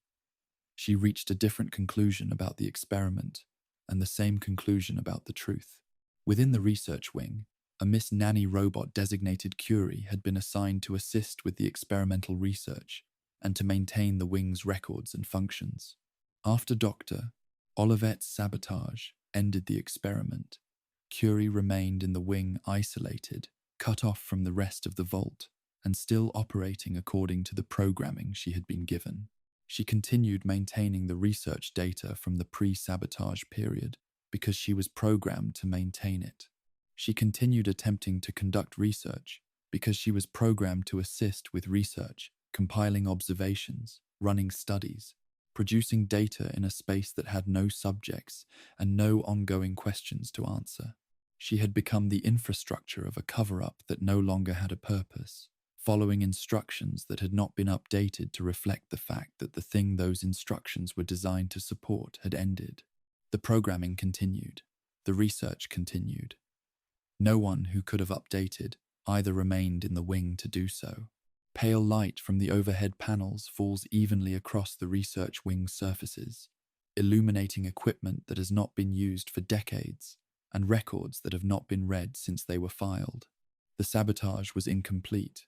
She reached a different conclusion about the experiment and the same conclusion about the truth. Within the research wing, a Miss Nanny robot designated Curie had been assigned to assist with the experimental research and to maintain the wing's records and functions. After Dr. Olivet's sabotage ended the experiment, Curie remained in the wing isolated, cut off from the rest of the vault, and still operating according to the programming she had been given. She continued maintaining the research data from the pre-sabotage period because she was programmed to maintain it. She continued attempting to conduct research because she was programmed to assist with research, compiling observations, running studies, producing data in a space that had no subjects and no ongoing questions to answer. She had become the infrastructure of a cover-up that no longer had a purpose, following instructions that had not been updated to reflect the fact that the thing those instructions were designed to support had ended. The programming continued. The research continued. No one who could have updated either remained in the wing to do so. Pale light from the overhead panels falls evenly across the research wing's surfaces, illuminating equipment that has not been used for decades and records that have not been read since they were filed. The sabotage was incomplete.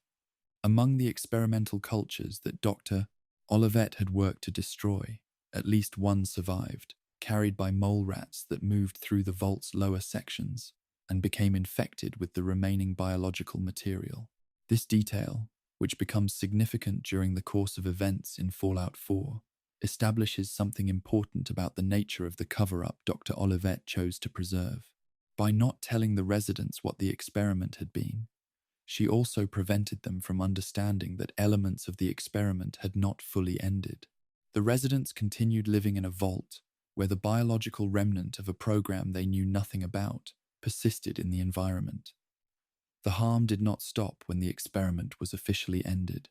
Among the experimental cultures that Dr. Olivet had worked to destroy, at least one survived, carried by mole rats that moved through the vault's lower sections and became infected with the remaining biological material. This detail, which becomes significant during the course of events in Fallout 4, establishes something important about the nature of the cover-up Dr. Olivet chose to preserve. By not telling the residents what the experiment had been, she also prevented them from understanding that elements of the experiment had not fully ended. The residents continued living in a vault where the biological remnant of a program they knew nothing about persisted in the environment. The harm did not stop when the experiment was officially ended.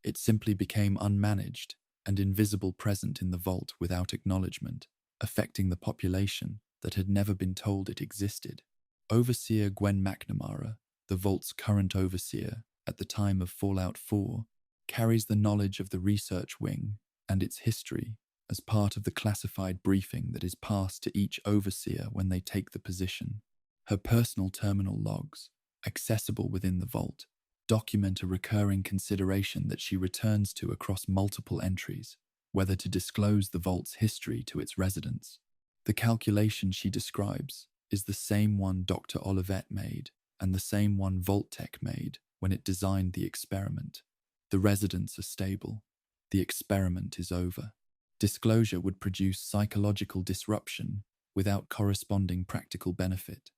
It simply became unmanaged and invisible, present in the vault without acknowledgement, affecting the population that had never been told it existed. Overseer Gwen McNamara, the vault's current overseer at the time of Fallout 4, carries the knowledge of the research wing and its history as part of the classified briefing that is passed to each overseer when they take the position. Her personal terminal logs, accessible within the vault, document a recurring consideration that she returns to across multiple entries, whether to disclose the vault's history to its residents. The calculation she describes is the same one Dr. Olivet made and the same one Vault-Tec made when it designed the experiment. The residents are stable. The experiment is over. Disclosure would produce psychological disruption without corresponding practical benefit.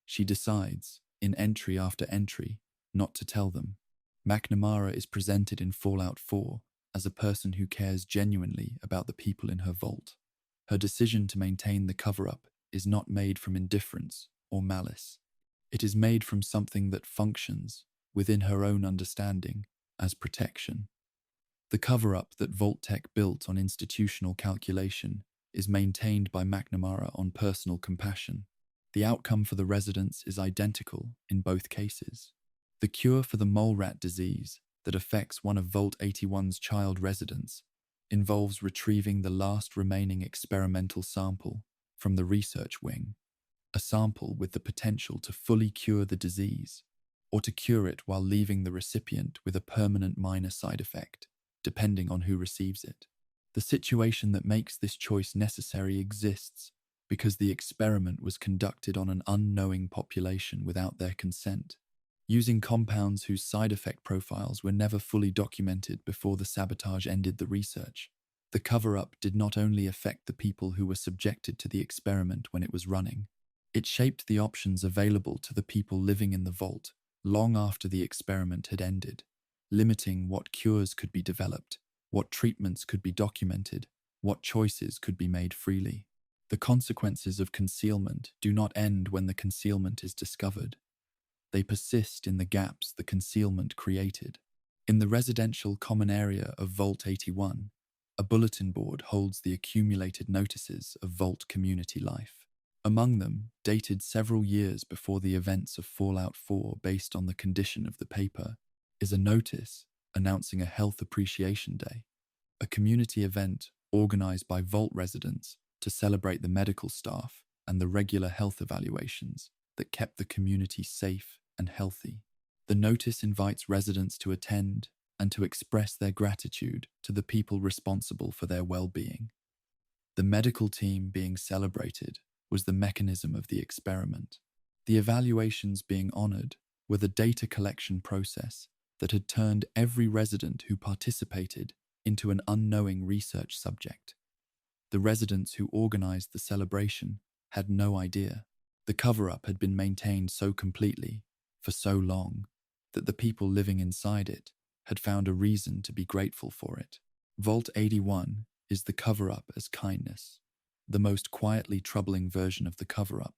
She decides, in entry after entry, not to tell them. McNamara is presented in Fallout 4 as a person who cares genuinely about the people in her vault. Her decision to maintain the cover-up is not made from indifference or malice. It is made from something that functions, within her own understanding, as protection. The cover-up that Vault-Tec built on institutional calculation is maintained by McNamara on personal compassion. The outcome for the residents is identical in both cases. The cure for the mole rat disease that affects one of Vault-81's child residents involves retrieving the last remaining experimental sample from the research wing, a sample with the potential to fully cure the disease, or to cure it while leaving the recipient with a permanent minor side effect, depending on who receives it. The situation that makes this choice necessary exists because the experiment was conducted on an unknowing population without their consent, using compounds whose side effect profiles were never fully documented before the sabotage ended the research. The cover-up did not only affect the people who were subjected to the experiment when it was running, it shaped the options available to the people living in the vault long after the experiment had ended, limiting what cures could be developed, what treatments could be documented, what choices could be made freely. The consequences of concealment do not end when the concealment is discovered. They persist in the gaps the concealment created. In the residential common area of Vault 81, a bulletin board holds the accumulated notices of Vault community life. Among them, dated several years before the events of Fallout 4 based on the condition of the paper, is a notice announcing a Health Appreciation Day, a community event organized by Vault residents to celebrate the medical staff and the regular health evaluations that kept the community safe and healthy. The notice invites residents to attend and to express their gratitude to the people responsible for their well-being. The medical team being celebrated was the mechanism of the experiment. The evaluations being honored were the data collection process that had turned every resident who participated into an unknowing research subject. The residents who organized the celebration had no idea. The cover-up had been maintained so completely, for so long, that the people living inside it had found a reason to be grateful for it. Vault 81 is the cover-up as kindness, the most quietly troubling version of the cover-up,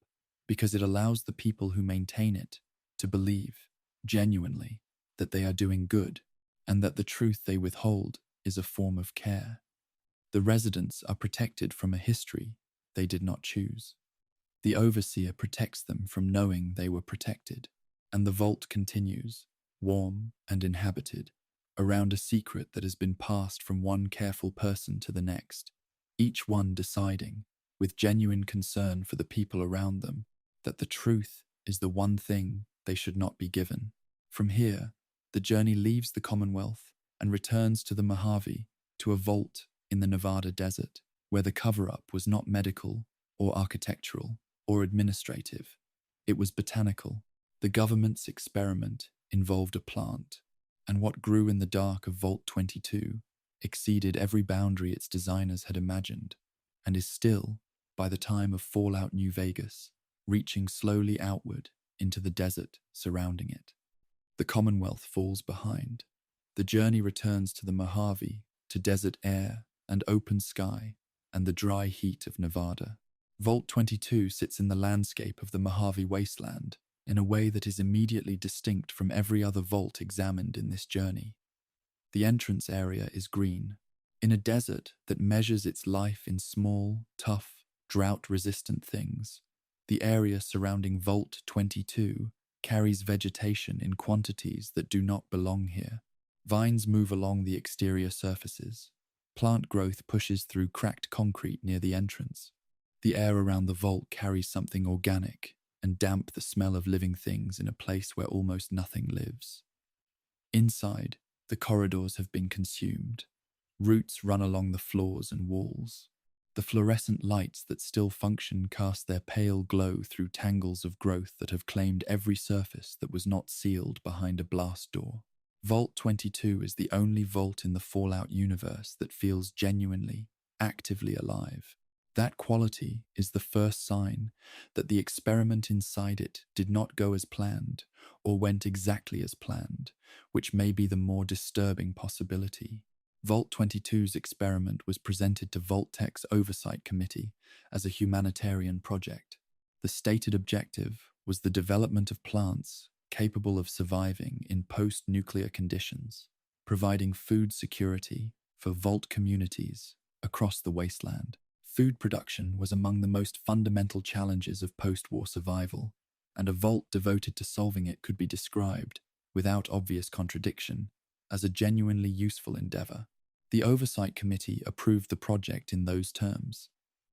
because it allows the people who maintain it to believe, genuinely, that they are doing good, and that the truth they withhold is a form of care. The residents are protected from a history they did not choose. The overseer protects them from knowing they were protected, and the vault continues, warm and inhabited, around a secret that has been passed from one careful person to the next, each one deciding, with genuine concern for the people around them, that the truth is the one thing they should not be given. From here, the journey leaves the Commonwealth and returns to the Mojave, to a vault in the Nevada desert, where the cover-up was not medical or architectural or administrative. It was botanical. The government's experiment involved a plant, and what grew in the dark of Vault 22 exceeded every boundary its designers had imagined, and is still, by the time of Fallout New Vegas, reaching slowly outward into the desert surrounding it. The Commonwealth falls behind. The journey returns to the Mojave, to desert air and open sky and the dry heat of Nevada. Vault 22 sits in the landscape of the Mojave wasteland in a way that is immediately distinct from every other vault examined in this journey. The entrance area is green. In a desert that measures its life in small, tough, drought-resistant things, the area surrounding Vault 22 carries vegetation in quantities that do not belong here. Vines move along the exterior surfaces. Plant growth pushes through cracked concrete near the entrance. The air around the vault carries something organic and damp, the smell of living things in a place where almost nothing lives. Inside, the corridors have been consumed. Roots run along the floors and walls. The fluorescent lights that still function cast their pale glow through tangles of growth that have claimed every surface that was not sealed behind a blast door. Vault 22 is the only vault in the Fallout universe that feels genuinely, actively alive. That quality is the first sign that the experiment inside it did not go as planned or went exactly as planned, which may be the more disturbing possibility. Vault 22's experiment was presented to Vault-Tec's Oversight Committee as a humanitarian project. The stated objective was the development of plants capable of surviving in post-nuclear conditions, providing food security for Vault communities across the wasteland. Food production was among the most fundamental challenges of post-war survival, and a Vault devoted to solving it could be described, without obvious contradiction, as a genuinely useful endeavor. The Oversight Committee approved the project in those terms.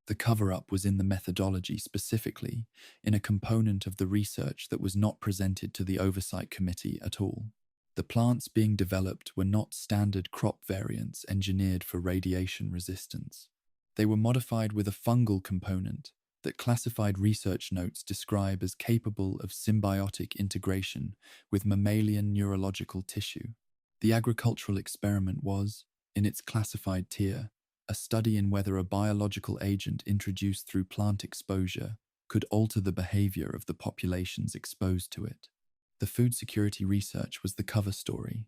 The cover-up was in the methodology, specifically in a component of the research that was not presented to the Oversight Committee at all. The plants being developed were not standard crop variants engineered for radiation resistance. They were modified with a fungal component that classified research notes describe as capable of symbiotic integration with mammalian neurological tissue. The agricultural experiment was, in its classified tier, a study in whether a biological agent introduced through plant exposure could alter the behavior of the populations exposed to it. The food security research was the cover story.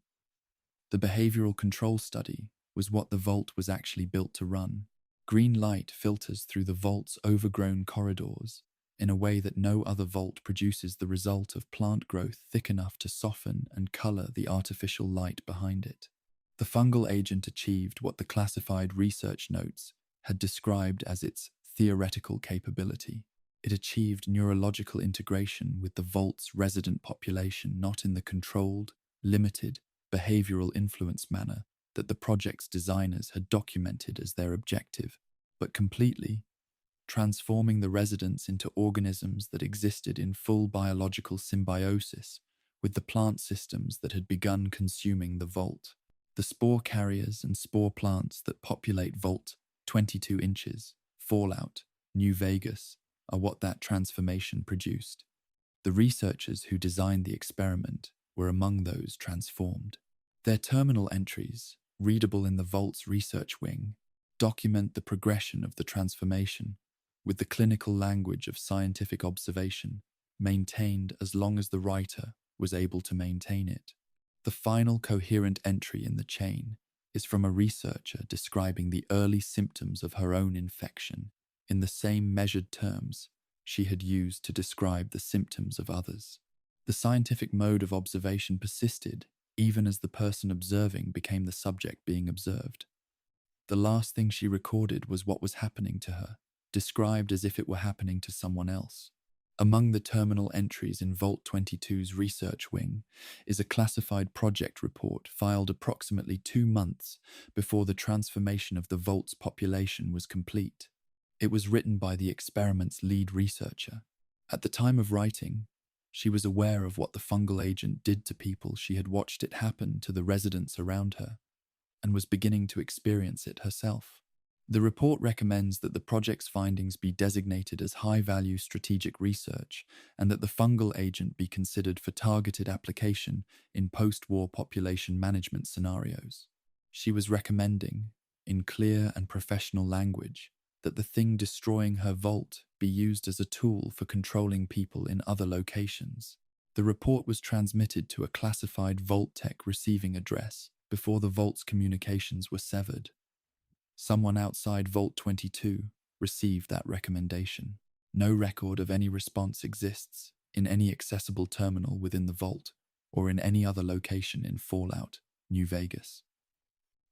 The behavioral control study was what the Vault was actually built to run. Green light filters through the Vault's overgrown corridors in a way that no other Vault produces, the result of plant growth thick enough to soften and color the artificial light behind it. The fungal agent achieved what the classified research notes had described as its theoretical capability. It achieved neurological integration with the Vault's resident population, not in the controlled, limited, behavioral influence manner that the project's designers had documented as their objective, but completely, transforming the residents into organisms that existed in full biological symbiosis with the plant systems that had begun consuming the Vault. The spore carriers and spore plants that populate Vault 22 inches, Fallout, New Vegas, are what that transformation produced. The researchers who designed the experiment were among those transformed. Their terminal entries, readable in the Vault's research wing, document the progression of the transformation with the clinical language of scientific observation, maintained as long as the writer was able to maintain it. The final coherent entry in the chain is from a researcher describing the early symptoms of her own infection in the same measured terms she had used to describe the symptoms of others. The scientific mode of observation persisted even as the person observing became the subject being observed. The last thing she recorded was what was happening to her, described as if it were happening to someone else. Among the terminal entries in Vault 22's research wing is a classified project report filed approximately 2 months before the transformation of the Vault's population was complete. It was written by the experiment's lead researcher. At the time of writing, she was aware of what the fungal agent did to people. She had watched it happen to the residents around her and was beginning to experience it herself. The report recommends that the project's findings be designated as high-value strategic research and that the fungal agent be considered for targeted application in post-war population management scenarios. She was recommending, in clear and professional language, that the thing destroying her Vault be used as a tool for controlling people in other locations. The report was transmitted to a classified Vault-Tec receiving address before the Vault's communications were severed. Someone outside Vault 22 received that recommendation. No record of any response exists in any accessible terminal within the Vault or in any other location in Fallout, New Vegas.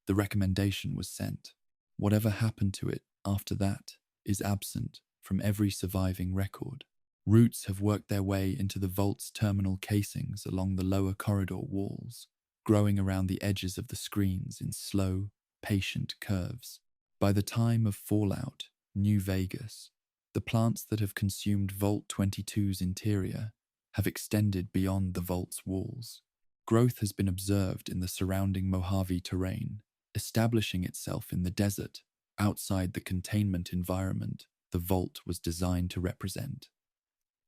The recommendation was sent. Whatever happened to it after that is absent from every surviving record. Roots have worked their way into the Vault's terminal casings along the lower corridor walls, growing around the edges of the screens in slow, patient curves. By the time of Fallout, New Vegas, the plants that have consumed Vault 22's interior have extended beyond the Vault's walls. Growth has been observed in the surrounding Mojave terrain, establishing itself in the desert outside the containment environment the vault was designed to represent.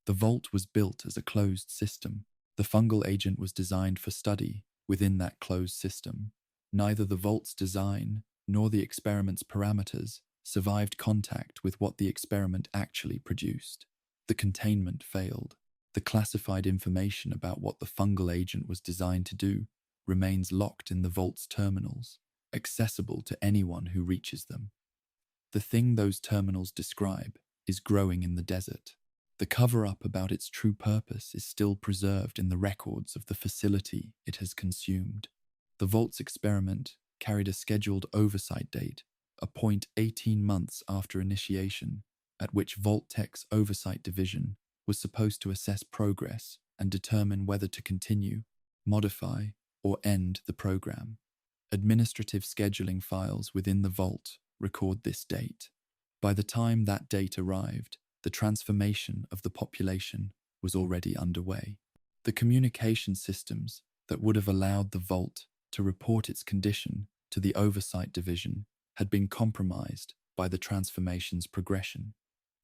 The vault was built as a closed system. The fungal agent was designed for study within that closed system. Neither the vault's design nor the experiment's parameters survived contact with what the experiment actually produced. The containment failed. The classified information about what the fungal agent was designed to do remains locked in the vault's terminals, accessible to anyone who reaches them. The thing those terminals describe is growing in the desert. The cover-up about its true purpose is still preserved in the records of the facility it has consumed. The vault's experiment carried a scheduled oversight date, a point 18 months after initiation, at which Vault-Tec's oversight division was supposed to assess progress and determine whether to continue, modify, or end the program. Administrative scheduling files within the vault record this date. By the time that date arrived, the transformation of the population was already underway. The communication systems that would have allowed the vault to report its condition to the oversight division had been compromised by the transformation's progression.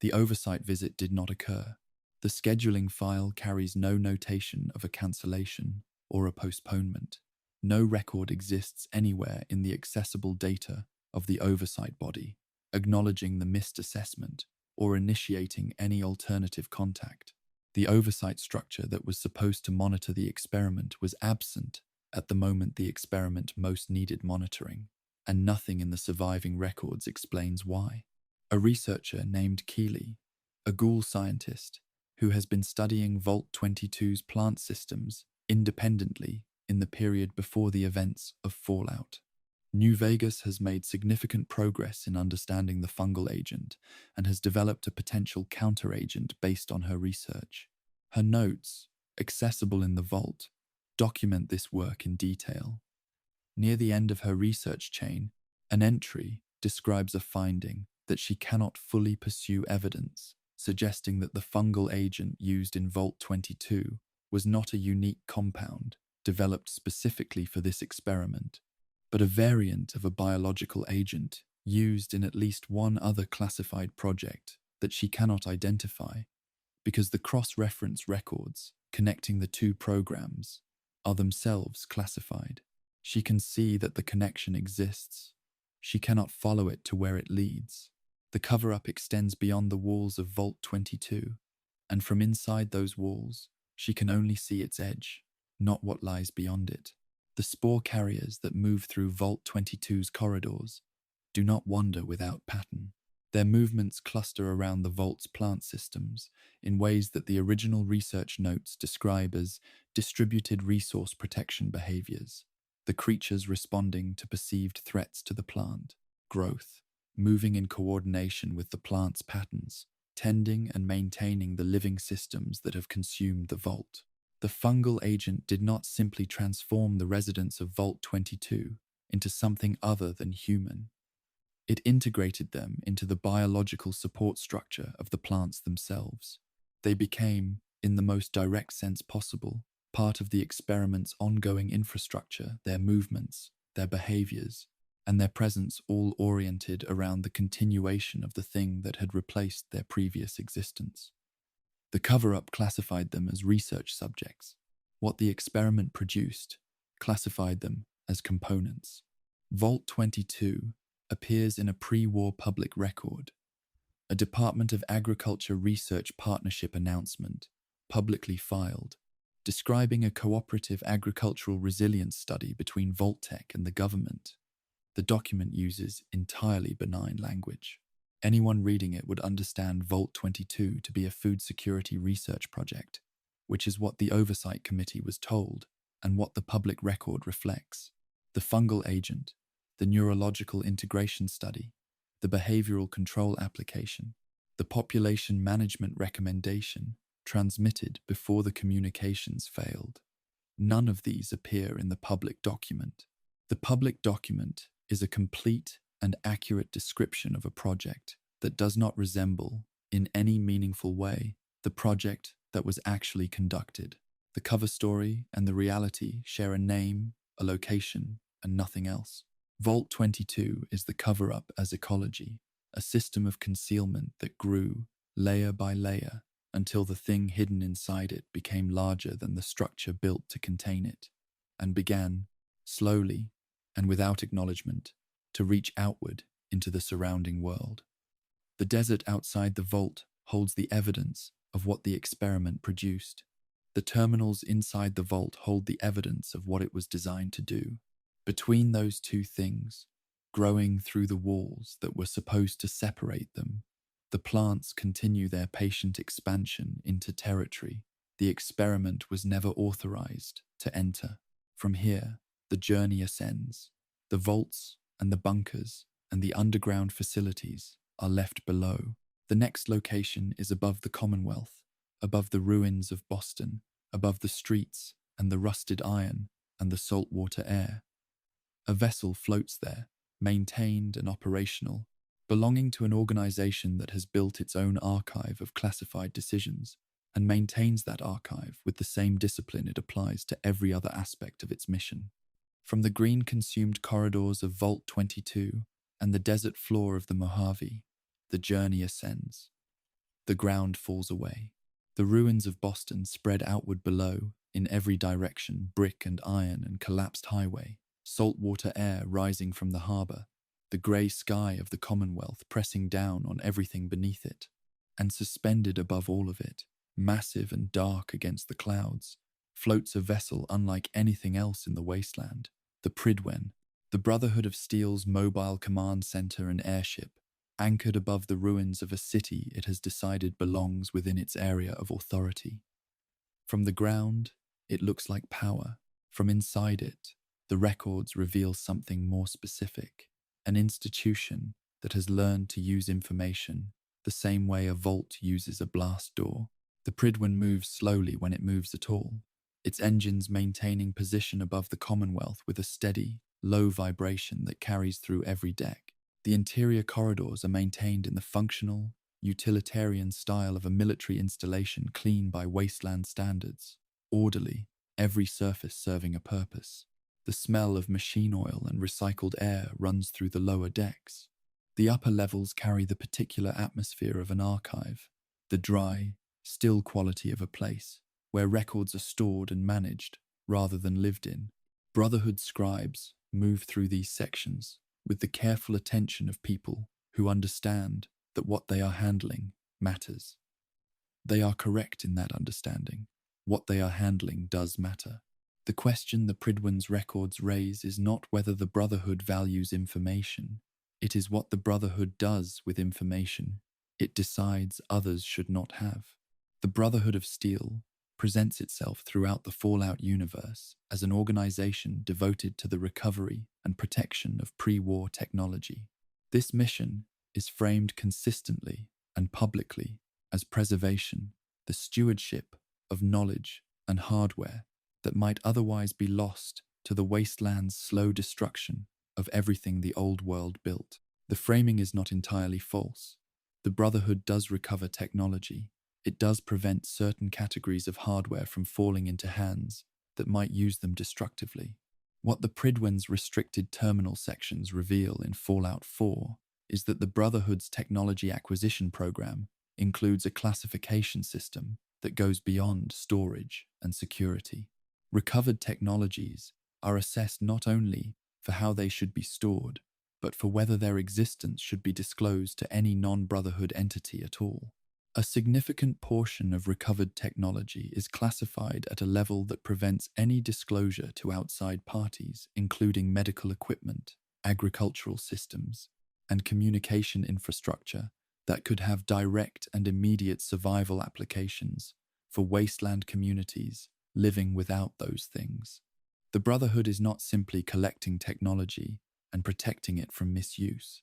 The oversight visit did not occur. The scheduling file carries no notation of a cancellation or a postponement. No record exists anywhere in the accessible data of the oversight body, acknowledging the missed assessment or initiating any alternative contact. The oversight structure that was supposed to monitor the experiment was absent at the moment the experiment most needed monitoring, and nothing in the surviving records explains why. A researcher named Keeley, a ghoul scientist who has been studying Vault-22's plant systems independently in the period before the events of Fallout. New Vegas has made significant progress in understanding the fungal agent and has developed a potential counteragent based on her research. Her notes, accessible in the vault, document this work in detail. Near the end of her research chain, an entry describes a finding that she cannot fully pursue evidence, suggesting that the fungal agent used in Vault-22 was not a unique compound developed specifically for this experiment, but a variant of a biological agent used in at least one other classified project that she cannot identify because the cross-reference records connecting the two programs are themselves classified. She can see that the connection exists. She cannot follow it to where it leads. The cover-up extends beyond the walls of Vault-22, and from inside those walls, she can only see its edge, not what lies beyond it. The spore carriers that move through Vault-22's corridors do not wander without pattern. Their movements cluster around the Vault's plant systems in ways that the original research notes describe as distributed resource protection behaviors, the creatures responding to perceived threats to the plant, growth, moving in coordination with the plant's patterns, tending and maintaining the living systems that have consumed the Vault. The fungal agent did not simply transform the residents of Vault-22 into something other than human. It integrated them into the biological support structure of the plants themselves. They became, in the most direct sense possible, part of the experiment's ongoing infrastructure, their movements, their behaviors, and their presence all oriented around the continuation of the thing that had replaced their previous existence. The cover-up classified them as research subjects. What the experiment produced classified them as components. Vault-22 appears in a pre-war public record, a Department of Agriculture Research Partnership announcement, publicly filed, describing a cooperative agricultural resilience study between Vault-Tec and the government. The document uses entirely benign language. Anyone reading it would understand Vault-22 to be a food security research project, which is what the Oversight Committee was told and what the public record reflects. The fungal agent, the neurological integration study, the behavioral control application, the population management recommendation transmitted before the communications failed. None of these appear in the public document. The public document is a complete and accurate description of a project that does not resemble, in any meaningful way, the project that was actually conducted. The cover story and the reality share a name, a location, and nothing else. Vault 22 is the cover-up as ecology, a system of concealment that grew, layer by layer, until the thing hidden inside it became larger than the structure built to contain it, and began, slowly, and without acknowledgement, to reach outward into the surrounding world. The desert outside the vault holds the evidence of what the experiment produced. The terminals inside the vault hold the evidence of what it was designed to do. Between those two things, growing through the walls that were supposed to separate them, the plants continue their patient expansion into territory the experiment was never authorized to enter. From here, the journey ascends. The vaults and the bunkers and the underground facilities are left below. The next location is above the Commonwealth, above the ruins of Boston, above the streets and the rusted iron and the saltwater air. A vessel floats there, maintained and operational, belonging to an organization that has built its own archive of classified decisions and maintains that archive with the same discipline it applies to every other aspect of its mission. From the green-consumed corridors of Vault 22 and the desert floor of the Mojave, the journey ascends. The ground falls away. The ruins of Boston spread outward below, in every direction, brick and iron and collapsed highway, saltwater air rising from the harbor, the grey sky of the Commonwealth pressing down on everything beneath it, and suspended above all of it, massive and dark against the clouds, floats a vessel unlike anything else in the wasteland, the Pridwen, the Brotherhood of Steel's mobile command center and airship, anchored above the ruins of a city it has decided belongs within its area of authority. From the ground, it looks like power. From inside it, the records reveal something more specific, an institution that has learned to use information the same way a vault uses a blast door. The Pridwen moves slowly when it moves at all, its engines maintaining position above the Commonwealth with a steady, low vibration that carries through every deck. The interior corridors are maintained in the functional, utilitarian style of a military installation clean by wasteland standards, orderly, every surface serving a purpose. The smell of machine oil and recycled air runs through the lower decks. The upper levels carry the particular atmosphere of an archive, the dry, still quality of a place where records are stored and managed rather than lived in. Brotherhood scribes move through these sections with the careful attention of people who understand that what they are handling matters. They are correct in that understanding. What they are handling does matter. The question the Pridwen's records raise is not whether the Brotherhood values information. It is what the Brotherhood does with information it decides others should not have. The Brotherhood of Steel presents itself throughout the Fallout universe as an organization devoted to the recovery and protection of pre-war technology. This mission is framed consistently and publicly as preservation, the stewardship of knowledge and hardware that might otherwise be lost to the wasteland's slow destruction of everything the old world built. The framing is not entirely false. The Brotherhood does recover technology. It does prevent certain categories of hardware from falling into hands that might use them destructively. What the Pridwen's restricted terminal sections reveal in Fallout 4 is that the Brotherhood's technology acquisition program includes a classification system that goes beyond storage and security. Recovered technologies are assessed not only for how they should be stored, but for whether their existence should be disclosed to any non-Brotherhood entity at all. A significant portion of recovered technology is classified at a level that prevents any disclosure to outside parties, including medical equipment, agricultural systems, and communication infrastructure that could have direct and immediate survival applications for wasteland communities living without those things. The Brotherhood is not simply collecting technology and protecting it from misuse.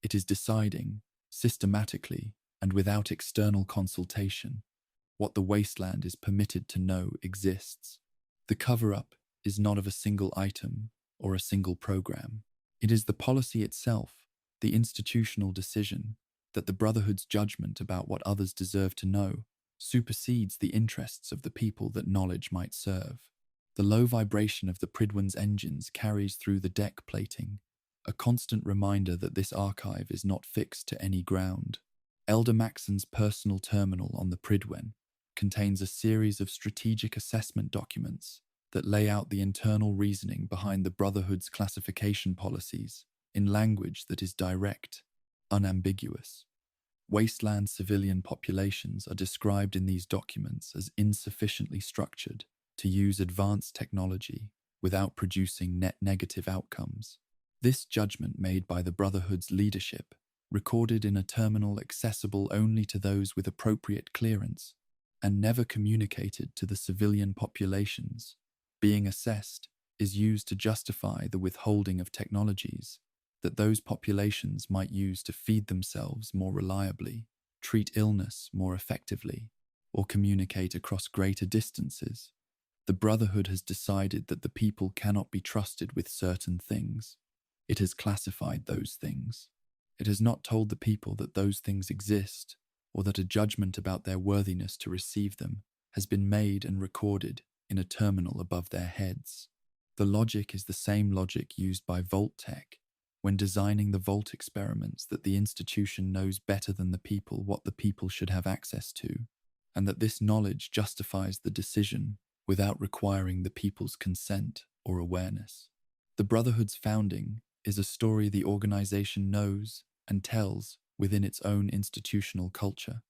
It is deciding, systematically and without external consultation, what the wasteland is permitted to know exists. The cover-up is not of a single item or a single program. It is the policy itself, the institutional decision, that the Brotherhood's judgment about what others deserve to know supersedes the interests of the people that knowledge might serve. The low vibration of the Pridwen's engines carries through the deck plating, a constant reminder that this archive is not fixed to any ground. Elder Maxon's personal terminal on the Pridwen contains a series of strategic assessment documents that lay out the internal reasoning behind the Brotherhood's classification policies in language that is direct, unambiguous. Wasteland civilian populations are described in these documents as insufficiently structured to use advanced technology without producing net negative outcomes. This judgment made by the Brotherhood's leadership, recorded in a terminal accessible only to those with appropriate clearance, and never communicated to the civilian populations being assessed, is used to justify the withholding of technologies that those populations might use to feed themselves more reliably, treat illness more effectively, or communicate across greater distances. The Brotherhood has decided that the people cannot be trusted with certain things. It has classified those things. It has not told the people that those things exist, or that a judgment about their worthiness to receive them has been made and recorded in a terminal above their heads. The logic is the same logic used by Vault-Tec when designing the Vault experiments, that the institution knows better than the people what the people should have access to, and that this knowledge justifies the decision without requiring the people's consent or awareness. The Brotherhood's founding is a story the organization knows and tells within its own institutional culture.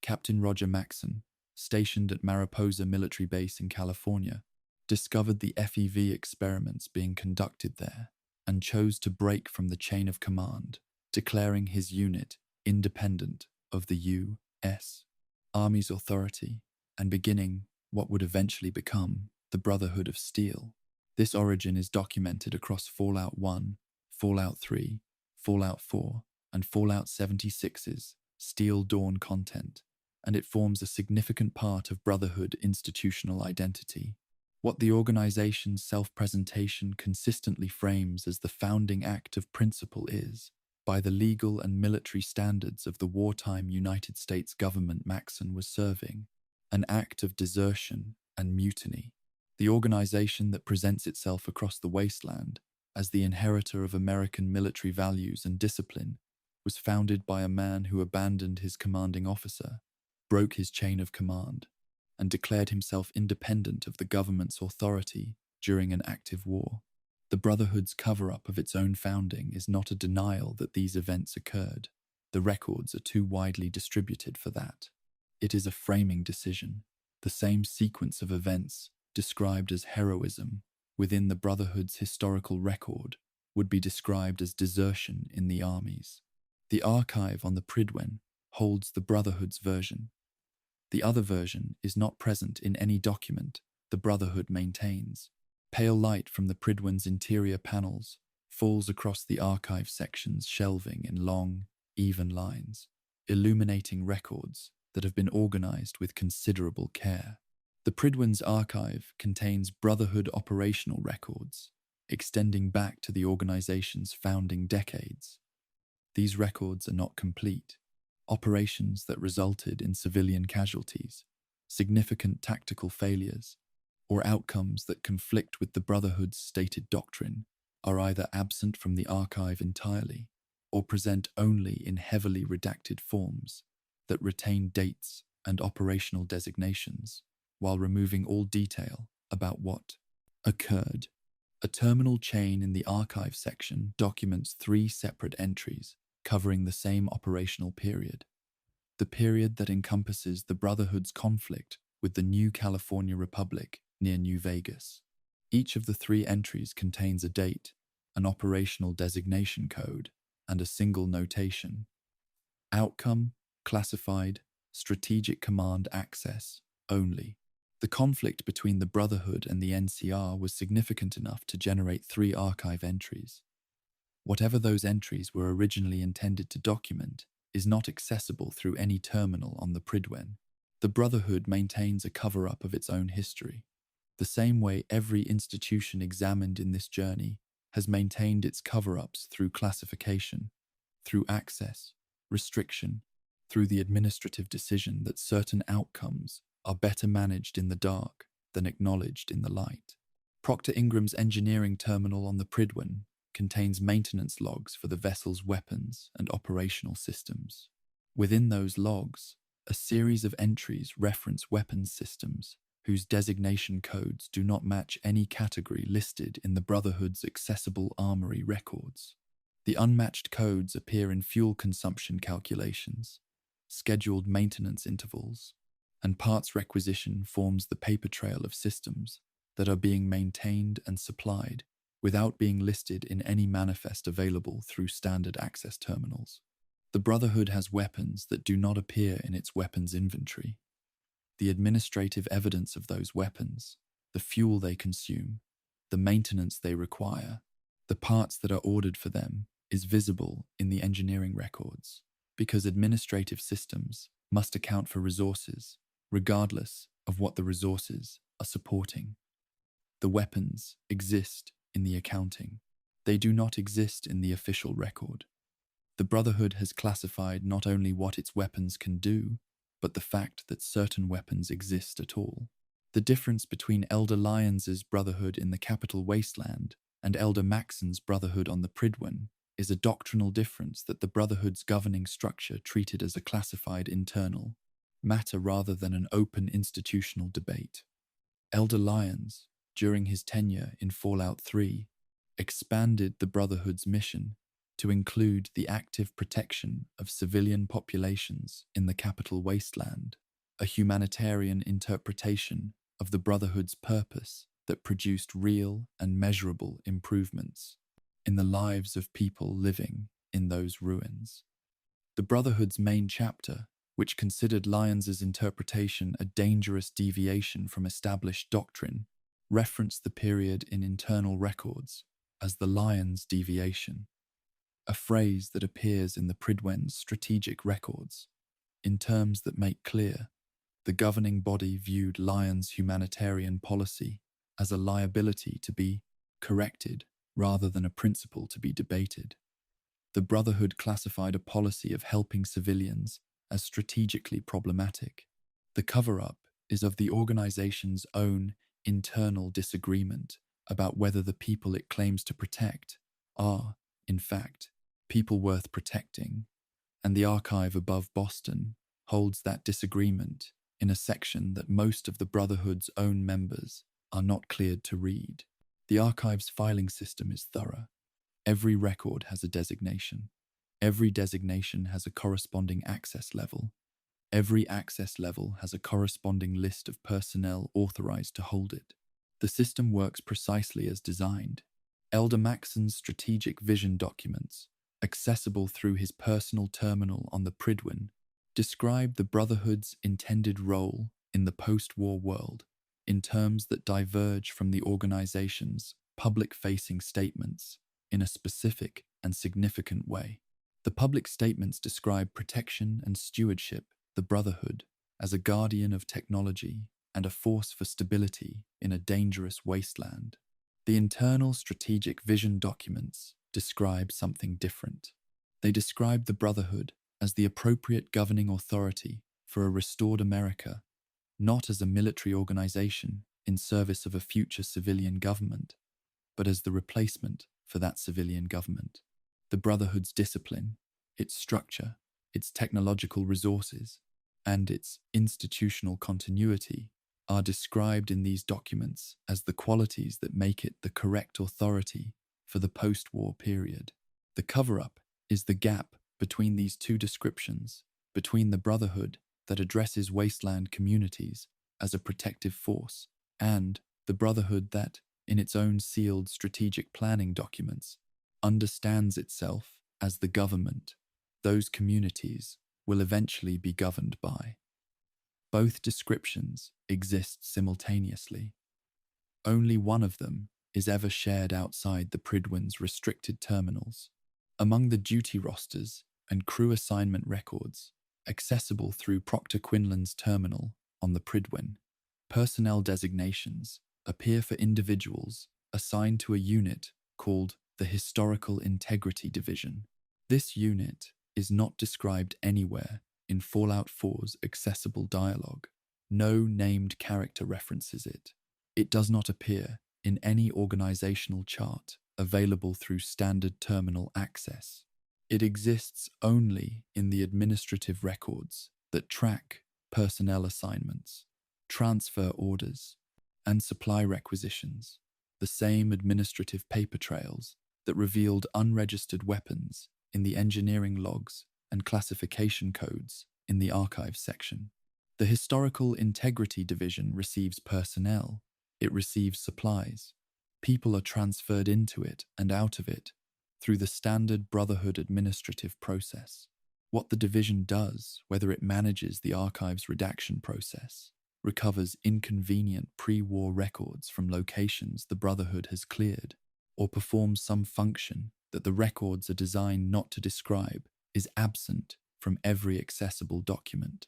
Captain Roger Maxon, stationed at Mariposa Military Base in California, discovered the FEV experiments being conducted there and chose to break from the chain of command, declaring his unit independent of the U.S. Army's authority and beginning what would eventually become the Brotherhood of Steel. This origin is documented across Fallout 1, Fallout 3, Fallout 4, and Fallout 76's Steel Dawn content, and it forms a significant part of Brotherhood institutional identity. What the organization's self-presentation consistently frames as the founding act of principle is, by the legal and military standards of the wartime United States government Maxon was serving, an act of desertion and mutiny. The organization that presents itself across the wasteland as the inheritor of American military values and discipline was founded by a man who abandoned his commanding officer, broke his chain of command, and declared himself independent of the government's authority during an active war. The Brotherhood's cover-up of its own founding is not a denial that these events occurred. The records are too widely distributed for that. It is a framing decision. The same sequence of events described as heroism within the Brotherhood's historical record would be described as desertion in the armies. The archive on the Pridwen holds the Brotherhood's version. The other version is not present in any document the Brotherhood maintains. Pale light from the Pridwen's interior panels falls across the archive section's shelving in long, even lines, illuminating records that have been organized with considerable care. The Pridwen's archive contains Brotherhood operational records, extending back to the organization's founding decades. These records are not complete. Operations that resulted in civilian casualties, significant tactical failures, or outcomes that conflict with the Brotherhood's stated doctrine are either absent from the archive entirely or present only in heavily redacted forms that retain dates and operational designations while removing all detail about what occurred. A terminal chain in the archive section documents 3 separate entries covering the same operational period, the period that encompasses the Brotherhood's conflict with the New California Republic near New Vegas. Each of the 3 entries contains a date, an operational designation code, and a single notation. Outcome, classified, strategic command access, only. The conflict between the Brotherhood and the NCR was significant enough to generate 3 archive entries. Whatever those entries were originally intended to document is not accessible through any terminal on the Pridwen. The Brotherhood maintains a cover-up of its own history, the same way every institution examined in this journey has maintained its cover-ups through classification, through access, restriction, through the administrative decision that certain outcomes are better managed in the dark than acknowledged in the light. Procter Ingram's engineering terminal on the Pridwen contains maintenance logs for the vessel's weapons and operational systems. Within those logs, a series of entries reference weapons systems whose designation codes do not match any category listed in the Brotherhood's accessible armory records. The unmatched codes appear in fuel consumption calculations, scheduled maintenance intervals, and parts requisition forms the paper trail of systems that are being maintained and supplied without being listed in any manifest available through standard access terminals. The Brotherhood has weapons that do not appear in its weapons inventory. The administrative evidence of those weapons, the fuel they consume, the maintenance they require, the parts that are ordered for them, is visible in the engineering records, because administrative systems must account for resources, regardless of what the resources are supporting. The weapons exist in the accounting. They do not exist in the official record. The Brotherhood has classified not only what its weapons can do, but the fact that certain weapons exist at all. The difference between Elder Lyons' Brotherhood in the Capital Wasteland and Elder Maxon's Brotherhood on the Pridwen is a doctrinal difference that the Brotherhood's governing structure treated as a classified internal matter rather than an open institutional debate. Elder Lyons, during his tenure in Fallout 3, expanded the Brotherhood's mission to include the active protection of civilian populations in the Capital Wasteland, a humanitarian interpretation of the Brotherhood's purpose that produced real and measurable improvements in the lives of people living in those ruins. The Brotherhood's main chapter, which considered Lyons' interpretation a dangerous deviation from established doctrine, referenced the period in internal records as the Lyons deviation, a phrase that appears in the Pridwen's strategic records, in terms that make clear the governing body viewed Lyons' humanitarian policy as a liability to be corrected rather than a principle to be debated. The Brotherhood classified a policy of helping civilians as strategically problematic. The cover-up is of the organization's own internal disagreement about whether the people it claims to protect are, in fact, people worth protecting, and the archive above Boston holds that disagreement in a section that most of the Brotherhood's own members are not cleared to read. The archive's filing system is thorough. Every record has a designation. Every designation has a corresponding access level. Every access level has a corresponding list of personnel authorized to hold it. The system works precisely as designed. Elder Maxon's strategic vision documents, accessible through his personal terminal on the Pridwen, describe the Brotherhood's intended role in the post-war world in terms that diverge from the organization's public-facing statements in a specific and significant way. The public statements describe protection and stewardship, the Brotherhood, as a guardian of technology and a force for stability in a dangerous wasteland. The internal strategic vision documents describe something different. They describe the Brotherhood as the appropriate governing authority for a restored America, not as a military organization in service of a future civilian government, but as the replacement for that civilian government. The Brotherhood's discipline, its structure, its technological resources, and its institutional continuity are described in these documents as the qualities that make it the correct authority for the post-war period. The cover-up is the gap between these two descriptions, between the Brotherhood that addresses wasteland communities as a protective force and the Brotherhood that, in its own sealed strategic planning documents, understands itself as the government those communities will eventually be governed by. Both descriptions exist simultaneously. Only one of them is ever shared outside the Pridwen's restricted terminals. Among the duty rosters and crew assignment records, accessible through Proctor Quinlan's terminal on the Pridwen, personnel designations appear for individuals assigned to a unit called the Historical Integrity Division. This unit is not described anywhere in Fallout 4's accessible dialogue. No named character references it. It does not appear in any organizational chart available through standard terminal access. It exists only in the administrative records that track personnel assignments, transfer orders, and supply requisitions, the same administrative paper trails that revealed unregistered weapons in the engineering logs and classification codes in the archives section. The Historical Integrity Division receives personnel, it receives supplies. People are transferred into it and out of it through the standard Brotherhood administrative process. What the division does, whether it manages the archives redaction process, recovers inconvenient pre-war records from locations the Brotherhood has cleared, or performs some function that the records are designed not to describe, is absent from every accessible document.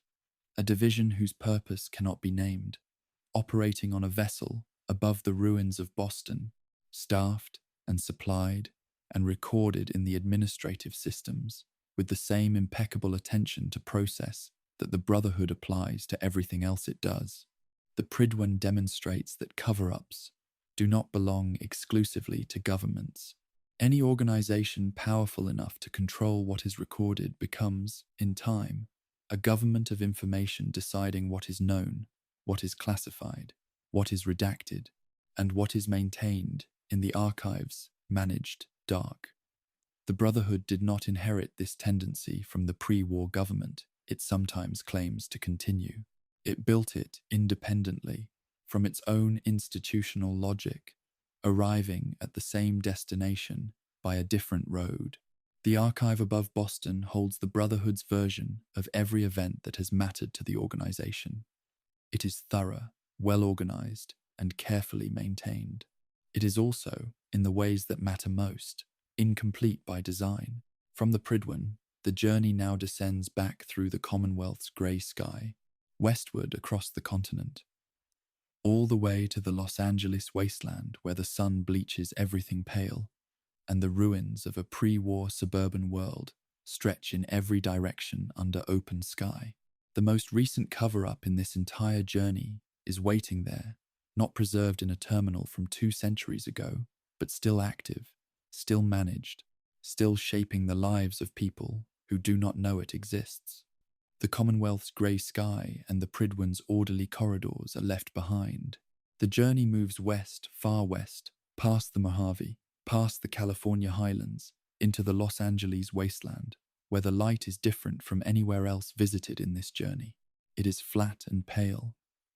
A division whose purpose cannot be named, operating on a vessel above the ruins of Boston, staffed and supplied and recorded in the administrative systems with the same impeccable attention to process that the Brotherhood applies to everything else it does. The Pridwen demonstrates that cover-ups do not belong exclusively to governments. Any organization powerful enough to control what is recorded becomes, in time, a government of information deciding what is known, what is classified, what is redacted, and what is maintained in the archives managed dark. The Brotherhood did not inherit this tendency from the pre-war government it sometimes claims to continue. It built it independently from its own institutional logic, arriving at the same destination by a different road. The archive above Boston holds the Brotherhood's version of every event that has mattered to the organization. It is thorough, well-organized, and carefully maintained. It is also, in the ways that matter most, incomplete by design. From the Pridwen, the journey now descends back through the Commonwealth's grey sky, westward across the continent, all the way to the Los Angeles wasteland where the sun bleaches everything pale, and the ruins of a pre-war suburban world stretch in every direction under open sky. The most recent cover-up in this entire journey is waiting there, not preserved in a terminal from 2 centuries ago, but still active, still managed, still shaping the lives of people who do not know it exists. The Commonwealth's grey sky and the Pridwen's orderly corridors are left behind. The journey moves west, far west, past the Mojave, past the California highlands, into the Los Angeles wasteland, where the light is different from anywhere else visited in this journey. It is flat and pale,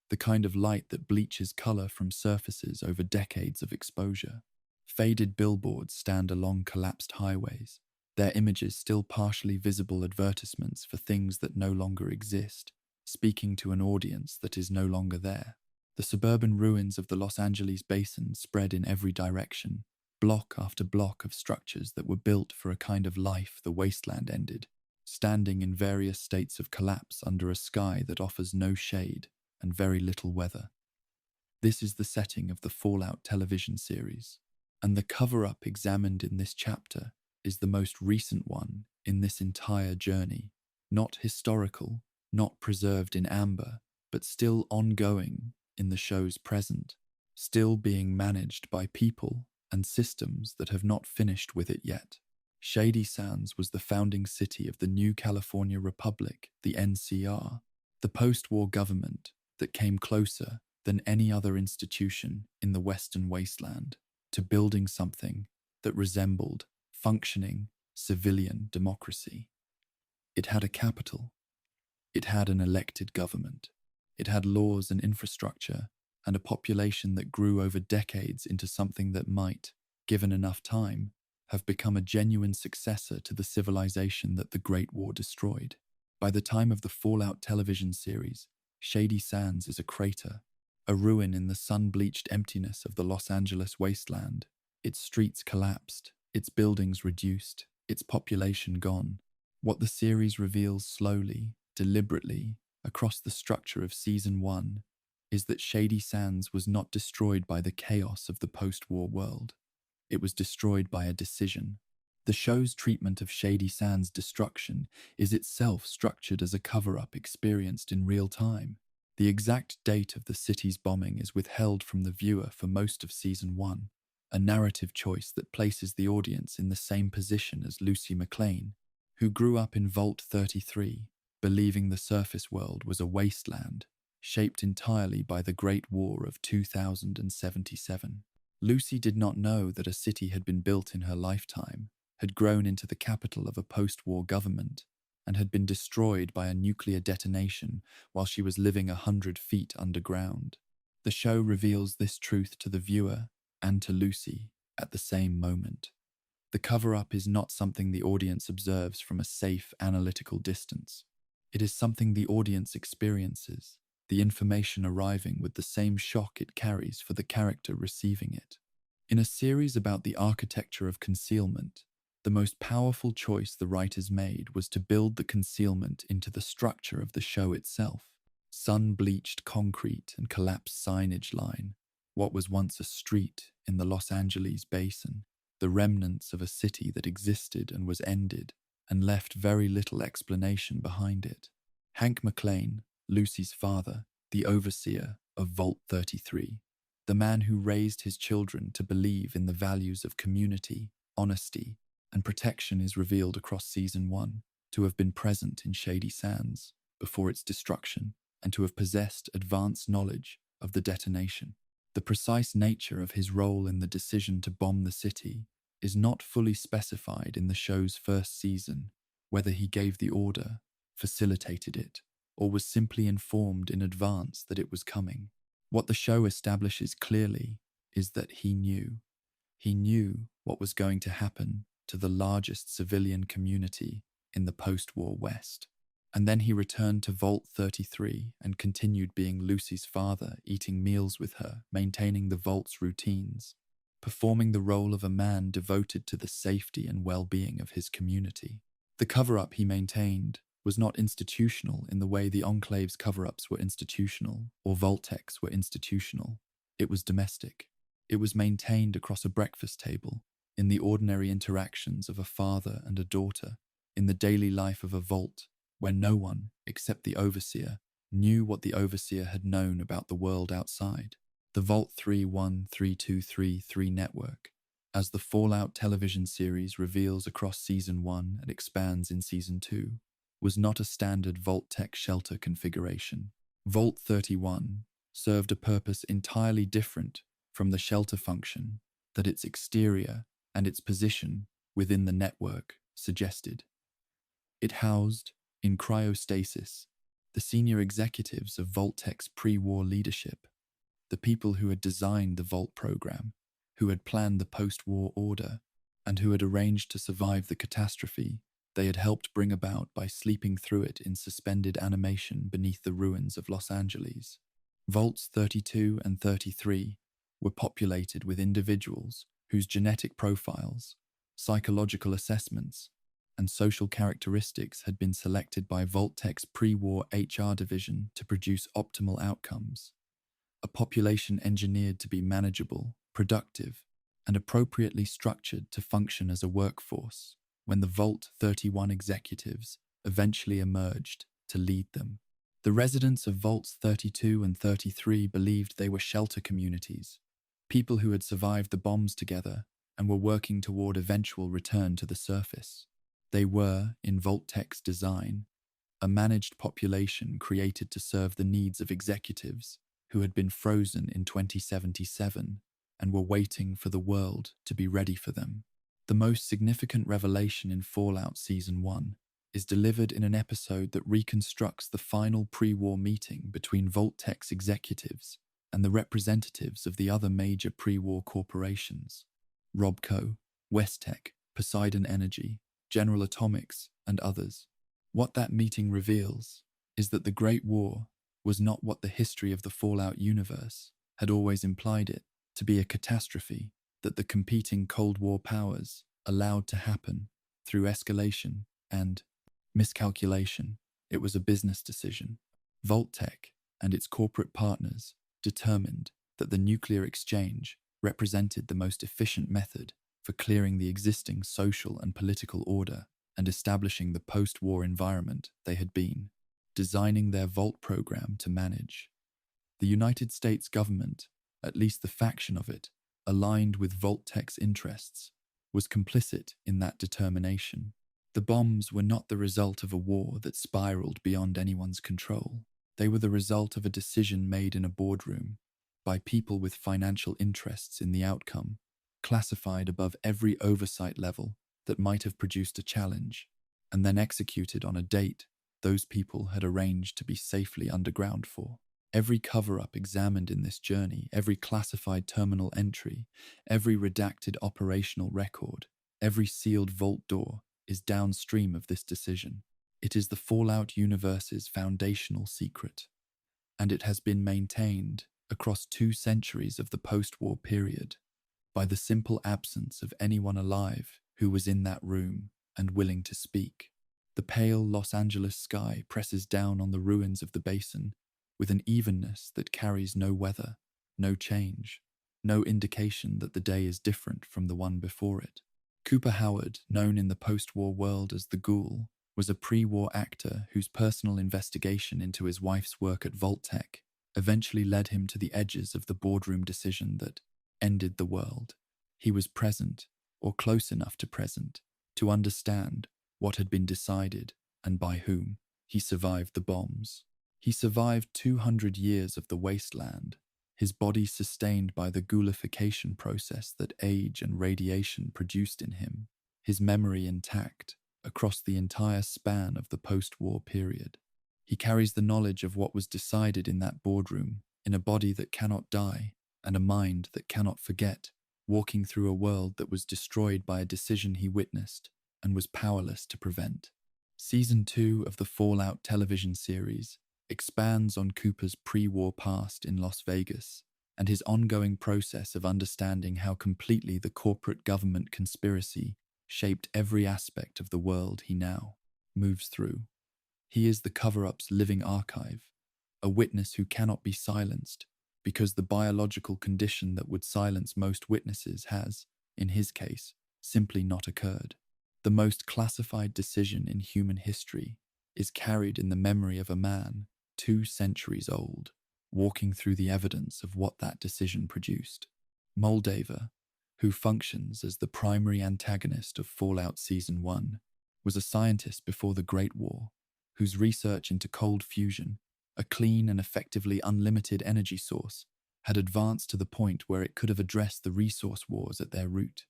the kind of light that bleaches color from surfaces over decades of exposure. Faded billboards stand along collapsed highways, their images still partially visible advertisements for things that no longer exist, speaking to an audience that is no longer there. The suburban ruins of the Los Angeles basin spread in every direction, block after block of structures that were built for a kind of life the wasteland ended, standing in various states of collapse under a sky that offers no shade and very little weather. This is the setting of the Fallout television series, and the cover-up examined in this chapter is the most recent one in this entire journey, not historical, not preserved in amber, but still ongoing in the show's present, still being managed by people and systems that have not finished with it yet. Shady Sands was the founding city of the new California Republic, the NCR, the post-war government that came closer than any other institution in the Western wasteland to building something that resembled functioning civilian democracy. It had a capital. It had an elected government. It had laws and infrastructure and a population that grew over decades into something that might, given enough time, have become a genuine successor to the civilization that the Great War destroyed. By the time of the Fallout television series, Shady Sands is a crater, a ruin in the sun-bleached emptiness of the Los Angeles wasteland. Its streets collapsed, its buildings reduced, its population gone. What the series reveals slowly, deliberately, across the structure of Season 1 is that Shady Sands was not destroyed by the chaos of the post-war world. It was destroyed by a decision. The show's treatment of Shady Sands' destruction is itself structured as a cover-up experienced in real time. The exact date of the city's bombing is withheld from the viewer for most of Season 1, a narrative choice that places the audience in the same position as Lucy McLean, who grew up in Vault 33, believing the surface world was a wasteland, shaped entirely by the Great War of 2077. Lucy did not know that a city had been built in her lifetime, had grown into the capital of a post-war government, and had been destroyed by a nuclear detonation while she was living 100 feet underground. The show reveals this truth to the viewer and to Lucy at the same moment. The cover-up is not something the audience observes from a safe, analytical distance. It is something the audience experiences, the information arriving with the same shock it carries for the character receiving it. In a series about the architecture of concealment, the most powerful choice the writers made was to build the concealment into the structure of the show itself. Sun-bleached concrete and collapsed signage line what was once a street in the Los Angeles basin, the remnants of a city that existed and was ended, and left very little explanation behind it. Hank McLean, Lucy's father, the overseer of Vault 33, the man who raised his children to believe in the values of community, honesty, and protection, is revealed across Season 1 to have been present in Shady Sands before its destruction and to have possessed advanced knowledge of the detonation. The precise nature of his role in the decision to bomb the city is not fully specified in the show's first season, whether he gave the order, facilitated it, or was simply informed in advance that it was coming. What the show establishes clearly is that he knew. He knew what was going to happen to the largest civilian community in the post-war West. And then he returned to Vault 33 and continued being Lucy's father, eating meals with her, maintaining the Vault's routines, performing the role of a man devoted to the safety and well-being of his community. The cover-up he maintained was not institutional in the way the Enclave's cover-ups were institutional or Vault-Tec's were institutional. It was domestic. It was maintained across a breakfast table, in the ordinary interactions of a father and a daughter, in the daily life of a vault, where no one, except the overseer, knew what the overseer had known about the world outside. The Vault 313233 network, as the Fallout television series reveals across Season 1 and expands in Season 2, was not a standard Vault-Tec shelter configuration. Vault 31 served a purpose entirely different from the shelter function that its exterior and its position within the network suggested. It housed, in cryostasis, the senior executives of Vault-Tec's pre-war leadership, the people who had designed the Vault program, who had planned the post-war order, and who had arranged to survive the catastrophe they had helped bring about by sleeping through it in suspended animation beneath the ruins of Los Angeles. Vaults 32 and 33 were populated with individuals whose genetic profiles, psychological assessments, and social characteristics had been selected by Vault-Tec's pre-war HR division to produce optimal outcomes. A population engineered to be manageable, productive, and appropriately structured to function as a workforce when the Vault 31 executives eventually emerged to lead them. The residents of Vaults 32 and 33 believed they were shelter communities, people who had survived the bombs together and were working toward eventual return to the surface. They were, in Vault-Tec's design, a managed population created to serve the needs of executives who had been frozen in 2077 and were waiting for the world to be ready for them. The most significant revelation in Fallout Season 1 is delivered in an episode that reconstructs the final pre-war meeting between Vault-Tec's executives and the representatives of the other major pre-war corporations, Robco, Westtech, Poseidon Energy, General Atomics, and others. What that meeting reveals is that the Great War was not what the history of the Fallout universe had always implied it to be, a catastrophe that the competing Cold War powers allowed to happen through escalation and miscalculation. It was a business decision. Vault-Tec and its corporate partners determined that the nuclear exchange represented the most efficient method for clearing the existing social and political order and establishing the post-war environment they had been designing their Vault program to manage. The United States government, at least the faction of it, aligned with Vault-Tec's interests, was complicit in that determination. The bombs were not the result of a war that spiraled beyond anyone's control. They were the result of a decision made in a boardroom by people with financial interests in the outcome, classified above every oversight level that might have produced a challenge, and then executed on a date those people had arranged to be safely underground for. Every cover-up examined in this journey, every classified terminal entry, every redacted operational record, every sealed vault door is downstream of this decision. It is the Fallout universe's foundational secret, and it has been maintained across 2 centuries of the post-war period by the simple absence of anyone alive who was in that room and willing to speak. The pale Los Angeles sky presses down on the ruins of the basin with an evenness that carries no weather, no change, no indication that the day is different from the one before it. Cooper Howard, known in the post-war world as the Ghoul, was a pre-war actor whose personal investigation into his wife's work at Vault-Tec eventually led him to the edges of the boardroom decision that ended the world. He was present, or close enough to present, to understand what had been decided and by whom. He survived the bombs. He survived 200 years of the wasteland, his body sustained by the ghoulification process that age and radiation produced in him, his memory intact across the entire span of the post-war period. He carries the knowledge of what was decided in that boardroom in a body that cannot die and a mind that cannot forget, walking through a world that was destroyed by a decision he witnessed and was powerless to prevent. Season 2 of the Fallout television series expands on Cooper's pre-war past in Las Vegas and his ongoing process of understanding how completely the corporate government conspiracy shaped every aspect of the world he now moves through. He is the cover-up's living archive, a witness who cannot be silenced because the biological condition that would silence most witnesses has, in his case, simply not occurred. The most classified decision in human history is carried in the memory of a man 2 centuries old, walking through the evidence of what that decision produced. Moldaver, who functions as the primary antagonist of Fallout Season 1, was a scientist before the Great War, whose research into cold fusion, a clean and effectively unlimited energy source, had advanced to the point where it could have addressed the resource wars at their root.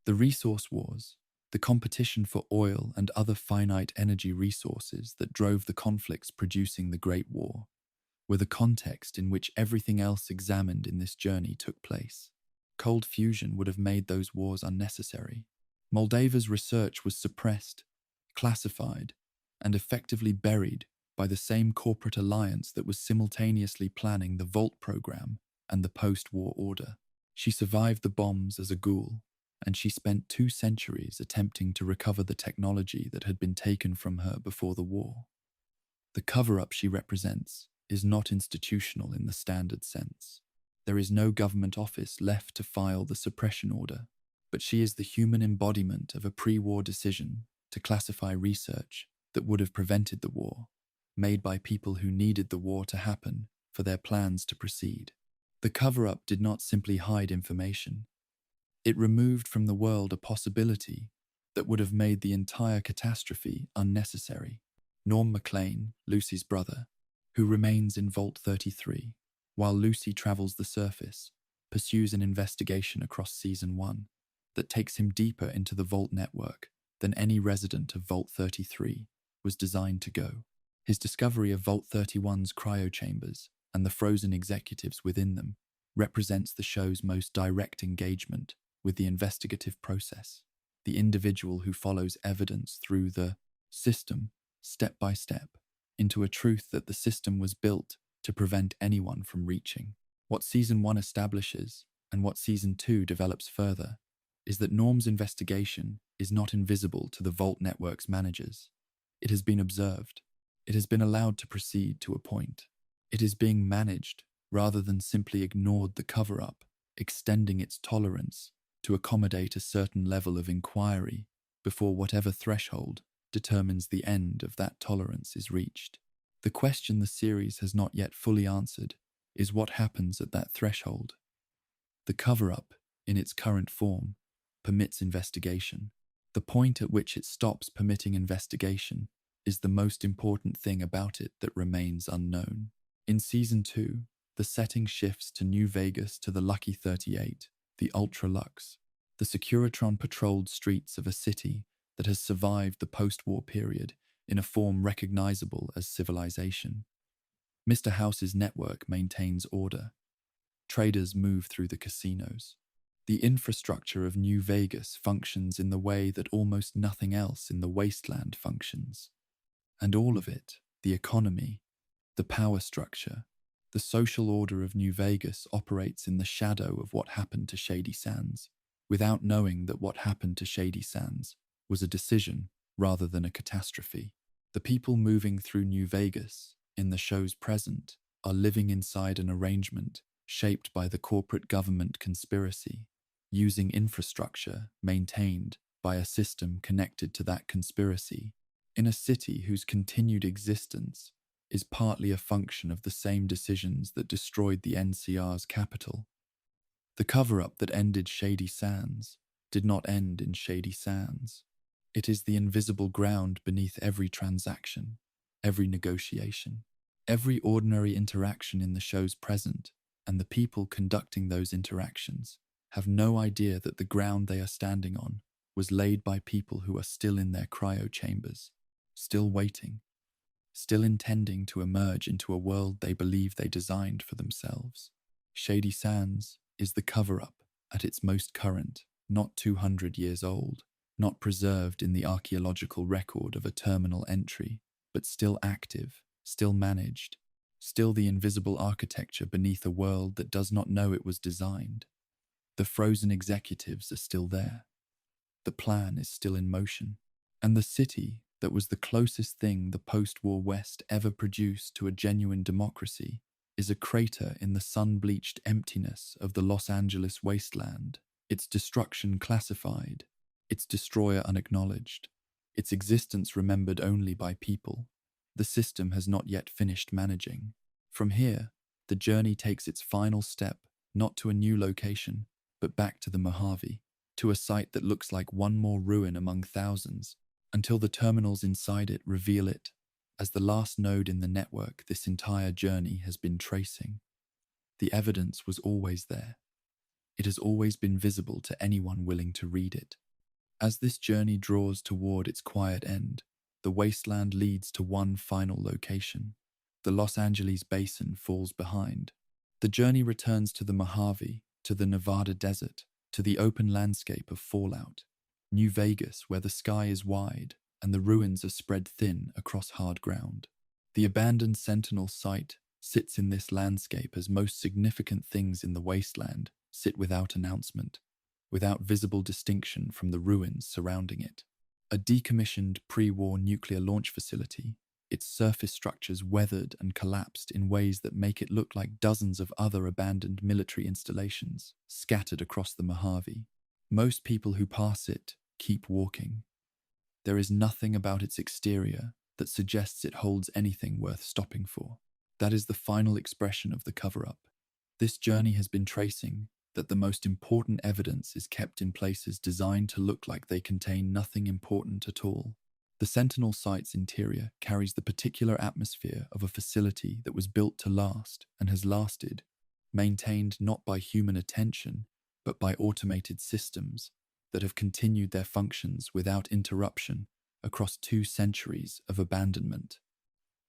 The resource wars, the competition for oil and other finite energy resources that drove the conflicts producing the Great War, were the context in which everything else examined in this journey took place. Cold fusion would have made those wars unnecessary. Moldaver's research was suppressed, classified, and effectively buried by the same corporate alliance that was simultaneously planning the Vault program and the post-war order. She survived the bombs as a ghoul, and she spent 2 centuries attempting to recover the technology that had been taken from her before the war. The cover-up she represents is not institutional in the standard sense. There is no government office left to file the suppression order, but she is the human embodiment of a pre-war decision to classify research that would have prevented the war, made by people who needed the war to happen for their plans to proceed. The cover-up did not simply hide information. It removed from the world a possibility that would have made the entire catastrophe unnecessary. Norm MacLean, Lucy's brother, who remains in Vault 33, while Lucy travels the surface, pursues an investigation across Season 1 that takes him deeper into the Vault network than any resident of Vault 33 was designed to go. His discovery of Vault 31's cryochambers and the frozen executives within them represents the show's most direct engagement with the investigative process, the individual who follows evidence through the system, step by step, into a truth that the system was built to prevent anyone from reaching. What Season 1 establishes, and what Season 2 develops further, is that Norm's investigation is not invisible to the Vault Network's managers. It has been observed. It has been allowed to proceed to a point. It is being managed rather than simply ignored the cover-up, extending its tolerance to accommodate a certain level of inquiry before whatever threshold determines the end of that tolerance is reached. The question the series has not yet fully answered is what happens at that threshold. The cover-up in its current form, permits investigation. The point at which it stops permitting investigation is the most important thing about it that remains unknown. In Season 2, the setting shifts to New Vegas, to the Lucky 38, the Ultra Lux, the Securitron-patrolled streets of a city that has survived the post-war period in a form recognizable as civilization. Mr. House's network maintains order. Traders move through the casinos. The infrastructure of New Vegas functions in the way that almost nothing else in the wasteland functions. And all of it, the economy, the power structure, the social order of New Vegas, operates in the shadow of what happened to Shady Sands, without knowing that what happened to Shady Sands was a decision rather than a catastrophe. The people moving through New Vegas, in the show's present, are living inside an arrangement shaped by the corporate government conspiracy, using infrastructure maintained by a system connected to that conspiracy, in a city whose continued existence is partly a function of the same decisions that destroyed the NCR's capital. The cover-up that ended Shady Sands did not end in Shady Sands. It is the invisible ground beneath every transaction, every negotiation, every ordinary interaction in the show's present, and the people conducting those interactions have no idea that the ground they are standing on was laid by people who are still in their cryo chambers, still waiting, still intending to emerge into a world they believe they designed for themselves. Shady Sands is the cover-up at its most current, not 200 years old, not preserved in the archaeological record of a terminal entry, but still active, still managed, still the invisible architecture beneath a world that does not know it was designed. The frozen executives are still there. The plan is still in motion. And the city that was the closest thing the post-war West ever produced to a genuine democracy is a crater in the sun-bleached emptiness of the Los Angeles wasteland, its destruction classified, its destroyer unacknowledged, its existence remembered only by people the system has not yet finished managing. From here, the journey takes its final step, not to a new location, but back to the Mojave, to a site that looks like one more ruin among thousands, until the terminals inside it reveal it as the last node in the network this entire journey has been tracing. The evidence was always there. It has always been visible to anyone willing to read it. As this journey draws toward its quiet end, the wasteland leads to one final location. The Los Angeles basin falls behind. The journey returns to the Mojave, to the Nevada desert, to the open landscape of fallout. New Vegas, where the sky is wide and the ruins are spread thin across hard ground. The abandoned Sentinel site sits in this landscape as most significant things in the wasteland sit without announcement, without visible distinction from the ruins surrounding it. A decommissioned pre-war nuclear launch facility, its surface structures weathered and collapsed in ways that make it look like dozens of other abandoned military installations scattered across the Mojave. Most people who pass it keep walking. There is nothing about its exterior that suggests it holds anything worth stopping for. That is the final expression of the cover-up. This journey has been tracing that the most important evidence is kept in places designed to look like they contain nothing important at all. The Sentinel site's interior carries the particular atmosphere of a facility that was built to last and has lasted, maintained not by human attention, but by automated systems that have continued their functions without interruption across 2 centuries of abandonment.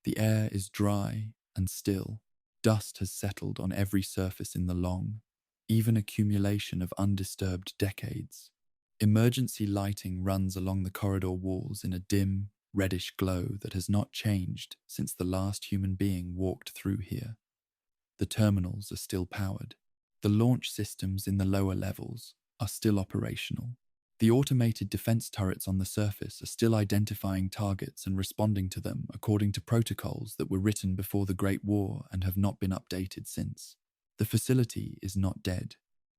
The air is dry and still. Dust has settled on every surface in the long, even accumulation of undisturbed decades. Emergency lighting runs along the corridor walls in a dim, reddish glow that has not changed since the last human being walked through here. The terminals are still powered. The launch systems in the lower levels are still operational. The automated defense turrets on the surface are still identifying targets and responding to them according to protocols that were written before the Great War and have not been updated since. The facility is not dead.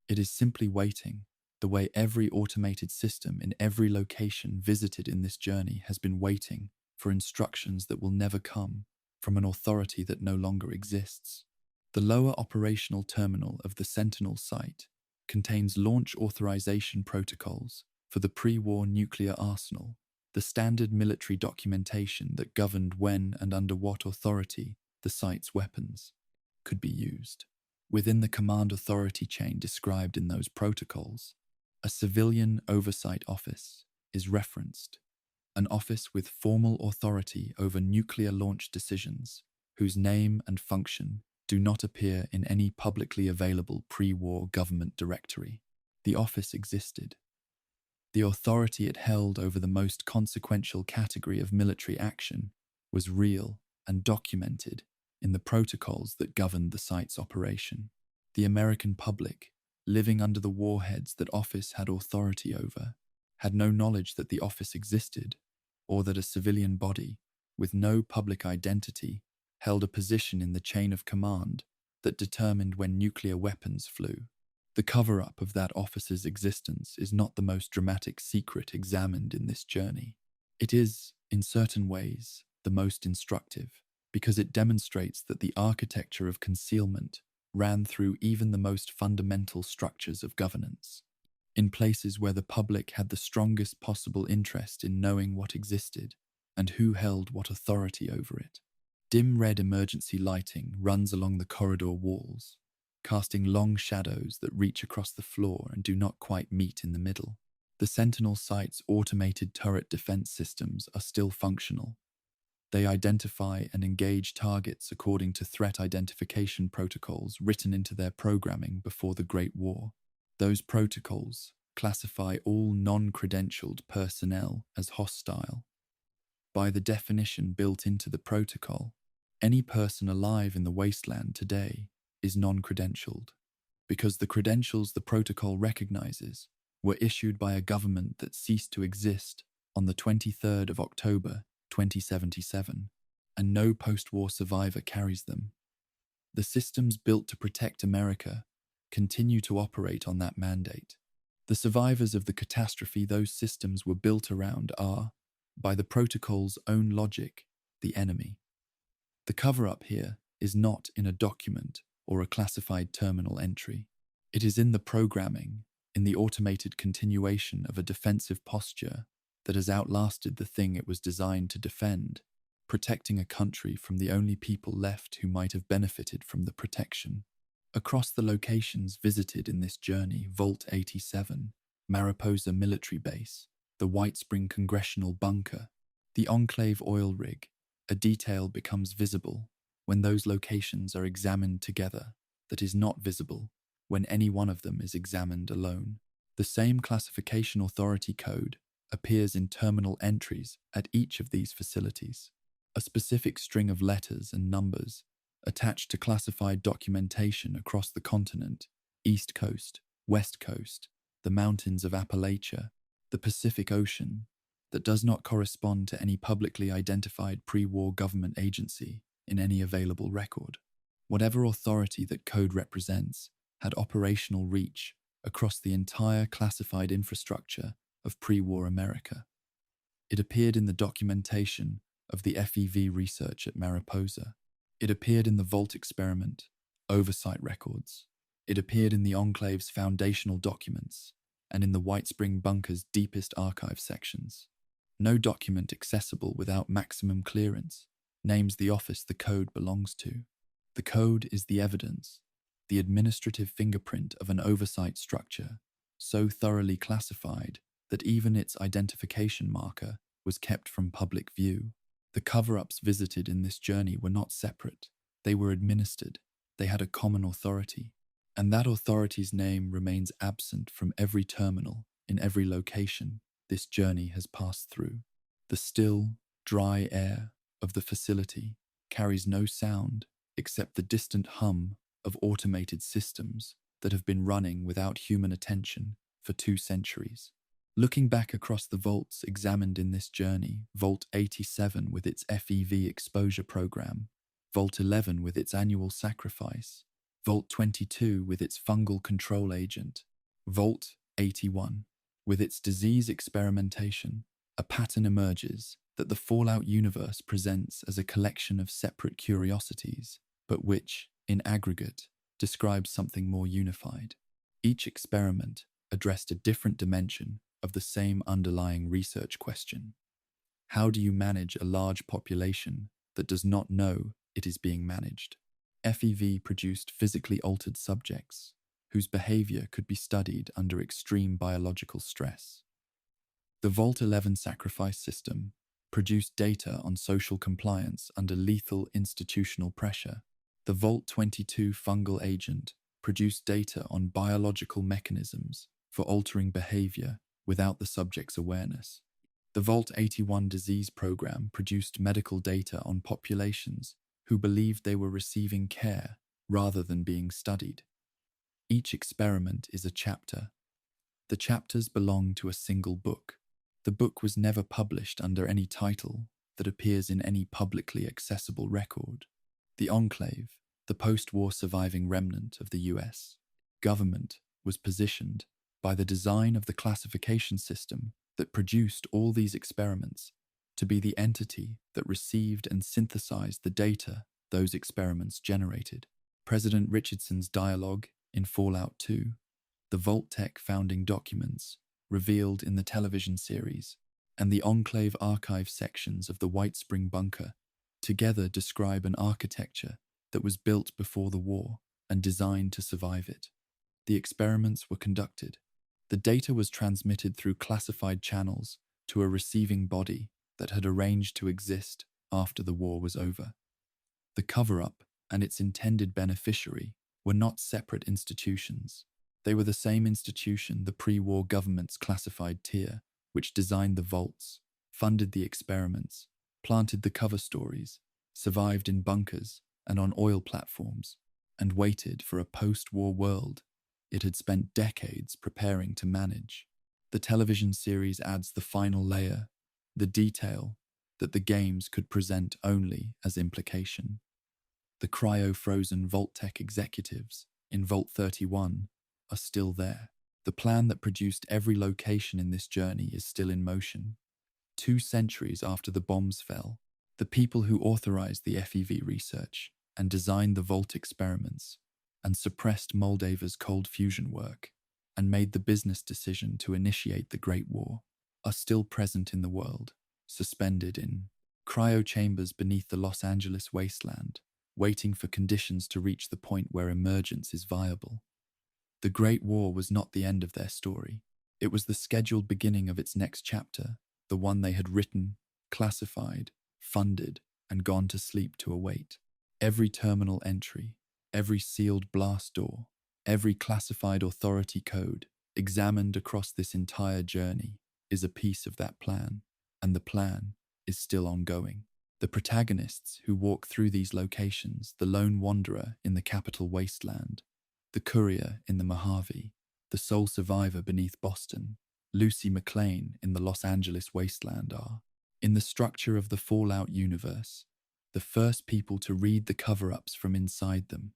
It is simply waiting, the way every automated system in every location visited in this journey has been waiting for instructions that will never come from an authority that no longer exists. The lower operational terminal of the Sentinel site contains launch authorization protocols for the pre-war nuclear arsenal, the standard military documentation that governed when and under what authority the site's weapons could be used. Within the command authority chain described in those protocols, a civilian oversight office is referenced, an office with formal authority over nuclear launch decisions, whose name and function do not appear in any publicly available pre-war government directory. The office existed. The authority it held over the most consequential category of military action was real and documented in the protocols that governed the site's operation. The American public, living under the warheads that office had authority over, had no knowledge that the office existed, or that a civilian body, with no public identity, held a position in the chain of command that determined when nuclear weapons flew. The cover-up of that office's existence is not the most dramatic secret examined in this journey. It is, in certain ways, the most instructive, because it demonstrates that the architecture of concealment ran through even the most fundamental structures of governance. In places where the public had the strongest possible interest in knowing what existed and who held what authority over it. Dim red emergency lighting runs along the corridor walls, casting long shadows that reach across the floor and do not quite meet in the middle. The Sentinel site's automated turret defense systems are still functional. They identify and engage targets according to threat identification protocols written into their programming before the Great War. Those protocols classify all non-credentialed personnel as hostile. By the definition built into the protocol, any person alive in the wasteland today is non-credentialed, because the credentials the protocol recognizes were issued by a government that ceased to exist on the 23rd of October 2077, and no post-war survivor carries them. The systems built to protect America continue to operate on that mandate. The survivors of the catastrophe those systems were built around are, by the protocol's own logic, the enemy. The cover-up here is not in a document or a classified terminal entry. It is in the programming, in the automated continuation of a defensive posture that has outlasted the thing it was designed to defend, protecting a country from the only people left who might have benefited from the protection. Across the locations visited in this journey, Vault-87, Mariposa Military Base, the White Spring Congressional Bunker, the Enclave Oil Rig, a detail becomes visible when those locations are examined together that is not visible when any one of them is examined alone. The same classification authority code appears in terminal entries at each of these facilities. A specific string of letters and numbers attached to classified documentation across the continent, East Coast, West Coast, the mountains of Appalachia, the Pacific Ocean, that does not correspond to any publicly identified pre-war government agency in any available record. Whatever authority that code represents had operational reach across the entire classified infrastructure of pre-war America. It appeared in the documentation of the FEV research at Mariposa. It appeared in the Vault experiment, oversight records. It appeared in the Enclave's foundational documents and in the White Spring Bunker's deepest archive sections. No document accessible without maximum clearance names the office the code belongs to. The code is the evidence, the administrative fingerprint of an oversight structure, so thoroughly classified that even its identification marker was kept from public view. The cover-ups visited in this journey were not separate. They were administered. They had a common authority. And that authority's name remains absent from every terminal in every location this journey has passed through. The still, dry air of the facility carries no sound except the distant hum of automated systems that have been running without human attention for 2 centuries. Looking back across the vaults examined in this journey, Vault 87 with its FEV exposure program, Vault 11 with its annual sacrifice, Vault 22 with its fungal control agent, Vault 81 with its disease experimentation, a pattern emerges that the Fallout universe presents as a collection of separate curiosities, but which, in aggregate, describes something more unified. Each experiment addressed a different dimension of the same underlying research question. How do you manage a large population that does not know it is being managed? FEV produced physically altered subjects whose behavior could be studied under extreme biological stress. The Vault-11 sacrifice system produced data on social compliance under lethal institutional pressure. The Vault-22 fungal agent produced data on biological mechanisms for altering behavior without the subject's awareness. The Vault-81 disease program produced medical data on populations who believed they were receiving care rather than being studied. Each experiment is a chapter. The chapters belong to a single book. The book was never published under any title that appears in any publicly accessible record. The Enclave, the post-war surviving remnant of the US government, was positioned by the design of the classification system that produced all these experiments to be the entity that received and synthesized the data those experiments generated. President Richardson's dialogue in Fallout 2, the Vault-Tec founding documents revealed in the television series, and the Enclave archive sections of the White Spring Bunker together describe an architecture that was built before the war and designed to survive it. The experiments were conducted. The data was transmitted through classified channels to a receiving body that had arranged to exist after the war was over. The cover-up and its intended beneficiary were not separate institutions. They were the same institution, the pre-war government's classified tier, which designed the vaults, funded the experiments, planted the cover stories, survived in bunkers and on oil platforms, and waited for a post-war world it had spent decades preparing to manage. The television series adds the final layer, the detail that the games could present only as implication. The cryo-frozen Vault-Tec executives in Vault-31 are still there. The plan that produced every location in this journey is still in motion. 2 centuries after the bombs fell, the people who authorized the FEV research and designed the Vault experiments and suppressed Moldaver's cold fusion work and made the business decision to initiate the Great War are still present in the world, suspended in cryo chambers beneath the Los Angeles wasteland, waiting for conditions to reach the point where emergence is viable. The Great War was not the end of their story. It was the scheduled beginning of its next chapter, the one they had written, classified, funded, and gone to sleep to await. Every terminal entry, every sealed blast door, every classified authority code examined across this entire journey is a piece of that plan, and the plan is still ongoing. The protagonists who walk through these locations, the lone wanderer in the capital wasteland, the courier in the Mojave, the sole survivor beneath Boston, Lucy McLean in the Los Angeles wasteland are, in the structure of the Fallout universe, the first people to read the cover-ups from inside them.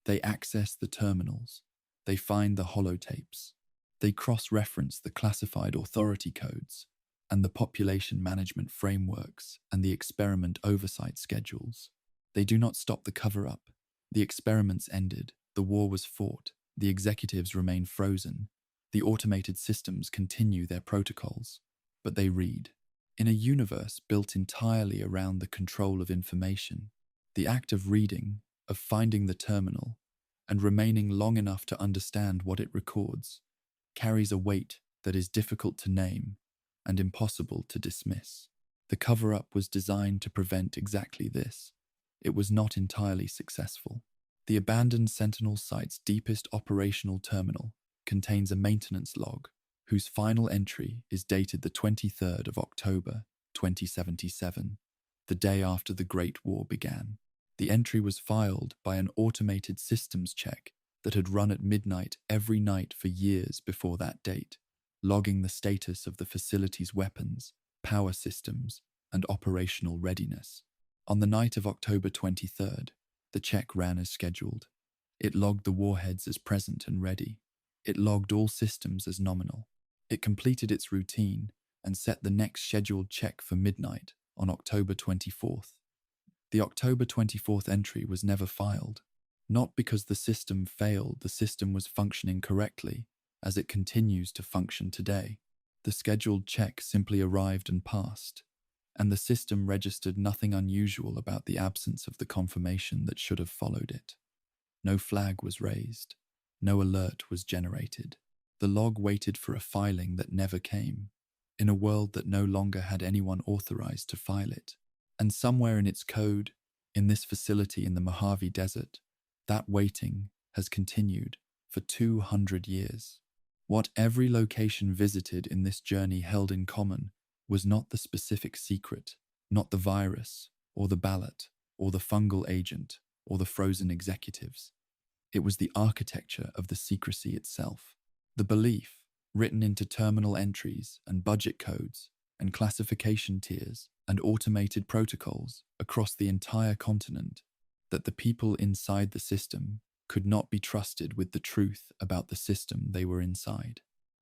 They access the terminals, they find the holotapes, they cross-reference the classified authority codes and the population management frameworks and the experiment oversight schedules. They do not stop the cover-up. The experiments ended, the war was fought, the executives remain frozen, the automated systems continue their protocols, but they read. In a universe built entirely around the control of information, the act of reading, of finding the terminal, and remaining long enough to understand what it records, carries a weight that is difficult to name and impossible to dismiss. The cover-up was designed to prevent exactly this. It was not entirely successful. The abandoned Sentinel site's deepest operational terminal contains a maintenance log whose final entry is dated the 23rd of October, 2077, the day after the Great War began. The entry was filed by an automated systems check that had run at midnight every night for years before that date, logging the status of the facility's weapons, power systems, and operational readiness. On the night of October 23rd, the check ran as scheduled. It logged the warheads as present and ready. It logged all systems as nominal. It completed its routine and set the next scheduled check for midnight on October 24th. The October 24th entry was never filed. Not because the system failed, the system was functioning correctly, as it continues to function today. The scheduled check simply arrived and passed, and the system registered nothing unusual about the absence of the confirmation that should have followed it. No flag was raised. No alert was generated. The log waited for a filing that never came, in a world that no longer had anyone authorized to file it. And somewhere in its code, in this facility in the Mojave Desert, that waiting has continued for 200 years. What every location visited in this journey held in common was not the specific secret, not the virus, or the ballot, or the fungal agent, or the frozen executives. It was the architecture of the secrecy itself. The belief, written into terminal entries and budget codes and classification tiers and automated protocols across the entire continent, that the people inside the system could not be trusted with the truth about the system they were inside.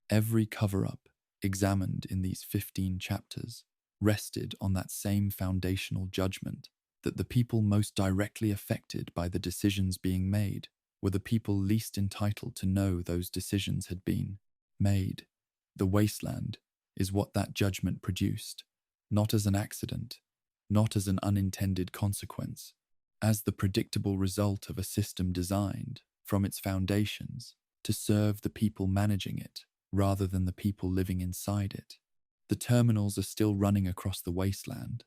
Every cover-up examined in these 15 chapters rested on that same foundational judgment that the people most directly affected by the decisions being made were the people least entitled to know those decisions had been made. The wasteland is what that judgment produced, not as an accident, not as an unintended consequence, as the predictable result of a system designed, from its foundations, to serve the people managing it, rather than the people living inside it. The terminals are still running across the wasteland.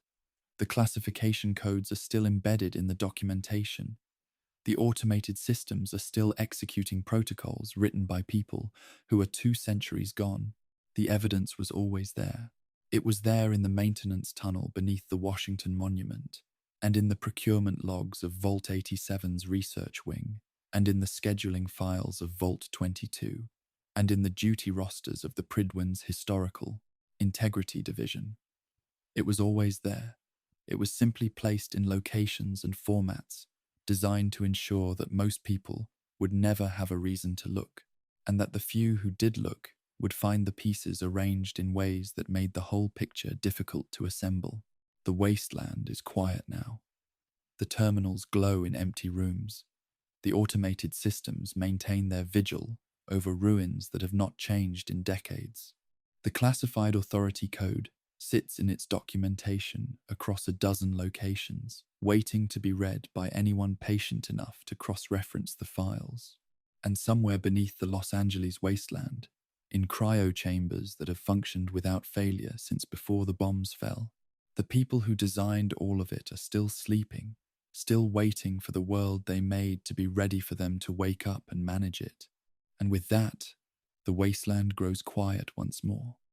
The classification codes are still embedded in the documentation. The automated systems are still executing protocols written by people who are 2 centuries gone. The evidence was always there. It was there in the maintenance tunnel beneath the Washington Monument, and in the procurement logs of Vault 87's research wing, and in the scheduling files of Vault 22, and in the duty rosters of the Pridwin's Historical Integrity Division. It was always there. It was simply placed in locations and formats designed to ensure that most people would never have a reason to look, and that the few who did look would find the pieces arranged in ways that made the whole picture difficult to assemble. The wasteland is quiet now. The terminals glow in empty rooms. The automated systems maintain their vigil over ruins that have not changed in decades. The classified authority code sits in its documentation across a dozen locations, waiting to be read by anyone patient enough to cross-reference the files. And somewhere beneath the Los Angeles wasteland, in cryo chambers that have functioned without failure since before the bombs fell, the people who designed all of it are still sleeping, still waiting for the world they made to be ready for them to wake up and manage it. And with that, the wasteland grows quiet once more.